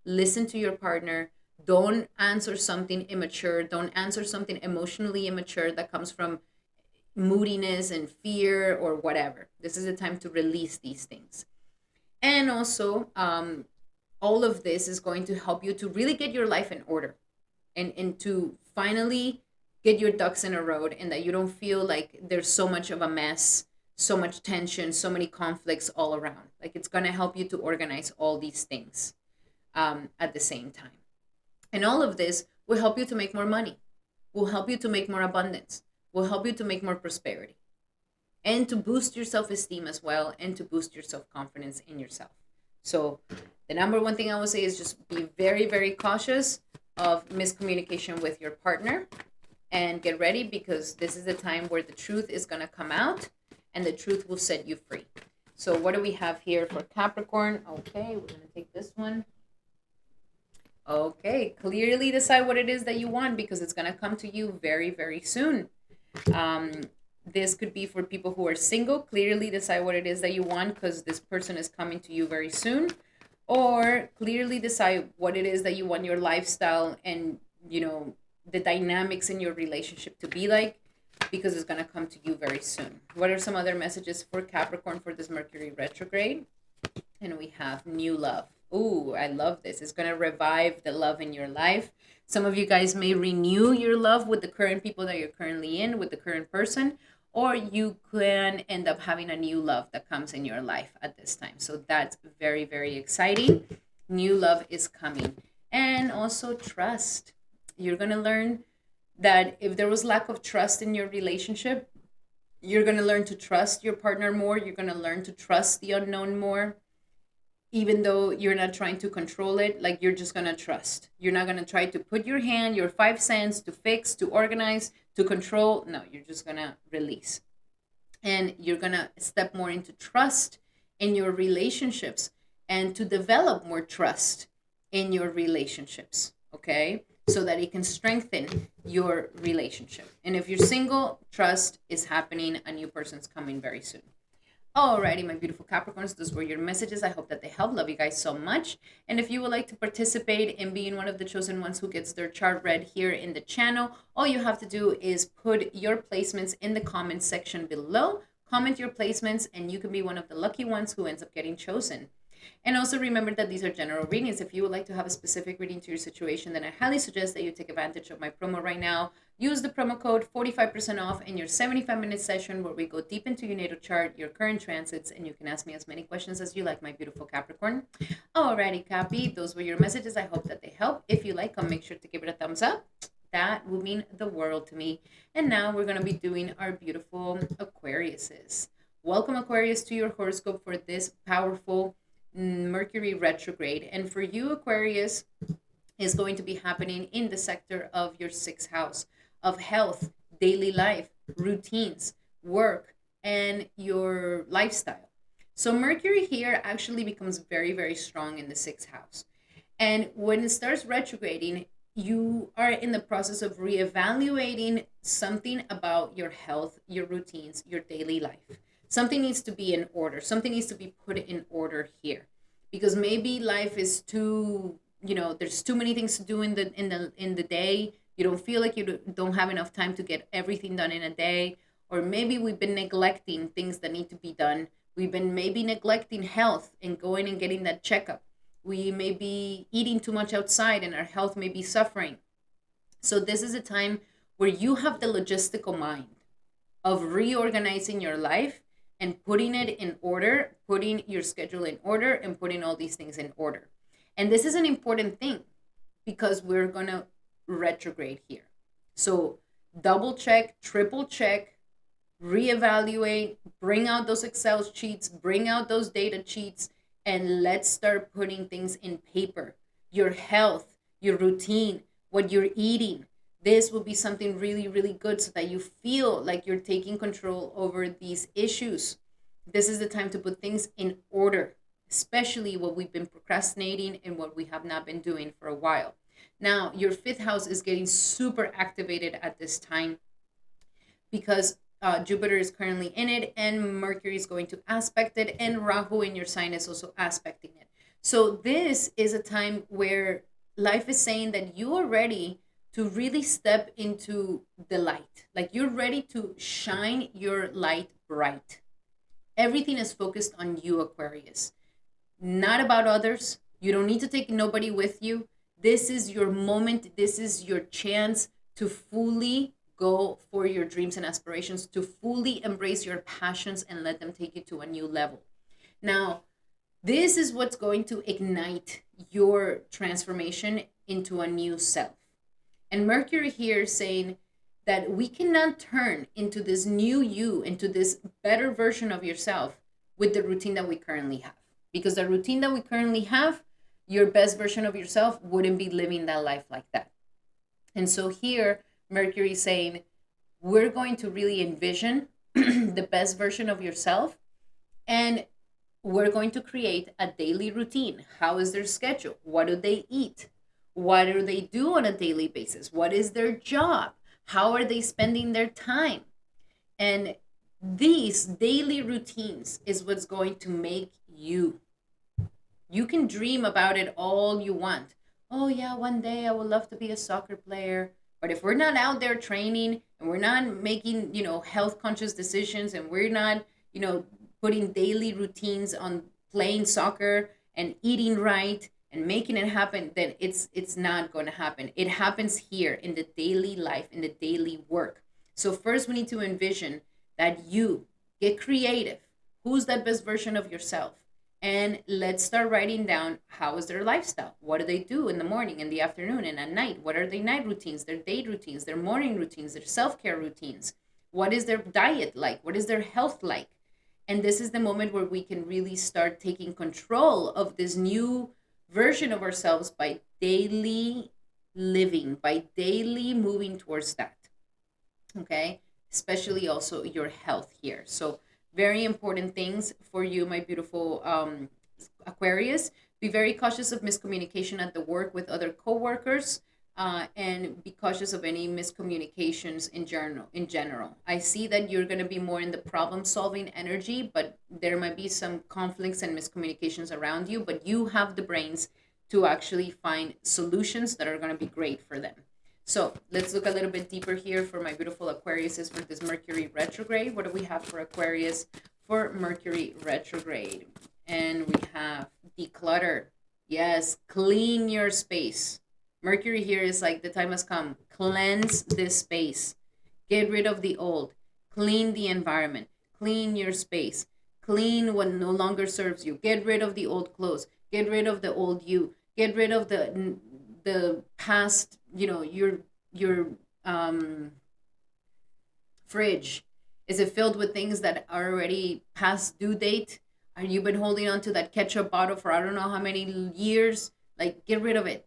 Listen to your partner. Don't answer something immature. Don't answer something emotionally immature that comes from moodiness and fear or whatever. This is a time to release these things. And also, all of this is going to help you to really get your life in order, and to finally get your ducks in a row, and that you don't feel like there's so much of a mess, so much tension, so many conflicts all around. Like, it's going to help you to organize all these things at the same time. And all of this will help you to make more money, will help you to make more abundance, will help you to make more prosperity, and to boost your self esteem as well, and to boost your self confidence in yourself. So, the number one thing I would say is just be very, very cautious of miscommunication with your partner, and get ready, because this is the time where the truth is going to come out and the truth will set you free. So, what do we have here for Capricorn? Okay, we're going to take this one. Okay, clearly decide what it is that you want, because it's going to come to you very, very soon. This could be for people who are single. Clearly decide what it is that you want, because this person is coming to you very soon. Or clearly decide what it is that you want your lifestyle and, the dynamics in your relationship to be like, because it's going to come to you very soon. What are some other messages for Capricorn for this Mercury retrograde? And we have new love. Ooh, I love this. It's going to revive the love in your life. Some of you guys may renew your love with the current people that you're currently in, with the current person, or you can end up having a new love that comes in your life at this time. So that's very, very exciting. New love is coming. And also trust. You're going to learn that if there was lack of trust in your relationship, you're going to learn to trust your partner more. You're going to learn to trust the unknown more, even though you're not trying to control it. Like, you're just going to trust. You're not going to try to put your hand, your 5 cents to fix, to organize, to control. No, you're just going to release. And you're going to step more into trust in your relationships, and to develop more trust in your relationships, okay? So that it can strengthen your relationship. And if you're single, trust is happening. A new person's coming very soon. Alrighty, my beautiful Capricorns, those were your messages. I hope that they help. Love you guys so much. And if you would like to participate in being one of the chosen ones who gets their chart read here in the channel, all you have to do is put your placements in the comments section below. Comment your placements, and you can be one of the lucky ones who ends up getting chosen. And also remember that these are general readings. If you would like to have a specific reading to your situation, then I highly suggest that you take advantage of my promo right now. Use the promo code 45% off in your 75-minute session, where we go deep into your natal chart, your current transits, and you can ask me as many questions as you like, my beautiful Capricorn. Alrighty, Cappy, those were your messages. I hope that they help. If you like them, make sure to give it a thumbs up. That will mean the world to me. And now we're going to be doing our beautiful Aquariuses. Welcome, Aquarius, to your horoscope for this powerful Mercury retrograde. And for you, Aquarius, is going to be happening in the sector of your 6th house of health, daily life, routines, work, and your lifestyle. So Mercury here actually becomes very, very strong in the 6th house. And when it starts retrograding, you are in the process of reevaluating something about your health, your routines, your daily life. Something needs to be in order. Something needs to be put in order here, because maybe life is too, there's too many things to do in the day. You don't feel like you don't have enough time to get everything done in a day. Or maybe we've been neglecting things that need to be done. We've been maybe neglecting health and going and getting that checkup. We may be eating too much outside and our health may be suffering. So this is a time where you have the logistical mind of reorganizing your life and putting it in order, putting your schedule in order, and putting all these things in order. And this is an important thing, because we're going to retrograde here. So double check, triple check, reevaluate, bring out those Excel sheets, bring out those data sheets, and let's start putting things in paper. Your health, your routine, what you're eating. This will be something really, really good, so that you feel like you're taking control over these issues. This is the time to put things in order, especially what we've been procrastinating and what we have not been doing for a while. Now, your 5th house is getting super activated at this time, because Jupiter is currently in it, and Mercury is going to aspect it, and Rahu in your sign is also aspecting it. So this is a time where life is saying that you are ready to really step into the light. Like, you're ready to shine your light bright. Everything is focused on you, Aquarius. Not about others, You don't need to take nobody with you. This is your moment. This is your chance to fully go for your dreams and aspirations, to fully embrace your passions and let them take you to a new level. Now, this is what's going to ignite your transformation into a new self. And Mercury here is saying that we cannot turn into this new you, into this better version of yourself with the routine that we currently have. Because the routine that we currently have, your best version of yourself wouldn't be living that life like that. And so here, Mercury is saying, we're going to really envision the best version of yourself, and we're going to create a daily routine. How is their schedule? What do they eat? What do they do on a daily basis? What is their job? How are they spending their time? And these daily routines is what's going to make you. You can dream about it all you want. Oh yeah, one day I would love to be a soccer player. But if we're not out there training and we're not making, health conscious decisions, and we're not, putting daily routines on playing soccer and eating right and making it happen, then it's not going to happen. It happens here in the daily life, in the daily work. So first we need to envision that you get creative. Who's that best version of yourself? And let's start writing down, how is their lifestyle? What do they do in the morning, in the afternoon, and at night? What are their night routines, their day routines, their morning routines, their self-care routines? What is their diet like? What is their health like? And this is the moment where we can really start taking control of this new version of ourselves by daily living, by daily moving towards that. Okay? Especially also your health here. So very important things for you, my beautiful Aquarius. Be very cautious of miscommunication at the work with other coworkers, and be cautious of any miscommunications in general. I see that you're going to be more in the problem solving energy, but there might be some conflicts and miscommunications around you, but you have the brains to actually find solutions that are going to be great for them. So let's look a little bit deeper here for my beautiful Aquariuses for this Mercury retrograde. What do we have for Aquarius for Mercury retrograde? And we have declutter. Yes, clean your space. Mercury here is like, the time has come. Cleanse this space. Get rid of the old. Clean the environment. Clean your space. Clean what no longer serves you. Get rid of the old clothes. Get rid of the old you. Get rid of the past, your fridge. Is it filled with things that are already past due date? Are you been holding on to that ketchup bottle for I don't know how many years? Like, get rid of it.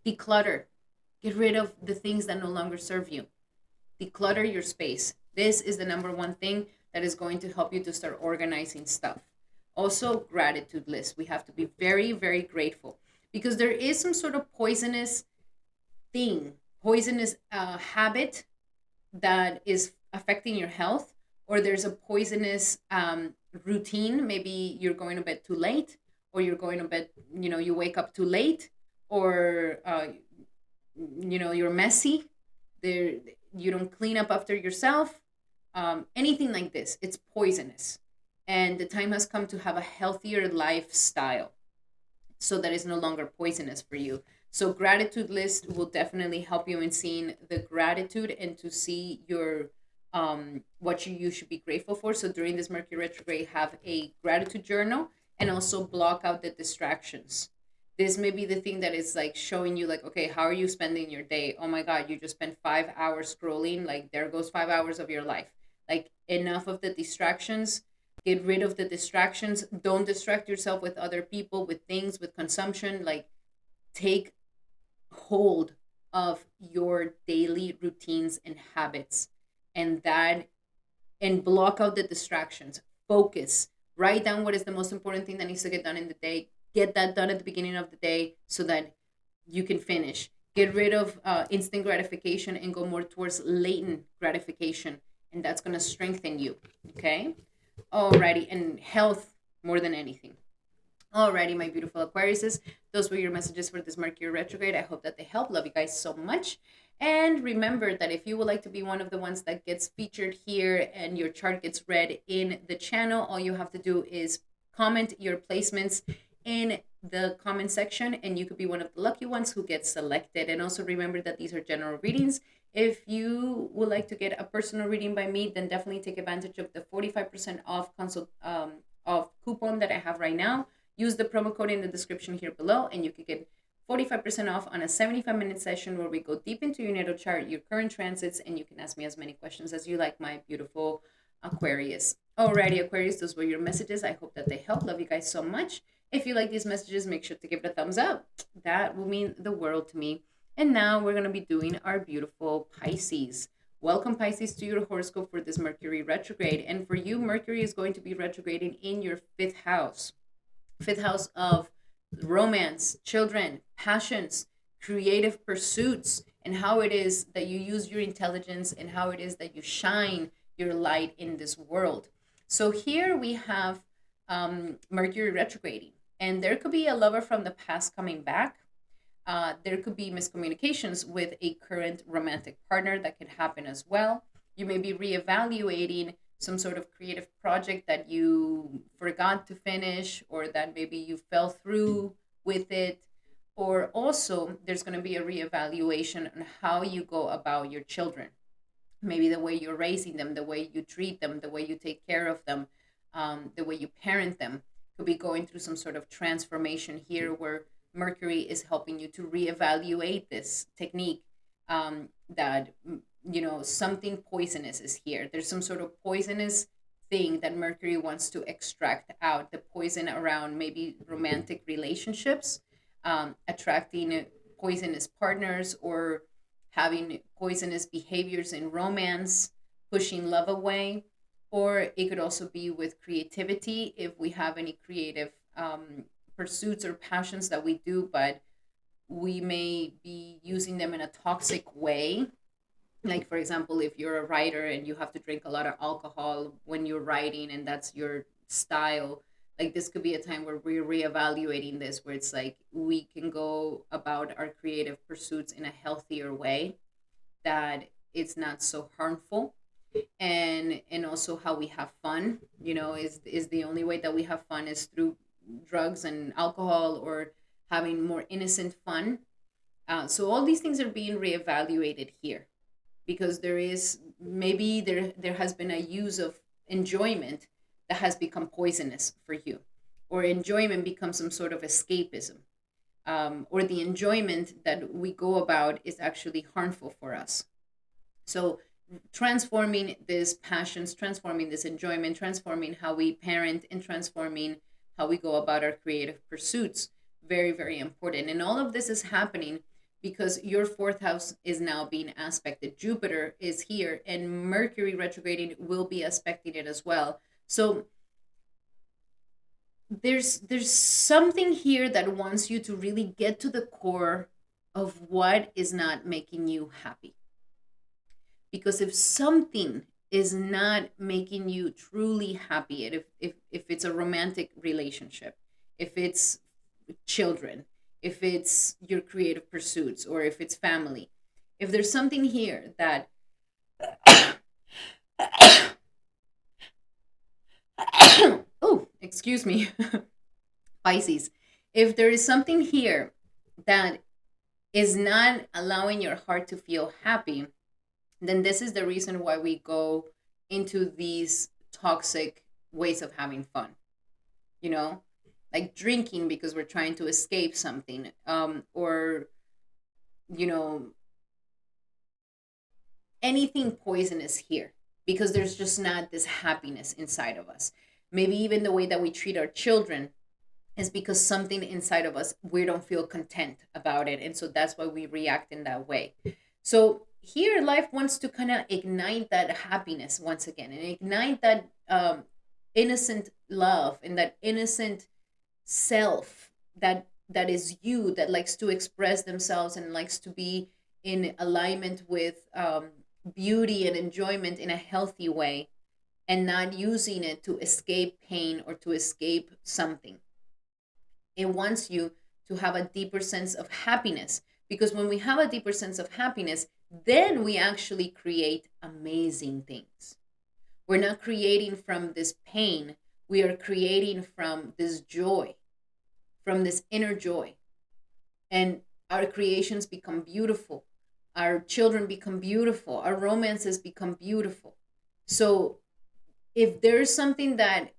Declutter. Get rid of the things that no longer serve you. Declutter your space. This is the number one thing that is going to help you to start organizing stuff. Also, gratitude list. We have to be very, very grateful, because there is some sort of poisonous habit that is affecting your health, or there's a poisonous routine. Maybe you're going to bed too late, or you're going to bed, you wake up too late, or you're messy. You don't clean up after yourself. Anything like this, it's poisonous. And the time has come to have a healthier lifestyle, so that is no longer poisonous for you. So gratitude list will definitely help you in seeing the gratitude and to see your what you should be grateful for. So during this Mercury retrograde, have a gratitude journal, and also block out the distractions. This may be the thing that is like showing you, like, okay, how are you spending your day? Oh my God, you just spent 5 hours scrolling. Like, there goes 5 hours of your life. Like, enough of the distractions. Get rid of the distractions. Don't distract yourself with other people, with things, with consumption. Like, take hold of your daily routines and habits, and block out the distractions. Focus. Write down what is the most important thing that needs to get done in the day. Get that done at the beginning of the day so that you can finish. Get rid of instant gratification and go more towards latent gratification, and that's going to strengthen you. Okay. Alrighty. And health more than anything. Alrighty, my beautiful Aquariuses. Those were your messages for this Mercury retrograde. I hope that they help. Love you guys so much. And remember that if you would like to be one of the ones that gets featured here and your chart gets read in the channel, all you have to do is comment your placements in the comment section, and you could be one of the lucky ones who gets selected. And also remember that these are general readings. If you would like to get a personal reading by me, then definitely take advantage of the 45% off of coupon that I have right now. Use the promo code in the description here below, and you could get 45% off on a 75-minute session where we go deep into your natal chart, your current transits, and you can ask me as many questions as you like, my beautiful Aquarius. Alrighty, Aquarius, those were your messages. I hope that they help. Love you guys so much. If you like these messages, make sure to give it a thumbs up. That will mean the world to me. And now we're going to be doing our beautiful Pisces. Welcome, Pisces, to your horoscope for this Mercury retrograde. And for you, Mercury is going to be retrograding in your fifth house. Fifth house of romance, children, passions, creative pursuits, and how it is that you use your intelligence and how it is that you shine your light in this world. So here we have Mercury retrograding, and there could be a lover from the past coming back. There could be miscommunications with a current romantic partner that could happen as well. You may be reevaluating some sort of creative project that you forgot to finish, or that maybe you fell through with it. Or also, there's going to be a reevaluation on how you go about your children. Maybe the way you're raising them, the way you treat them, the way you take care of them, the way you parent them could be going through some sort of transformation here, where Mercury is helping you to reevaluate this technique, that something poisonous is here. There's some sort of poisonous thing that Mercury wants to extract out, the poison around maybe romantic relationships, attracting poisonous partners, or having poisonous behaviors in romance, pushing love away. Or it could also be with creativity, if we have any creative pursuits or passions that we do, but we may be using them in a toxic way. Like, for example, if you're a writer and you have to drink a lot of alcohol when you're writing and that's your style, like this could be a time where we're reevaluating this, where it's like we can go about our creative pursuits in a healthier way, that it's not so harmful. And also how we have fun, is the only way that we have fun is through drugs and alcohol, or having more innocent fun. So all these things are being reevaluated here, because there has been a use of enjoyment that has become poisonous for you, or enjoyment becomes some sort of escapism, or the enjoyment that we go about is actually harmful for us. So transforming these passions, transforming this enjoyment, transforming how we parent, and transforming how we go about our creative pursuits, very, very important. And all of this is happening because your fourth house is now being aspected. Jupiter is here, and Mercury retrograding will be aspecting it as well. So there's something here that wants you to really get to the core of what is not making you happy. Because if something is not making you truly happy, if it's a romantic relationship, if it's children, if it's your creative pursuits, or if it's family, if there's something here that oh, excuse me, Pisces, if there is something here that is not allowing your heart to feel happy, then this is the reason why we go into these toxic ways of having fun. Like drinking because we're trying to escape something, or anything poisonous here, because there's just not this happiness inside of us. Maybe even the way that we treat our children is because something inside of us, we don't feel content about it, and so that's why we react in that way. So here life wants to kind of ignite that happiness once again, and ignite that innocent love, and that innocent self that is you, that likes to express themselves and likes to be in alignment with beauty and enjoyment in a healthy way, and not using it to escape pain or to escape something. It wants you to have a deeper sense of happiness, because when we have a deeper sense of happiness, then we actually create amazing things. We're not creating from this pain, we are creating from this joy, from this inner joy, and our creations become beautiful, our children become beautiful, our romances become beautiful. So if there's something that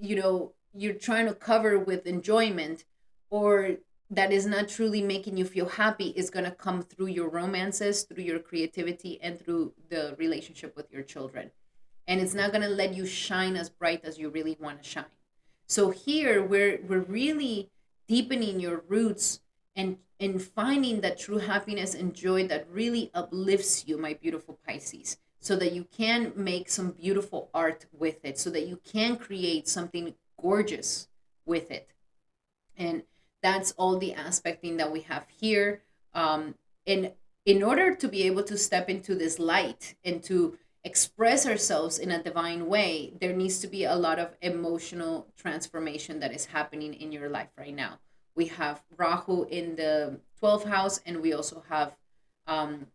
you're trying to cover with enjoyment, or that is not truly making you feel happy, is going to come through your romances, through your creativity, and through the relationship with your children. And it's not going to let you shine as bright as you really want to shine. So here we're really deepening your roots, and finding that true happiness and joy that really uplifts you, my beautiful Pisces, so that you can make some beautiful art with it, so that you can create something gorgeous with it. And that's all the aspecting that we have here. And in order to be able to step into this light and to express ourselves in a divine way, there needs to be a lot of emotional transformation that is happening in your life right now. We have Rahu in the 12th house, and we also have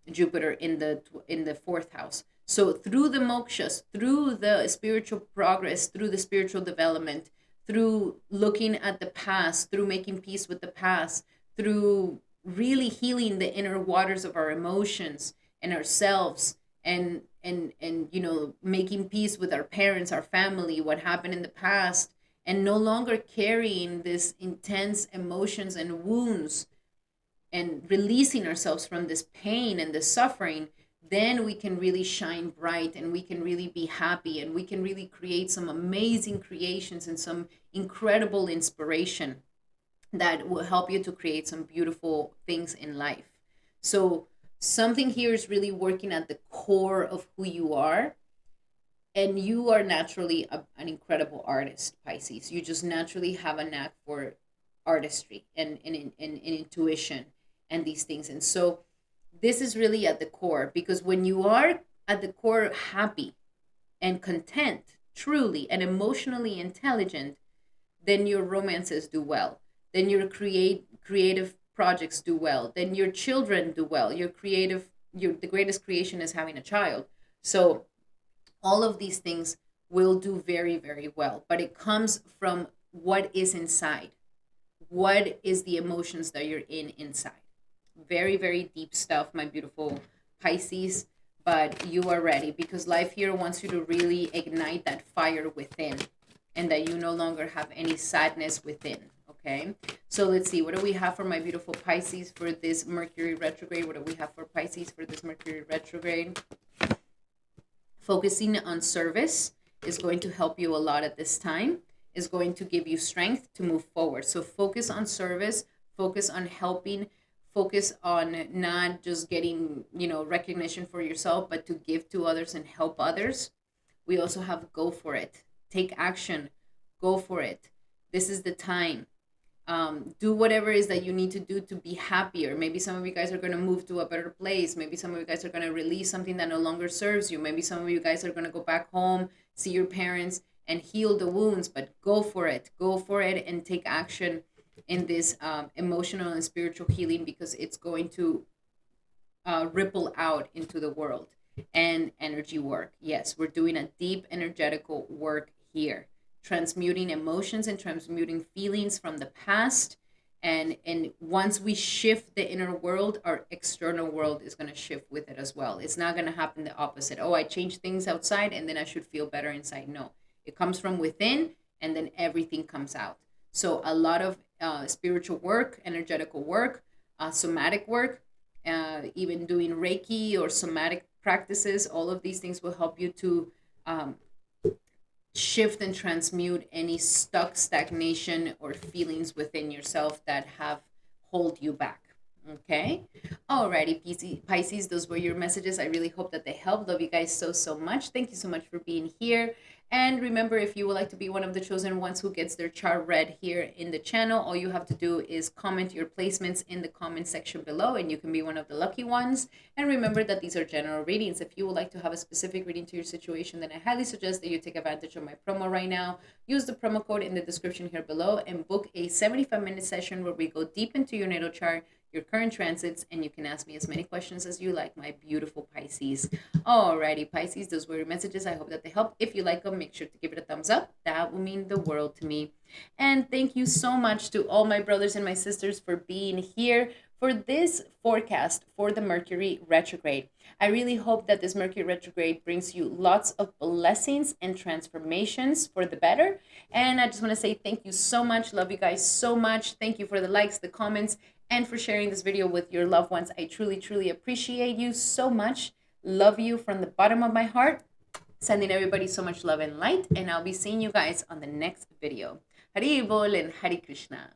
Jupiter in the fourth house. So through the mokshas, through the spiritual progress, through the spiritual development, through looking at the past, through making peace with the past, through really healing the inner waters of our emotions and ourselves, and making peace with our parents, our family, what happened in the past, and no longer carrying this intense emotions and wounds, and releasing ourselves from this pain and the suffering, then we can really shine bright, and we can really be happy, and we can really create some amazing creations and some incredible inspiration that will help you to create some beautiful things in life. So something here is really working at the core of who you are. And you are naturally an incredible artist, Pisces. You just naturally have a knack for artistry and intuition and these things. And so this is really at the core, because when you are at the core happy and content, truly and emotionally intelligent, then your romances do well. Then your creative projects do well. Then your children do well. The greatest creation is having a child. So all of these things will do very, very well. But it comes from what is inside. What is the emotions that you're in inside? Very, very deep stuff, my beautiful Pisces. But you are ready, because life here wants you to really ignite that fire within, and that you no longer have any sadness within. Okay, so let's see, what do we have for my beautiful Pisces for this Mercury retrograde? What do we have for Pisces for this Mercury retrograde? Focusing on service is going to help you a lot at this time, is going to give you strength to move forward. So focus on service, focus on helping, focus on not just getting, recognition for yourself, but to give to others and help others. We also have go for it, take action, go for it. This is the time. Do whatever it is that you need to do to be happier. Maybe some of you guys are going to move to a better place. Maybe some of you guys are going to release something that no longer serves you. Maybe some of you guys are going to go back home, see your parents, and heal the wounds. But go for it. Go for it and take action in this emotional and spiritual healing, because it's going to ripple out into the world. And energy work. Yes, we're doing a deep energetical work here, transmuting emotions and transmuting feelings from the past. And once we shift the inner world, our external world is going to shift with it as well. It's not going to happen the opposite. Oh, I changed things outside and then I should feel better inside. No, it comes from within, and then everything comes out. So a lot of spiritual work, energetical work, somatic work, even doing Reiki or somatic practices, all of these things will help you to shift and transmute any stuck stagnation or feelings within yourself that have hold you back. Okay. Alrighty, Pisces, those were your messages. I really hope that they help. Love you guys so much. Thank you so much for being here. And remember, if you would like to be one of the chosen ones who gets their chart read here in the channel, all you have to do is comment your placements in the comment section below, and you can be one of the lucky ones. And remember that these are general readings. If you would like to have a specific reading to your situation, then I highly suggest that you take advantage of my promo right now. Use the promo code in the description here below and book a 75-minute session where we go deep into your natal chart, your current transits, and you can ask me as many questions as you like, my beautiful Pisces. Alrighty, Pisces, those were your messages. I hope that they help. If you like them, make sure to give it a thumbs up. That will mean the world to me. And thank you so much to all my brothers and my sisters for being here for this forecast for the Mercury retrograde. I really hope that this Mercury retrograde brings you lots of blessings and transformations for the better. And I just want to say thank you so much. Love you guys so much. Thank you for the likes, the comments, and for sharing this video with your loved ones. I truly, truly appreciate you so much. Love you from the bottom of my heart. Sending everybody so much love and light. And I'll be seeing you guys on the next video. Hari Bol and Hari Krishna.